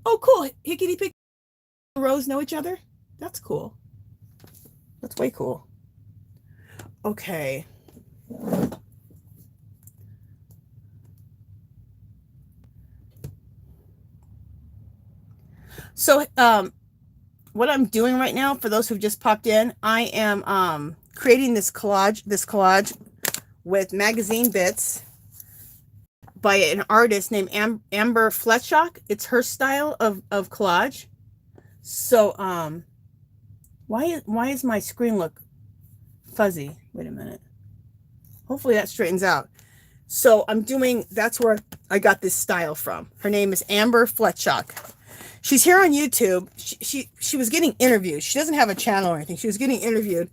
Oh, cool. Hickety Pick and Rose know each other? That's cool. That's way cool. Okay. So, what I'm doing right now, for those who've just popped in, I am creating this collage with magazine bits by an artist named Amber FLETSCHOCK. It's her style of collage. So, why is my screen look fuzzy? Wait a minute. Hopefully that straightens out. So that's where I got this style from. Her name is Amber FLETSCHOCK. She's here on YouTube. She was getting interviewed. She doesn't have a channel or anything. She was getting interviewed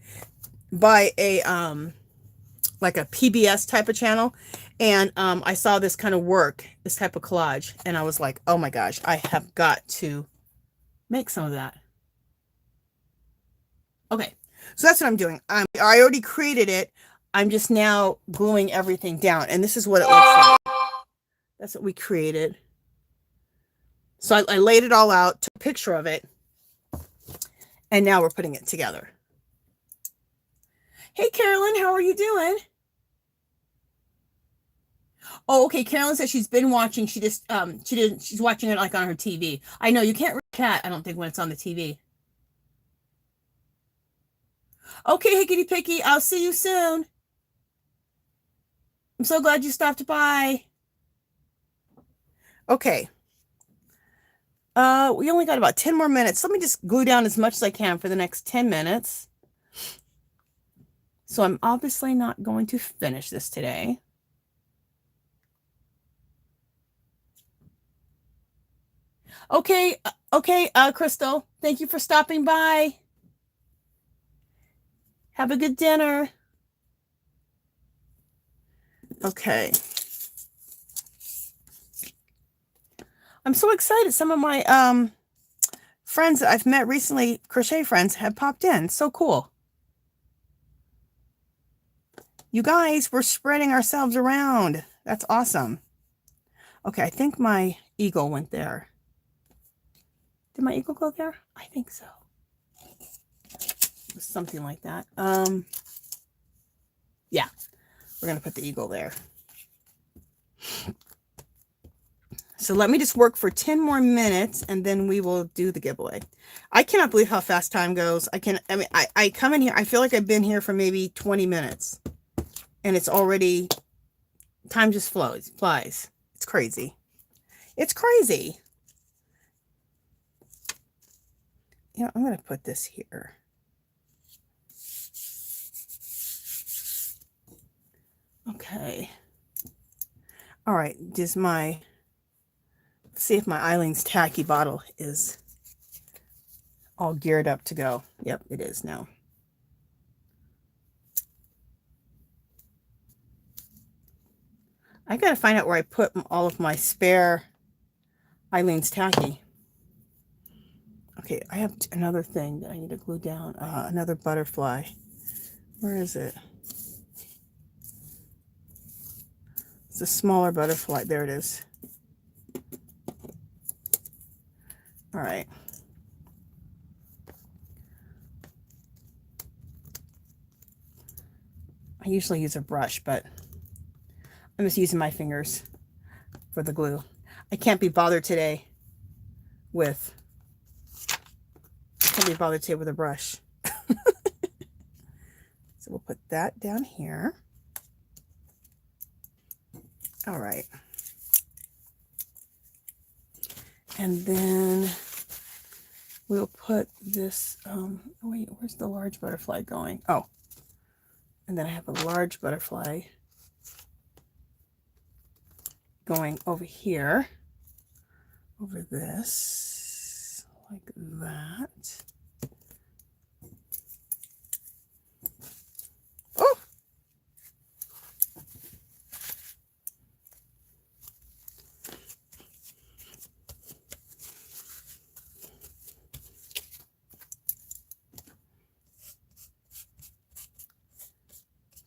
by a like a PBS type of channel, and I saw this kind of work, this type of collage, and I was like, oh my gosh, I have got to make some of that. Okay, so that's what I'm doing. I already created it. I'm just now gluing everything down, and this is what it looks like. That's what we created. So I laid it all out, took a picture of it, and now we're putting it together. Hey, Carolyn, how are you doing? Oh, okay. Carolyn says she's been watching. She's watching it like on her TV. I know you can't read chat, I don't think, when it's on the TV. Okay, Hickety Picky, I'll see you soon. I'm so glad you stopped by. Okay. We only got about 10 more minutes. Let me just glue down as much as I can for the next 10 minutes. So I'm obviously not going to finish this today. Okay, Crystal, thank you for stopping by. Have a good dinner. Okay. I'm so excited. Some of my friends that I've met recently, crochet friends, have popped in. So cool. You guys, we're spreading ourselves around. That's awesome. Okay, I think my eagle went there. Did my eagle go there? I think so. Something like that. Yeah, we're going to put the eagle there. So let me just work for 10 more minutes and then we will do the giveaway. I cannot believe how fast time goes. I come in here, I feel like I've been here for maybe 20 minutes and it's already Time just flies. It's crazy. It's crazy. You know, I'm going to put this here. Okay. All right. Let's see if my Eileen's tacky bottle is all geared up to go. Yep, it is now. I got to find out where I put all of my spare Eileen's tacky. Okay, I have another thing that I need to glue down. Another butterfly. Where is it? It's a smaller butterfly. There it is. All right. I usually use a brush, but I'm just using my fingers for the glue. I can't be bothered today with a brush. So we'll put that down here. All right. And then we'll put this, wait, where's the large butterfly going? Oh, and then I have a large butterfly going over here, over this, like that. Oh!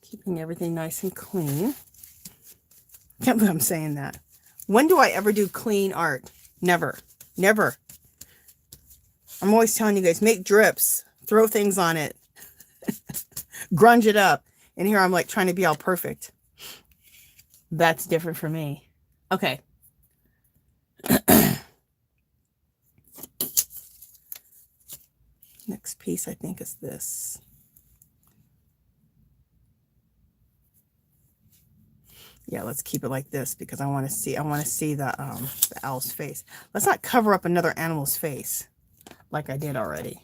Keeping everything nice and clean. Can't believe I'm saying that. When do I ever do clean art? Never. Never. I'm always telling you guys, make drips. Throw things on it. Grunge it up. And here I'm like trying to be all perfect. That's different for me. Okay. Next piece I think is this. Yeah, let's keep it like this because I want to see the owl's face. Let's not cover up another animal's face like I did already.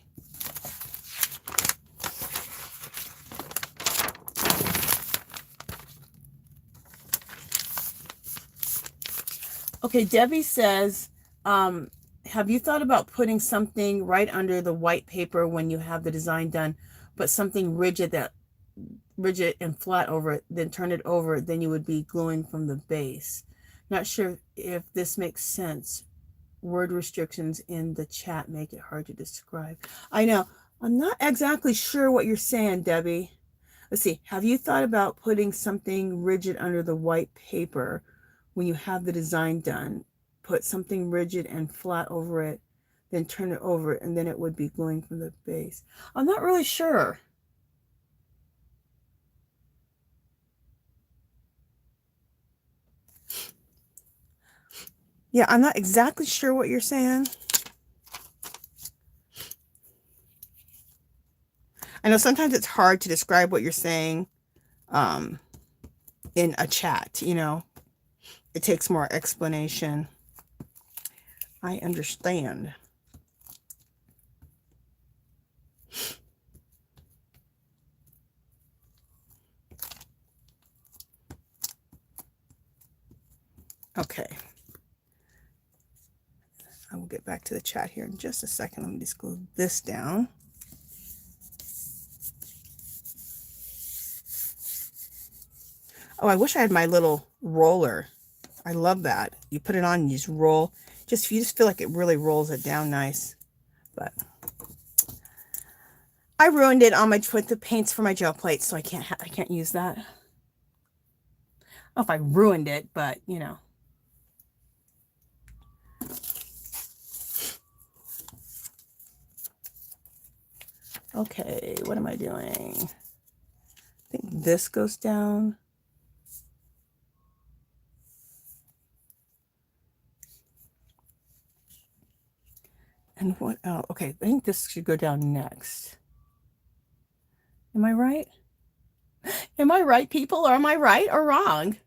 Okay, Debbie says, have you thought about putting something right under the white paper when you have the design done, but something rigid and flat over it, then turn it over, then you would be gluing from the base? Not sure if this makes sense. Word restrictions in the chat make it hard to describe. I know. I'm not exactly sure what you're saying, Debbie. Let's see. Have you thought about putting something rigid under the white paper when you have the design done? Put something rigid and flat over it, then turn it over, and then it would be gluing from the base. I'm not really sure. Yeah, I'm not exactly sure what you're saying. I know sometimes it's hard to describe what you're saying in a chat, you know. It takes more explanation. I understand. Okay. I will get back to the chat here in just a second. Let me just glue this down. Oh, I wish I had my little roller. I love that. You put it on and you just roll. You just feel like it really rolls it down nice. But I ruined it on with the paints for my gel plate, so I can't use that. I don't know if I ruined it, but you know. Okay, what am I doing? I think this goes down. And what else? Okay, I think this should go down next. Am I right? Am I right, people? Or am I right or wrong?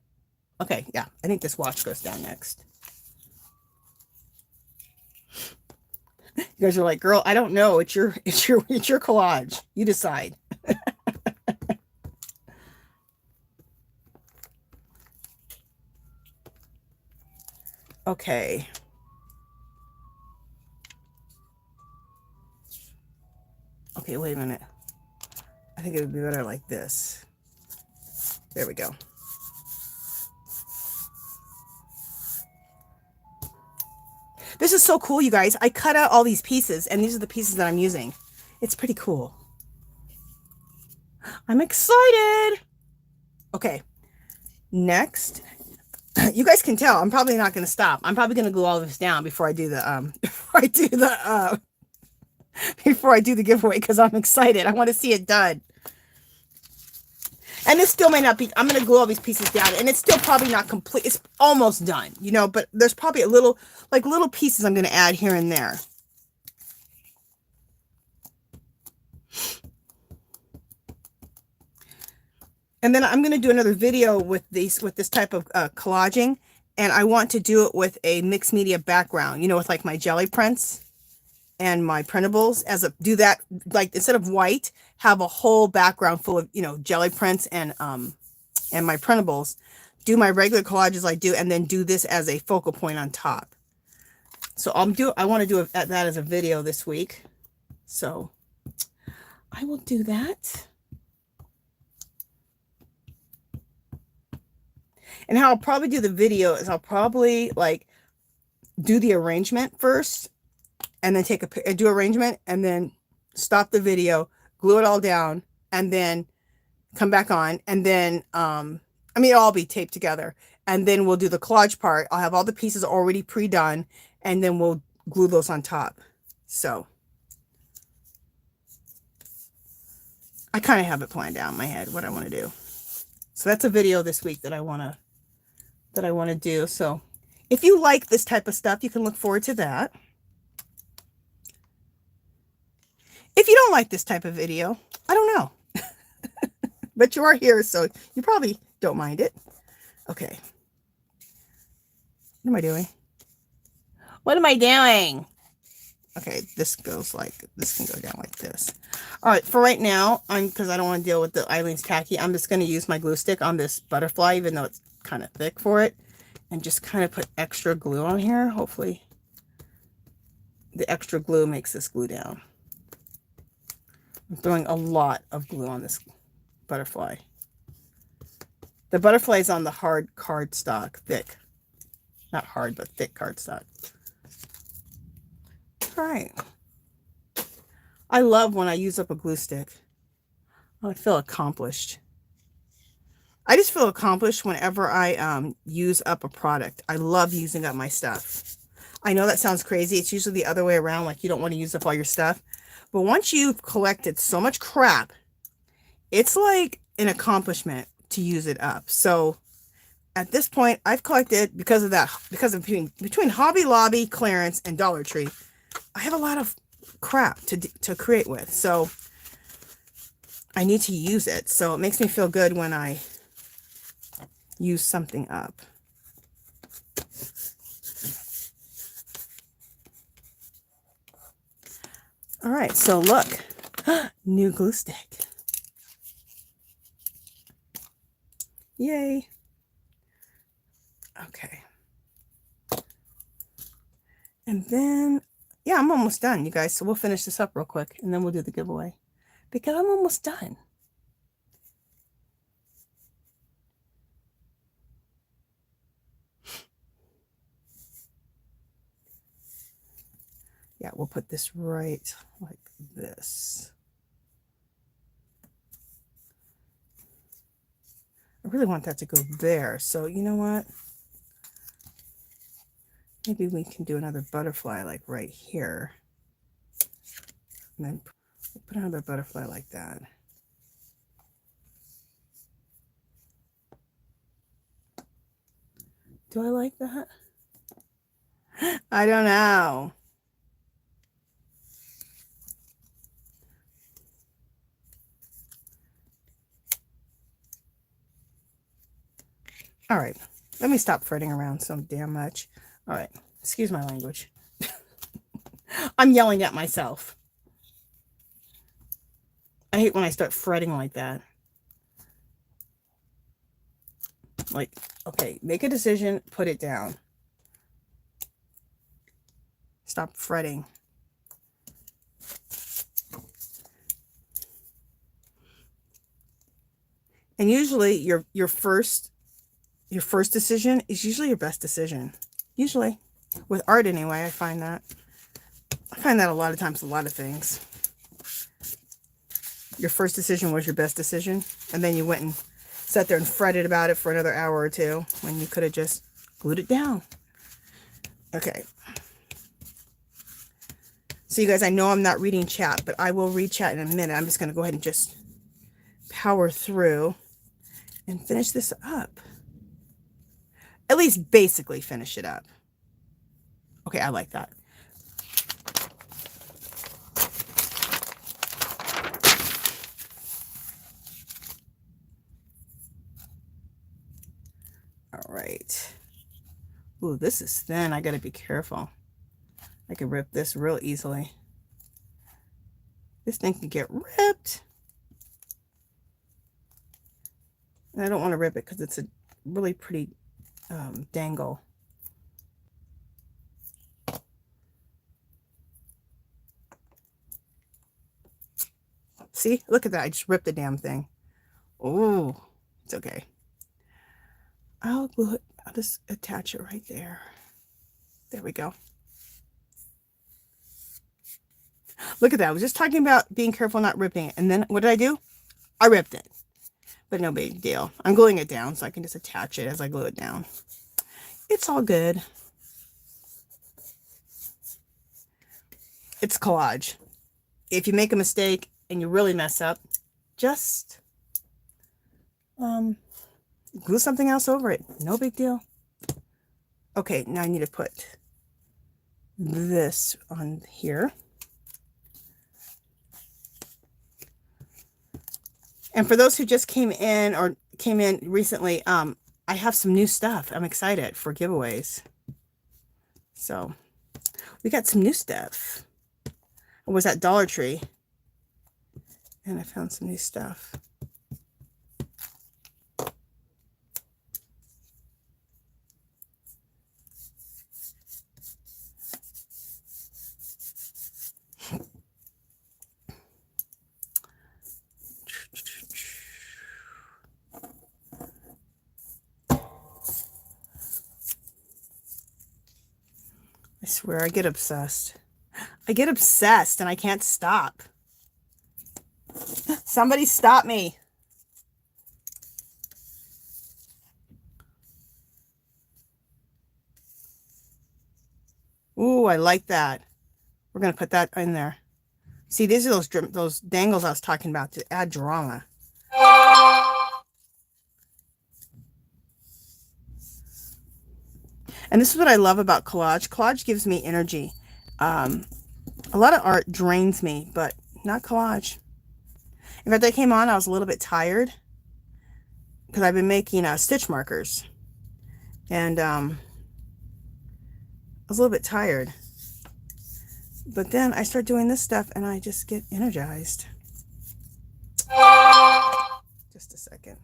Okay, yeah, I think this watch goes down next. You guys are like, girl, I don't know. It's your collage. You decide. Okay. Okay, wait a minute. I think it would be better like this. There we go. This is so cool, you guys. I cut out all these pieces, and these are the pieces that I'm using. It's pretty cool. I'm excited. Okay. Next, you guys can tell I'm probably not going to stop. I'm probably going to glue all this down before I do the before I do the giveaway, because I'm excited. I want to see it done. And this still may not be, I'm going to glue all these pieces down, and it's still probably not complete. It's almost done, you know, but there's probably a little, like little pieces I'm going to add here and there. And then I'm going to do another video with this type of collaging, and I want to do it with a mixed media background, you know, with like my jelly prints and my printables, do that, like instead of white, have a whole background full of, you know, jelly prints and my printables, do my regular collages I do, and then do this as a focal point on top. So I want to do that as a video this week. So I will do that. And how I'll probably do the video is I'll probably like do the arrangement first, and then do arrangement, and then stop the video, glue it all down, and then come back on. And then, I mean, it'll all be taped together, and then we'll do the collage part. I'll have all the pieces already pre-done, and then we'll glue those on top. So I kind of have it planned out in my head, what I want to do. So that's a video this week that I want to do. So if you like this type of stuff, you can look forward to that. If you don't like this type of video, I don't know. But you are here, so you probably don't mind it. Okay. What am I doing? What am I doing? Okay, this can go down like this. All right, for right now, because I don't want to deal with the Eileen's Tacky, I'm just going to use my glue stick on this butterfly, even though it's kind of thick for it, and just kind of put extra glue on here. Hopefully the extra glue makes this glue down. I'm throwing a lot of glue on this butterfly. The butterfly is on the hard cardstock, thick. Not hard, but thick cardstock. All right. I love when I use up a glue stick. I feel accomplished. I just feel accomplished whenever I use up a product. I love using up my stuff. I know that sounds crazy. It's usually the other way around, like you don't want to use up all your stuff. But once you've collected so much crap, it's like an accomplishment to use it up. So at this point, I've collected, because of between Hobby Lobby, clearance, and Dollar Tree, I have a lot of crap to create with. So I need to use it. So it makes me feel good when I use something up. All right, so look, new glue stick. Yay. Okay. And then, yeah, I'm almost done, you guys. So we'll finish this up real quick, and then we'll do the giveaway, because I'm almost done. Yeah, we'll put this right like this. I really want that to go there. So you know what? Maybe we can do another butterfly like right here. And then put another butterfly like that. Do I like that? I don't know. All right, Let me stop fretting around so damn much. All right. Excuse my language. I'm yelling at myself. I hate when I start fretting like that. Like, okay, make a decision, put it down. Stop fretting. And usually your first decision is usually your best decision. Usually. With art anyway, I find that. I find that a lot of times, a lot of things. Your first decision was your best decision, and then you went and sat there and fretted about it for another hour or two when you could have just glued it down. Okay. So you guys, I know I'm not reading chat, but I will read chat in a minute. I'm just going to go ahead and just power through and finish this up. At least basically finish it up. Okay, I like that. All right. Ooh, this is thin. I got to be careful. I can rip this real easily. This thing can get ripped. And I don't want to rip it because it's a really pretty dangle. See? Look at that. I just ripped the damn thing. Oh, it's okay. I'll just attach it right there. There we go. Look at that. I was just talking about being careful not ripping it. And then what did I do? I ripped it. But no big deal. I'm gluing it down so I can just attach it as I glue it down. It's all good. It's collage. If you make a mistake and you really mess up, just glue something else over it. No big deal. Okay, now I need to put this on here. And for those who just came in or came in recently, I have some new stuff. I'm excited for giveaways. So we got some new stuff. I was at Dollar Tree and I found some new stuff. I swear I get obsessed. I get obsessed and I can't stop. Somebody stop me. Ooh, I like that. We're going to put that in there. See, these are those dangles I was talking about to add drama. And this is what I love about collage. Collage gives me energy. A lot of art drains me, but not collage. In fact, I came on, I was a little bit tired because I've been making stitch markers. And I was a little bit tired. But then I start doing this stuff and I just get energized. Just a second.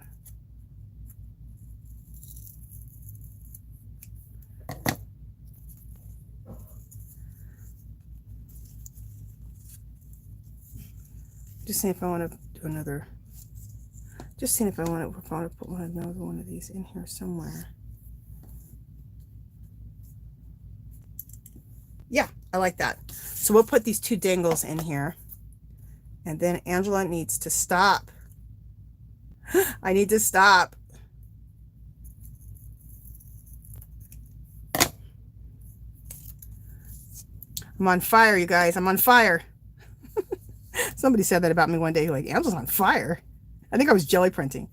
Just seeing if I want to do another. Just seeing if I want to put another one of these in here somewhere. Yeah, I like that. So we'll put these two dangles in here. And then Angela needs to stop. I need to stop. I'm on fire, you guys. I'm on fire. Somebody said that about me one day. Like, Angela's on fire. I think I was jelly printing.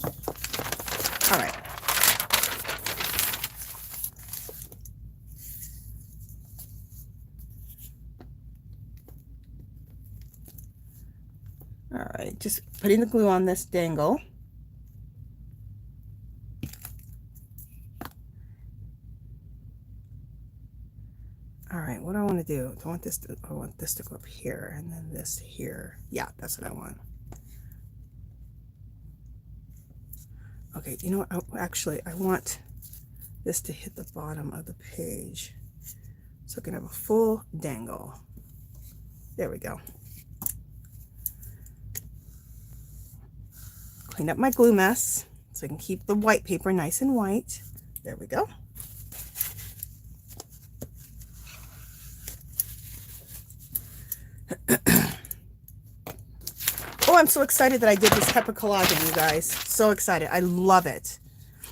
All right. All right, just putting the glue on this dangle. what do I want to do? I want this to go up here and then this here. Yeah, that's what I want. Okay, you know what? Actually, I want this to hit the bottom of the page. So I can have a full dangle. There we go. Clean up my glue mess so I can keep the white paper nice and white. There we go. Oh, I'm so excited that I did this type of collaging, you guys. So excited. I love it.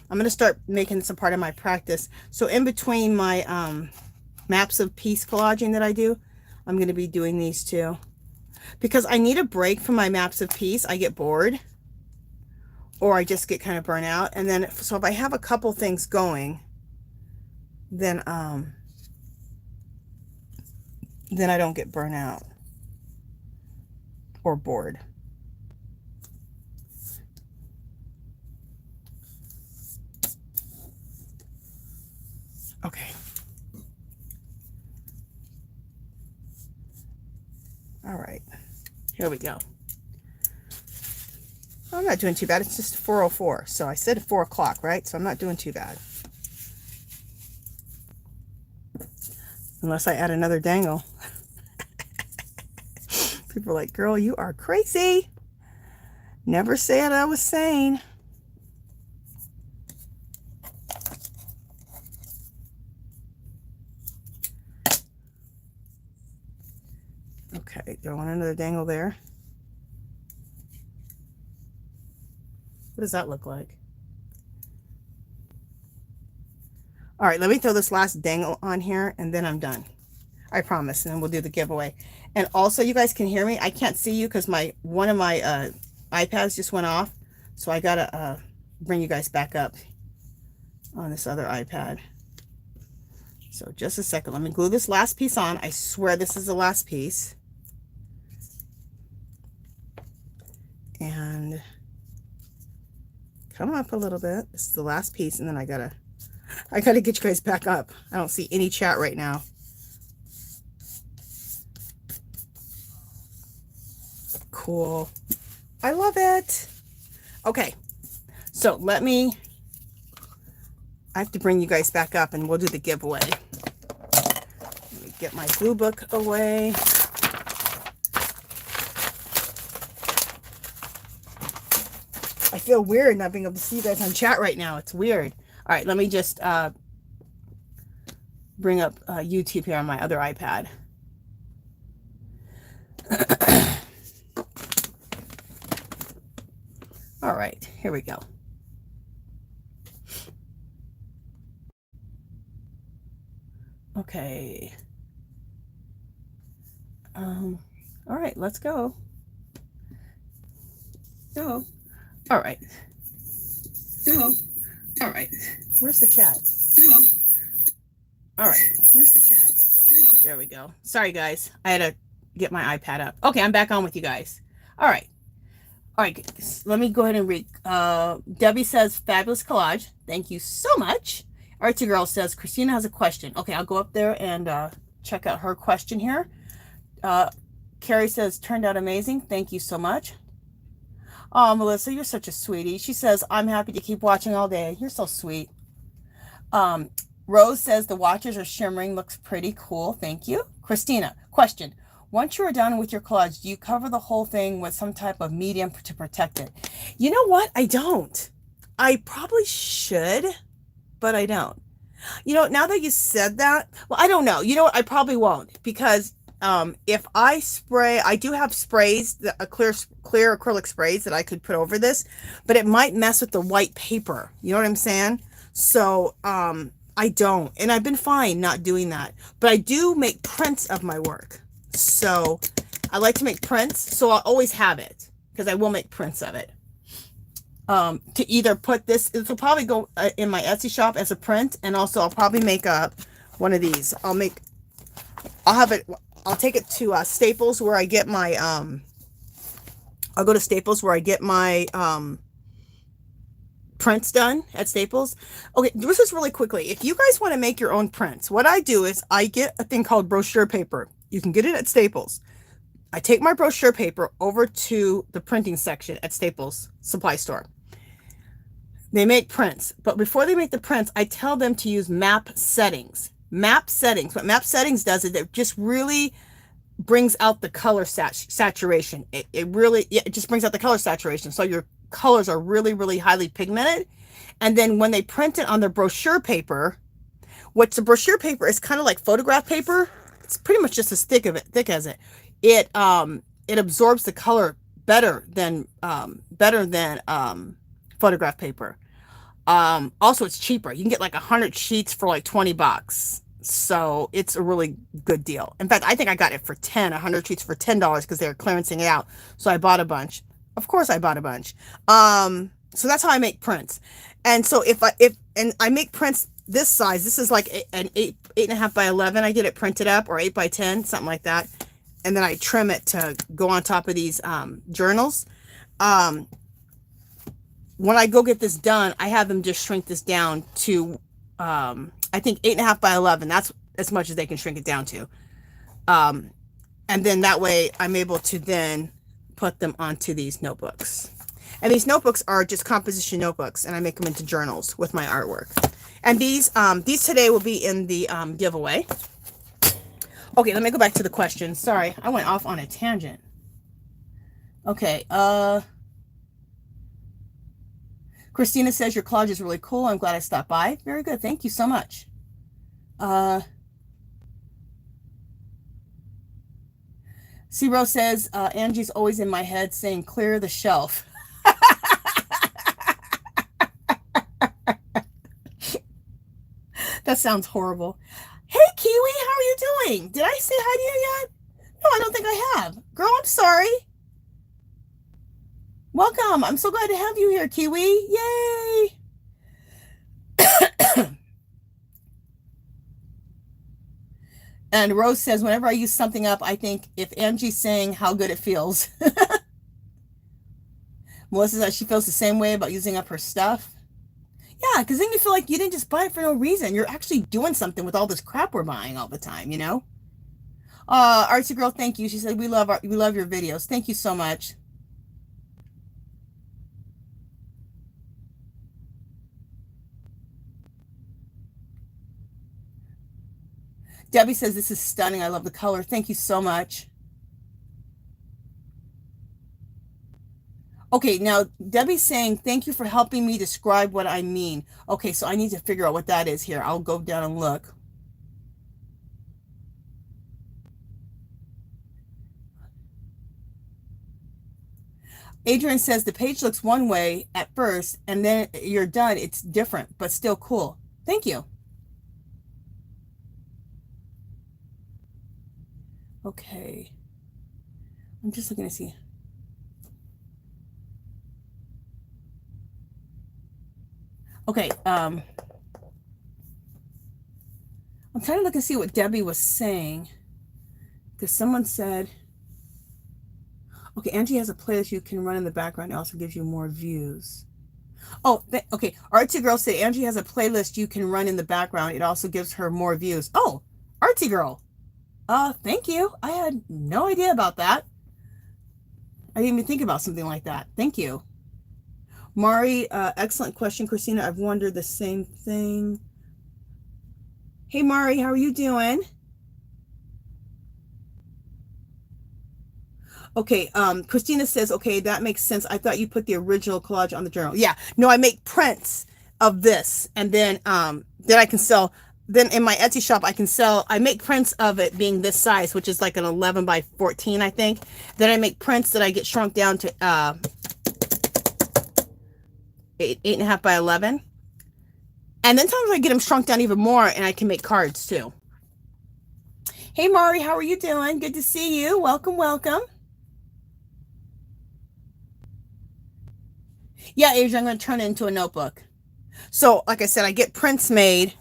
I'm going to start making some part of my practice. So in between my maps of piece collaging that I do, I'm going to be doing these too. Because I need a break from my maps of piece. I get bored. Or I just get kind of burnt out. And then, so if I have a couple things going, then I don't get burnt out. Or bored. Okay. All right. Here we go. I'm not doing too bad. It's just 4:04. So I said 4 o'clock, right? So I'm not doing too bad. Unless I add another dangle. People are like, girl, you are crazy. Never said I was sane. Okay, do I want another dangle there? What does that look like? All right, let me throw this last dangle on here and then I'm done. I promise, and then we'll do the giveaway. And also, you guys can hear me. I can't see you because one of my iPads just went off. So I gotta bring you guys back up on this other iPad. So just a second. Let me glue this last piece on. I swear this is the last piece. And come up a little bit. This is the last piece, and then I gotta get you guys back up. I don't see any chat right now. Cool. I love it. Okay, so I have to bring you guys back up and we'll do the giveaway. Let me get my glue book away. I feel weird not being able to see you guys on chat right now. It's weird. All right, let me just bring up YouTube here on my other iPad. All right, here we go. Okay. All right, let's go. Go. All right. Go. All right. Where's the chat? Go. All right. Where's the chat? Go. There we go. Sorry, guys. I had to get my iPad up. Okay, I'm back on with you guys. All right. All right, let me go ahead and read. Debbie says, fabulous collage. Thank you so much. Archie Girl says, Christina has a question. Okay, I'll go up there and check out her question here. Carrie says, turned out amazing. Thank you so much. Oh, Melissa, you're such a sweetie. She says, I'm happy to keep watching all day. You're so sweet. Rose says, the watches are shimmering. Looks pretty cool. Thank you. Christina, question. Once you are done with your collage, do you cover the whole thing with some type of medium to protect it? You know what? I don't. I probably should, but I don't. You know, now that you said that, well, I don't know. You know what? I probably won't, because if I spray, I do have sprays, clear acrylic sprays that I could put over this, but it might mess with the white paper. You know what I'm saying? So I don't. And I've been fine not doing that. But I do make prints of my work. So I like to make prints, so I'll always have it, because I will make prints of it. To either put this, this will probably go in my Etsy shop as a print, and also I'll probably make one of these. I'll take it to Staples where I get my I'll go to Staples where I get my prints done at Staples. Okay, this is really quickly. If you guys want to make your own prints, what I do is I get a thing called brochure paper. You can get it at Staples. I take my brochure paper over to the printing section at Staples supply store. They make prints, but before they make the prints, I tell them to use map settings. Map settings. What map settings does is it just really brings out the color saturation. It just brings out the color saturation. So your colors are really, really highly pigmented. And then when they print it on the brochure paper, what's the brochure paper is kind of like photograph paper. It's pretty much just as thick as it. It absorbs the color better than photograph paper. Also it's cheaper. You can get like 100 sheets for like $20. So it's a really good deal. In fact, I think I got it for 100 sheets for $10 because they were clearancing it out. So I bought a bunch. Of course I bought a bunch. So that's how I make prints. And so if I make prints this size, this is like an 8.5 by 11. I get it printed up, or 8 by 10, something like that. And then I trim it to go on top of these journals. When I go get this done, I have them just shrink this down to, I think 8.5 by 11. That's as much as they can shrink it down to. And then that way I'm able to then put them onto these notebooks. And these notebooks are just composition notebooks, and I make them into journals with my artwork. And these today will be in the giveaway. Okay, let me go back to the question. Sorry, I went off on a tangent. Okay, Christina says your collage is really cool. I'm glad I stopped by. Very good. Thank you so much. C-Rose says, Angie's always in my head saying, clear the shelf. That sounds horrible. Hey, Kiwi, how are you doing? Did I say hi to you yet? No, I don't think I have. Girl, I'm sorry. Welcome. I'm so glad to have you here, Kiwi. Yay. And Rose says, whenever I use something up, I think if Angie's saying how good it feels. Melissa says she feels the same way about using up her stuff. Yeah, because then you feel like you didn't just buy it for no reason. You're actually doing something with all this crap we're buying all the time, you know? Artsy Girl, thank you. She said, we love your videos. Thank you so much. Debbie says, this is stunning. I love the color. Thank you so much. Okay, now Debbie's saying, thank you for helping me describe what I mean. Okay, so I need to figure out what that is here. I'll go down and look. Adrian says, the page looks one way at first, and then you're done. It's different, but still cool. Thank you. Okay. I'm just looking to see. Okay, I'm trying to look and see what Debbie was saying, because someone said, okay, Angie has a playlist you can run in the background. It also gives you more views. Oh, okay. Artsy Girl said Angie has a playlist you can run in the background. It also gives her more views. Oh, Artsy Girl. Thank you. I had no idea about that. I didn't even think about something like that. Thank you. Mari, excellent question, Christina. I've wondered the same thing. Hey, Mari, how are you doing? Okay, Christina says, okay, that makes sense. I thought you put the original collage on the journal. Yeah, no, I make prints of this, and then I can sell. Then in my Etsy shop, I make prints of it being this size, which is like an 11 by 14, I think. Then I make prints that I get shrunk down to 8.5 by 11. And then sometimes I get them shrunk down even more, and I can make cards too. Hey, Mari, how are you doing? Good to see you. Welcome, welcome. Yeah, Asia, I'm going to turn it into a notebook. So, like I said, I get prints made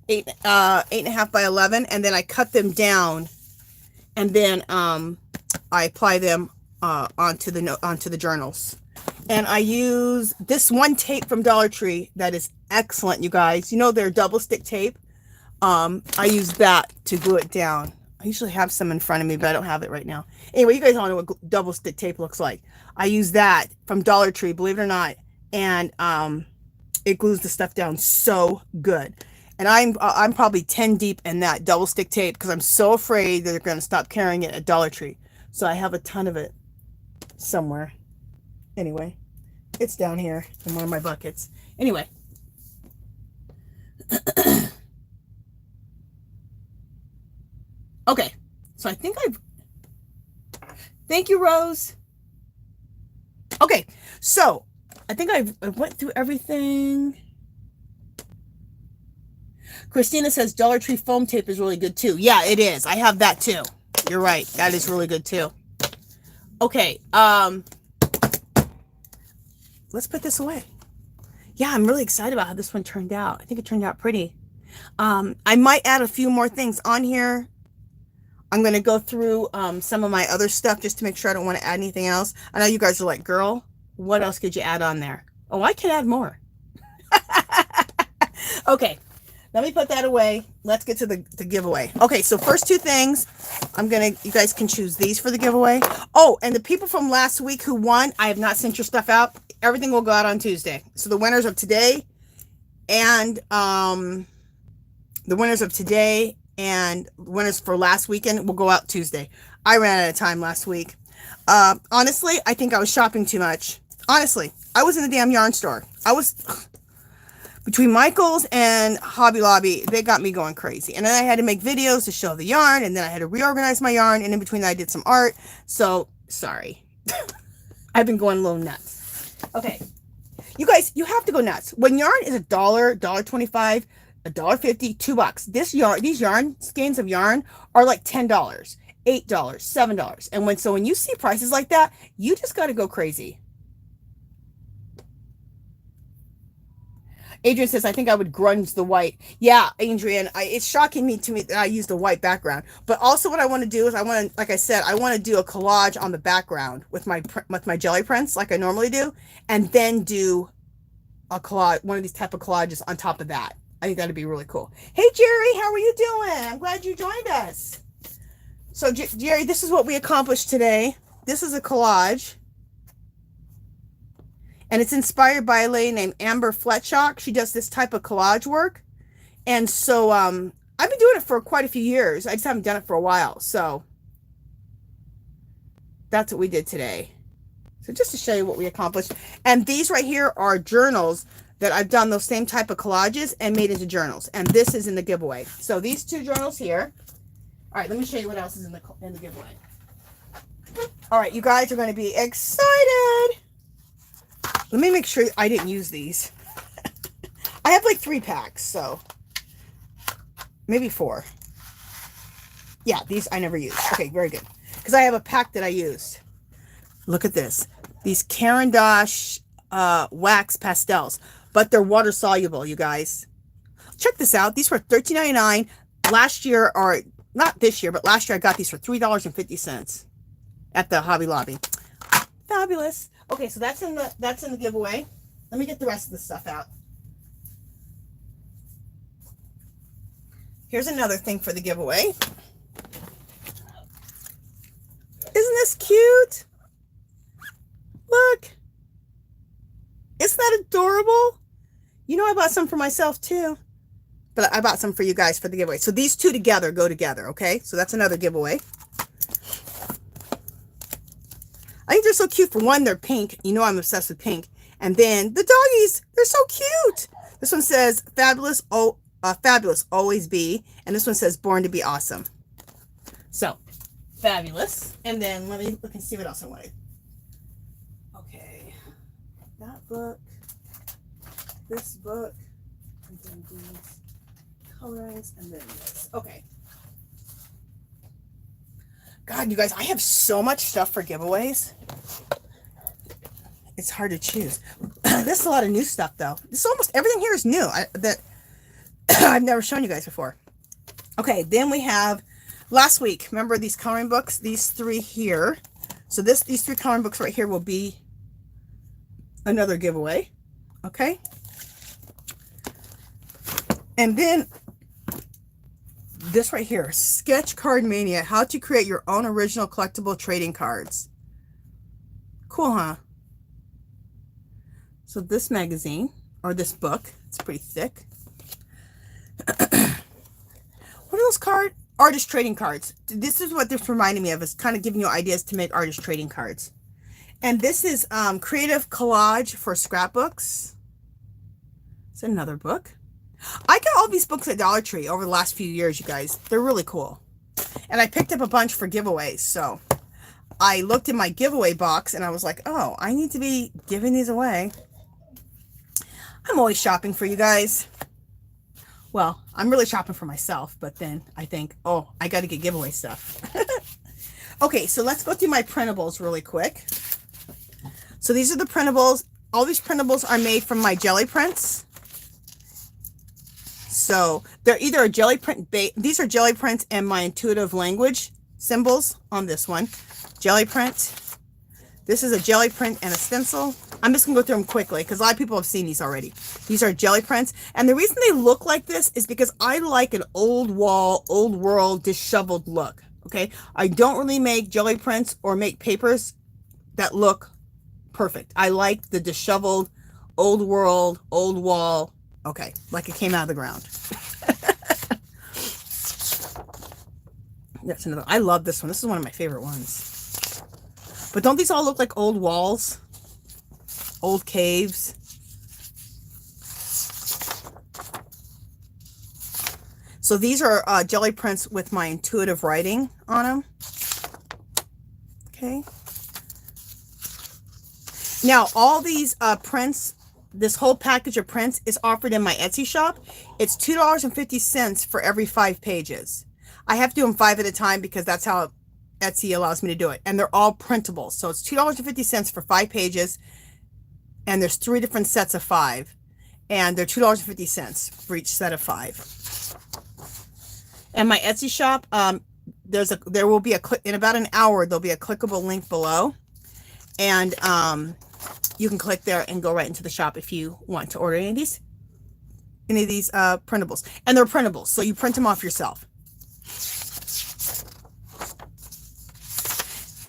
8.5 by 11, and then I cut them down, and then I apply them onto the journals. And I use this one tape from Dollar Tree that is excellent, you guys. You know their double stick tape? I use that to glue it down. I usually have some in front of me, but I don't have it right now. Anyway, you guys all know what double stick tape looks like. I use that from Dollar Tree, believe it or not. And it glues the stuff down so good. And I'm probably 10 deep in that double stick tape because I'm so afraid that they're going to stop carrying it at Dollar Tree. So I have a ton of it somewhere. Anyway, it's down here in one of my buckets. Anyway. Okay, so I think thank you, Rose. Okay, so I think I went through everything. Christina says Dollar Tree foam tape is really good too. Yeah, it is. I have that too. You're right. That is really good too. Okay, let's put this away. Yeah, I'm really excited about how this one turned out. I think it turned out pretty. I might add a few more things on here. I'm going to go through some of my other stuff just to make sure I don't want to add anything else. I know you guys are like, girl, what else could you add on there? Oh, I can add more. Okay, let me put that away. Let's get to the giveaway. Okay, so first two things, you guys can choose these for the giveaway. Oh, and the people from last week who won, I have not sent your stuff out. Everything will go out on Tuesday. So the winners of today and winners for last weekend will go out Tuesday. I ran out of time last week. Honestly, I think I was shopping too much. Honestly, I was in the damn yarn store. I was between Michael's and Hobby Lobby. They got me going crazy. And then I had to make videos to show the yarn. And then I had to reorganize my yarn. And in between that, I did some art. So, sorry. I've been going a little nuts. Okay. You guys, you have to go nuts. When yarn is $1, $1.25, $1.50, $2. These yarn skeins of yarn are like $10, $8, $7. And when you see prices like that, you just got to go crazy. Adrian says, I think I would grunge the white. Yeah, Adrian, it's shocking to me that I used a white background. But also what I want to do is like I said, I want to do a collage on the background with my jelly prints like I normally do. And then do a collage, one of these type of collages on top of that. I think that'd be really cool. Hey, Jerry, how are you doing? I'm glad you joined us. So, Jerry, this is what we accomplished today. This is a collage. And it's inspired by a lady named Amber FLETSCHOCK. She does this type of collage work. And so, I've been doing it for quite a few years. I just haven't done it for a while. So, that's what we did today. So, just to show you what we accomplished. And these right here are journals that I've done those same type of collages and made into journals. And this is in the giveaway. So these two journals here. All right, let me show you what else is in the giveaway. All right, you guys are going to be excited. Let me make sure I didn't use these. I have like 3 packs, so maybe 4. Yeah, these I never used. Okay, very good. Because I have a pack that I used. Look at this. These Caran d'Ache wax pastels. But they're water soluble, you guys. Check this out. These were $13.99 last year, or not this year, but last year I got these for $3.50 at the Hobby Lobby. Fabulous. Okay, so that's in the giveaway. Let me get the rest of the stuff out. Here's another thing for the giveaway. Isn't this cute? Look. Isn't that adorable? You know I bought some for myself too. But I bought some for you guys for the giveaway. So these two together go together, okay? So that's another giveaway. I think they're so cute. For one, they're pink. You know I'm obsessed with pink. And then the doggies, they're so cute. This one says, fabulous, fabulous, always be. And this one says, born to be awesome. So, fabulous. And then let me look and see what else I wanted. Okay. That book. This book. And then these colorings. And then this. Okay. God, you guys, I have so much stuff for giveaways. It's hard to choose. This is a lot of new stuff, though. This almost everything here is new that I've never shown you guys before. Okay, then we have last week. Remember these coloring books? These three here. So these three coloring books right here will be another giveaway. Okay. And then this right here, Sketch Card Mania, how to create your own original collectible trading cards. Cool, huh? So this magazine, or this book, it's pretty thick. What are those artist trading cards? This is what this reminded me of. It's kind of giving you ideas to make artist trading cards. And this is Creative Collage for Scrapbooks. It's another book. I got all these books at Dollar Tree over the last few years, you guys. They're really cool. And I picked up a bunch for giveaways. So I looked in my giveaway box and I was like, oh, I need to be giving these away. I'm always shopping for you guys. Well, I'm really shopping for myself, but then I think, oh, I got to get giveaway stuff. Okay, so let's go through my printables really quick. So these are the printables. All these printables are made from my jelly prints. So they're either a jelly print these are jelly prints and my intuitive language symbols on this one. Jelly print. This is a jelly print and a stencil. I'm just gonna go through them quickly because a lot of people have seen these already. These are jelly prints. And the reason they look like this is because I like an old wall, old world, disheveled look. Okay. I don't really make jelly prints or make papers that look perfect. I like the disheveled, old world, old wall. Okay, like it came out of the ground. That's another. I love this one. This is one of my favorite ones. But don't these all look like old walls? Old caves? So these are jelly prints with my intuitive writing on them. Okay. Now, all these prints, this whole package of prints is offered in my Etsy shop. It's $2.50 for every 5 pages. I have to do them 5 at a time because that's how Etsy allows me to do it. And they're all printable. So it's $2.50 for 5 pages. And there's 3 different sets of 5. And they're $2.50 for each set of 5. And my Etsy shop, there will be in about an hour, there'll be a clickable link below. And you can click there and go right into the shop if you want to order any of these printables. And they're printables, so you print them off yourself.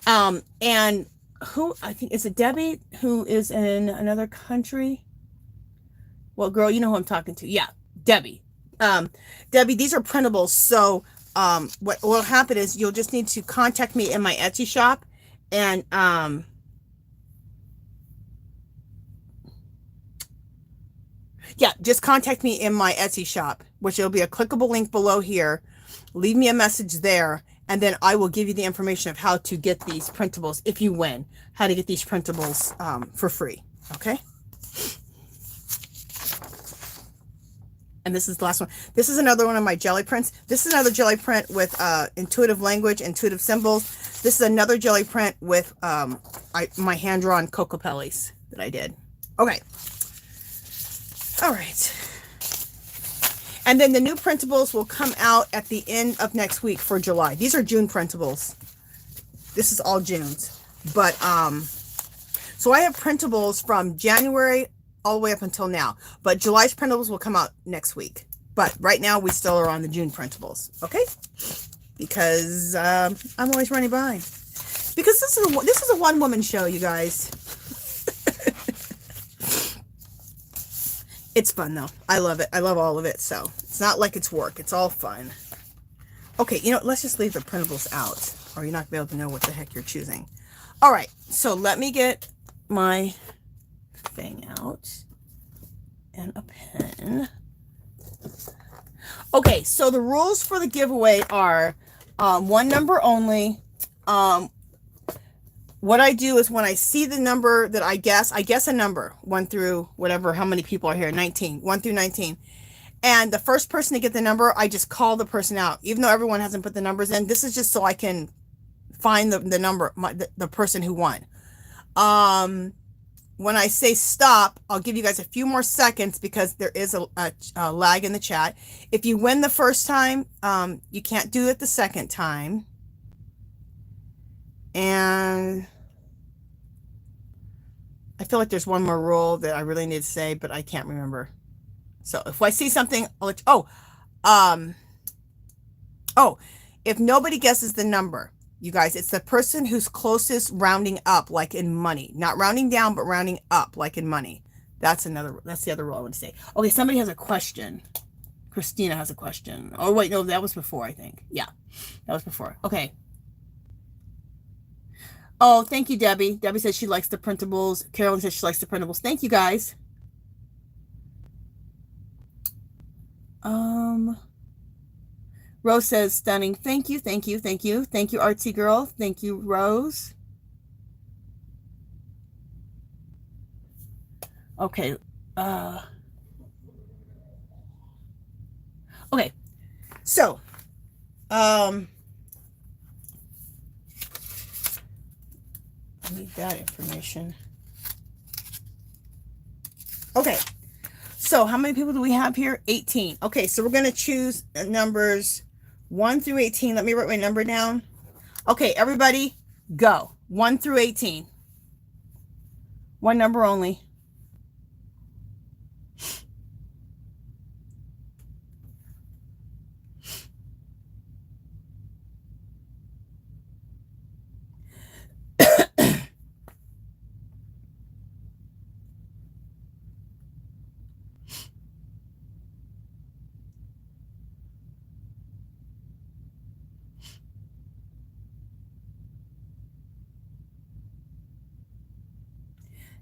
And who, I think, is it Debbie, who is in another country? Well, girl, you know who I'm talking to. Yeah, Debbie. Debbie, these are printables. So what will happen is you'll just need to contact me in my Etsy shop. And yeah, just contact me in my Etsy shop, which will be a clickable link below here. Leave me a message there, and then I will give you the information of how to get these printables if you win. How to get these printables for free, okay? And this is the last one. This is another one of my jelly prints. This is another jelly print with intuitive language, intuitive symbols. This is another jelly print with my hand-drawn Cocopellis that I did. Okay. All right. And then the new printables will come out at the end of next week for July. These are June printables. This is all June's. But, so I have printables from January all the way up until now. But July's printables will come out next week. But right now we still are on the June printables. Okay? Because I'm always running behind. Because this is a one-woman show, you guys. It's fun, though. I love it. I love all of it. So it's not like it's work. It's all fun. Okay, you know, let's just leave the printables out, or you're not going to be able to know what the heck you're choosing. All right, so let me get my thing out and a pen. Okay, so the rules for the giveaway are 1 number only. What I do is when I see the number that I guess a number, 1 through whatever, how many people are here, 19, 1 through 19. And the first person to get the number, I just call the person out. Even though everyone hasn't put the numbers in, this is just so I can find the number, the person who won. When I say stop, I'll give you guys a few more seconds because there is a lag in the chat. If you win the first time, you can't do it the second time. And I feel like there's one more rule that I really need to say, but I can't remember. So if I see something, I'll let you, if nobody guesses the number, you guys, it's the person who's closest rounding up, like in money, not rounding down, but rounding up, like in money. That's the other rule I want to say. Okay, somebody has a question. Christina has a question. Oh, wait, no, that was before, I think. Yeah, that was before. Okay. Oh, thank you, Debbie. Debbie says she likes the printables. Carolyn says she likes the printables. Thank you, guys. Rose says stunning. Thank you, thank you, thank you. Thank you, Artsy Girl. Thank you, Rose. Okay. Okay. So, I need that information. Okay. So how many people do we have here? 18. Okay, so we're going to choose numbers 1 through 18. Let me write my number down. Okay, everybody, go. 1 through 18. One number only.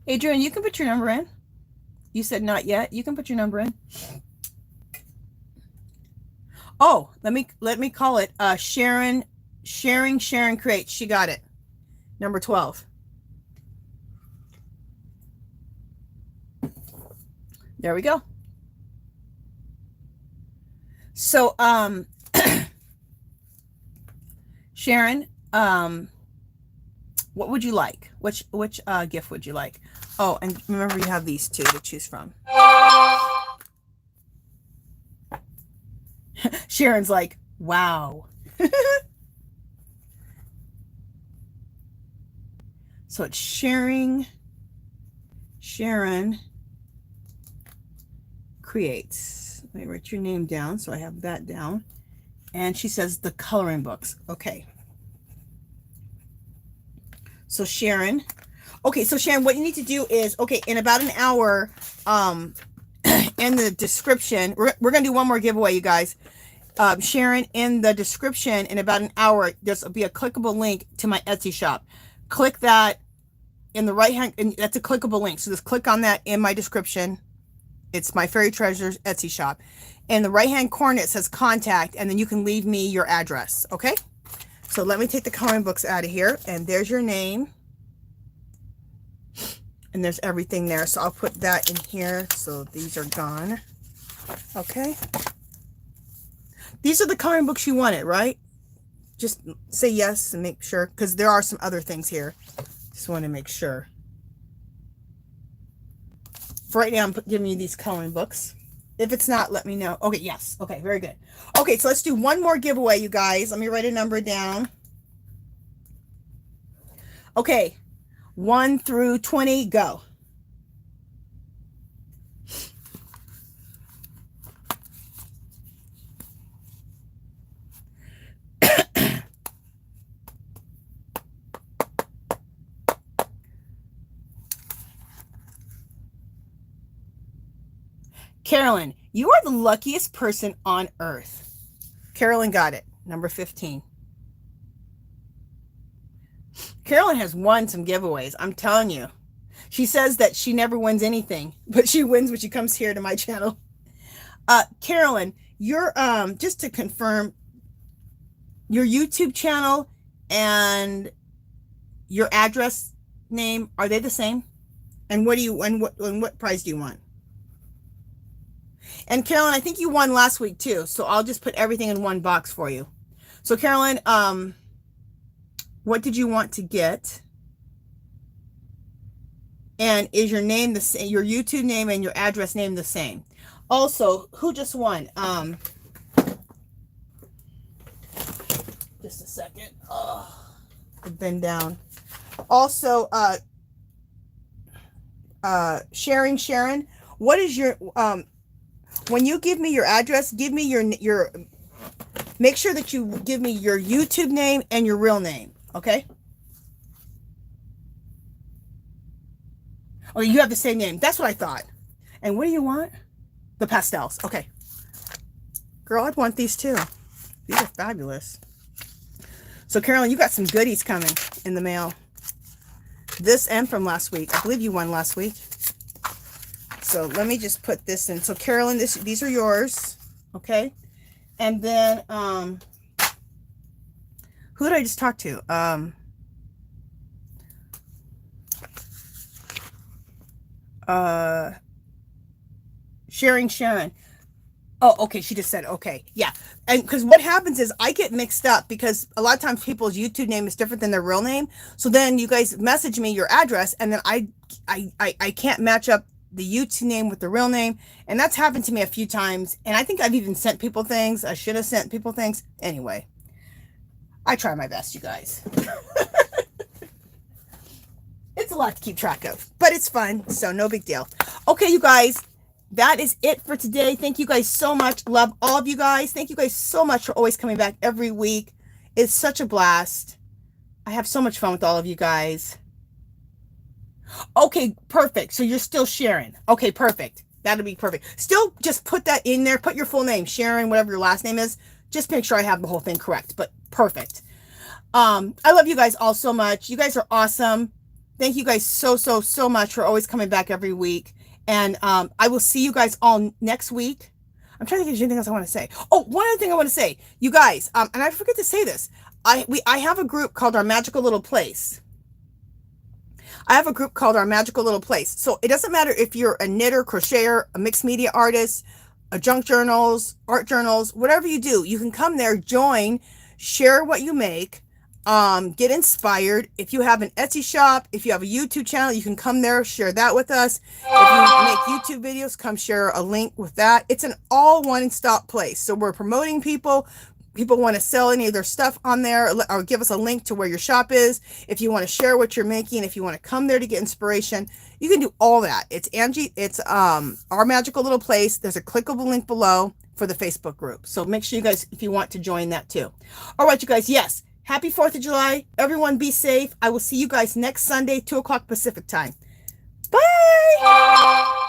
Adrian, you can put your number in. You said not yet. You can put your number in. Oh, let me call it Sharon creates. She got it. Number 12. There we go. So Sharon, what would you like? Which gift would you like? Oh, and remember you have these two to choose from. Sharon's like, wow. So it's Sharon creates. Let me write your name down so I have that down. And she says the coloring books. Okay. So Sharon. Okay, so Sharon, what you need to do is, okay, in about an hour, in the description, we're going to do one more giveaway, you guys. Sharon, in the description, in about an hour, there's be a clickable link to my Etsy shop. Click that in the right hand, and that's a clickable link. So just click on that in my description. It's my Fairy Treasures Etsy shop. In the right hand corner, it says contact, and then you can leave me your address. Okay. So let me take the coloring books out of here, and there's your name. And there's everything there. So I'll put that in here. So these are gone. Okay. These are the coloring books you wanted, right? Just say yes and make sure, because there are some other things here. Just want to make sure. For right now, I'm giving you these coloring books. If it's not, let me know. Okay, yes. Okay, very good. Okay, so let's do one more giveaway, you guys. Let me write a number down. Okay, 1 through 20, go. Carolyn, you are the luckiest person on earth. Carolyn got it. Number 15. Carolyn has won some giveaways. I'm telling you. She says that she never wins anything, but she wins when she comes here to my channel. Carolyn, you're, just to confirm, your YouTube channel and your address name, are they the same? And what do you, and what prize do you want? And Carolyn, I think you won last week too, so I'll just put everything in one box for you. So Carolyn, what did you want to get? And is your name the same, your YouTube name and your address name the same? Also, who just won? Just a second. Oh, I've been down. Also, Sharing Sharon, what is your when you give me your address, give me your make sure that you give me your YouTube name and your real name, okay? Oh, you have the same name. That's what I thought. And what do you want? The pastels. Okay. Girl, I'd want these too. These are fabulous. So, Carolyn, you got some goodies coming in the mail. This and from last week. I believe you won last week. So, let me just put this in. So, Carolyn, these are yours. Okay. And then, who did I just talk to? Sharing Sharon. Oh, okay. She just said, okay. Yeah. And because what happens is I get mixed up because a lot of times people's YouTube name is different than their real name. So then you guys message me your address and then I can't match up the YouTube name with the real name. And that's happened to me a few times. And I think I've even sent people things. I should have sent people things. Anyway, I try my best, you guys. It's a lot to keep track of, but it's fun. So no big deal. Okay, you guys. That is it for today. Thank you guys so much. Love all of you guys. Thank you guys so much for always coming back every week. It's such a blast. I have so much fun with all of you guys. Okay, perfect. So you're still Sharon. Okay, perfect. That'll be perfect. Still just put that in there. Put your full name, Sharon, whatever your last name is. Just make sure I have the whole thing correct, but perfect. I love you guys all so much. You guys are awesome. Thank you guys so much for always coming back every week. And I will see you guys all next week. I'm trying to think if there's anything else I want to say. Oh, one other thing I want to say. You guys, and I forget to say this. I have a group called Our Magical Little Place. I have a group called Our Magical Little Place. So it doesn't matter if you're a knitter, crocheter, a mixed media artist, a junk journals, art journals, whatever you do, you can come there, join, share what you make. Get inspired. If you have an Etsy shop, if you have a YouTube channel, you can come there, share that with us. If you make YouTube videos, come share a link with that. It's an all one-stop place. So we're promoting people. People want to sell any of their stuff on there or give us a link to where your shop is. If you want to share what you're making, if you want to come there to get inspiration, you can do all that. It's Angie, it's Our Magical Little Place. There's a clickable link below for the Facebook group. So make sure you guys, if you want to join that too. All right, you guys, yes. Happy 4th of July. Everyone be safe. I will see you guys next Sunday, 2 o'clock Pacific time. Bye.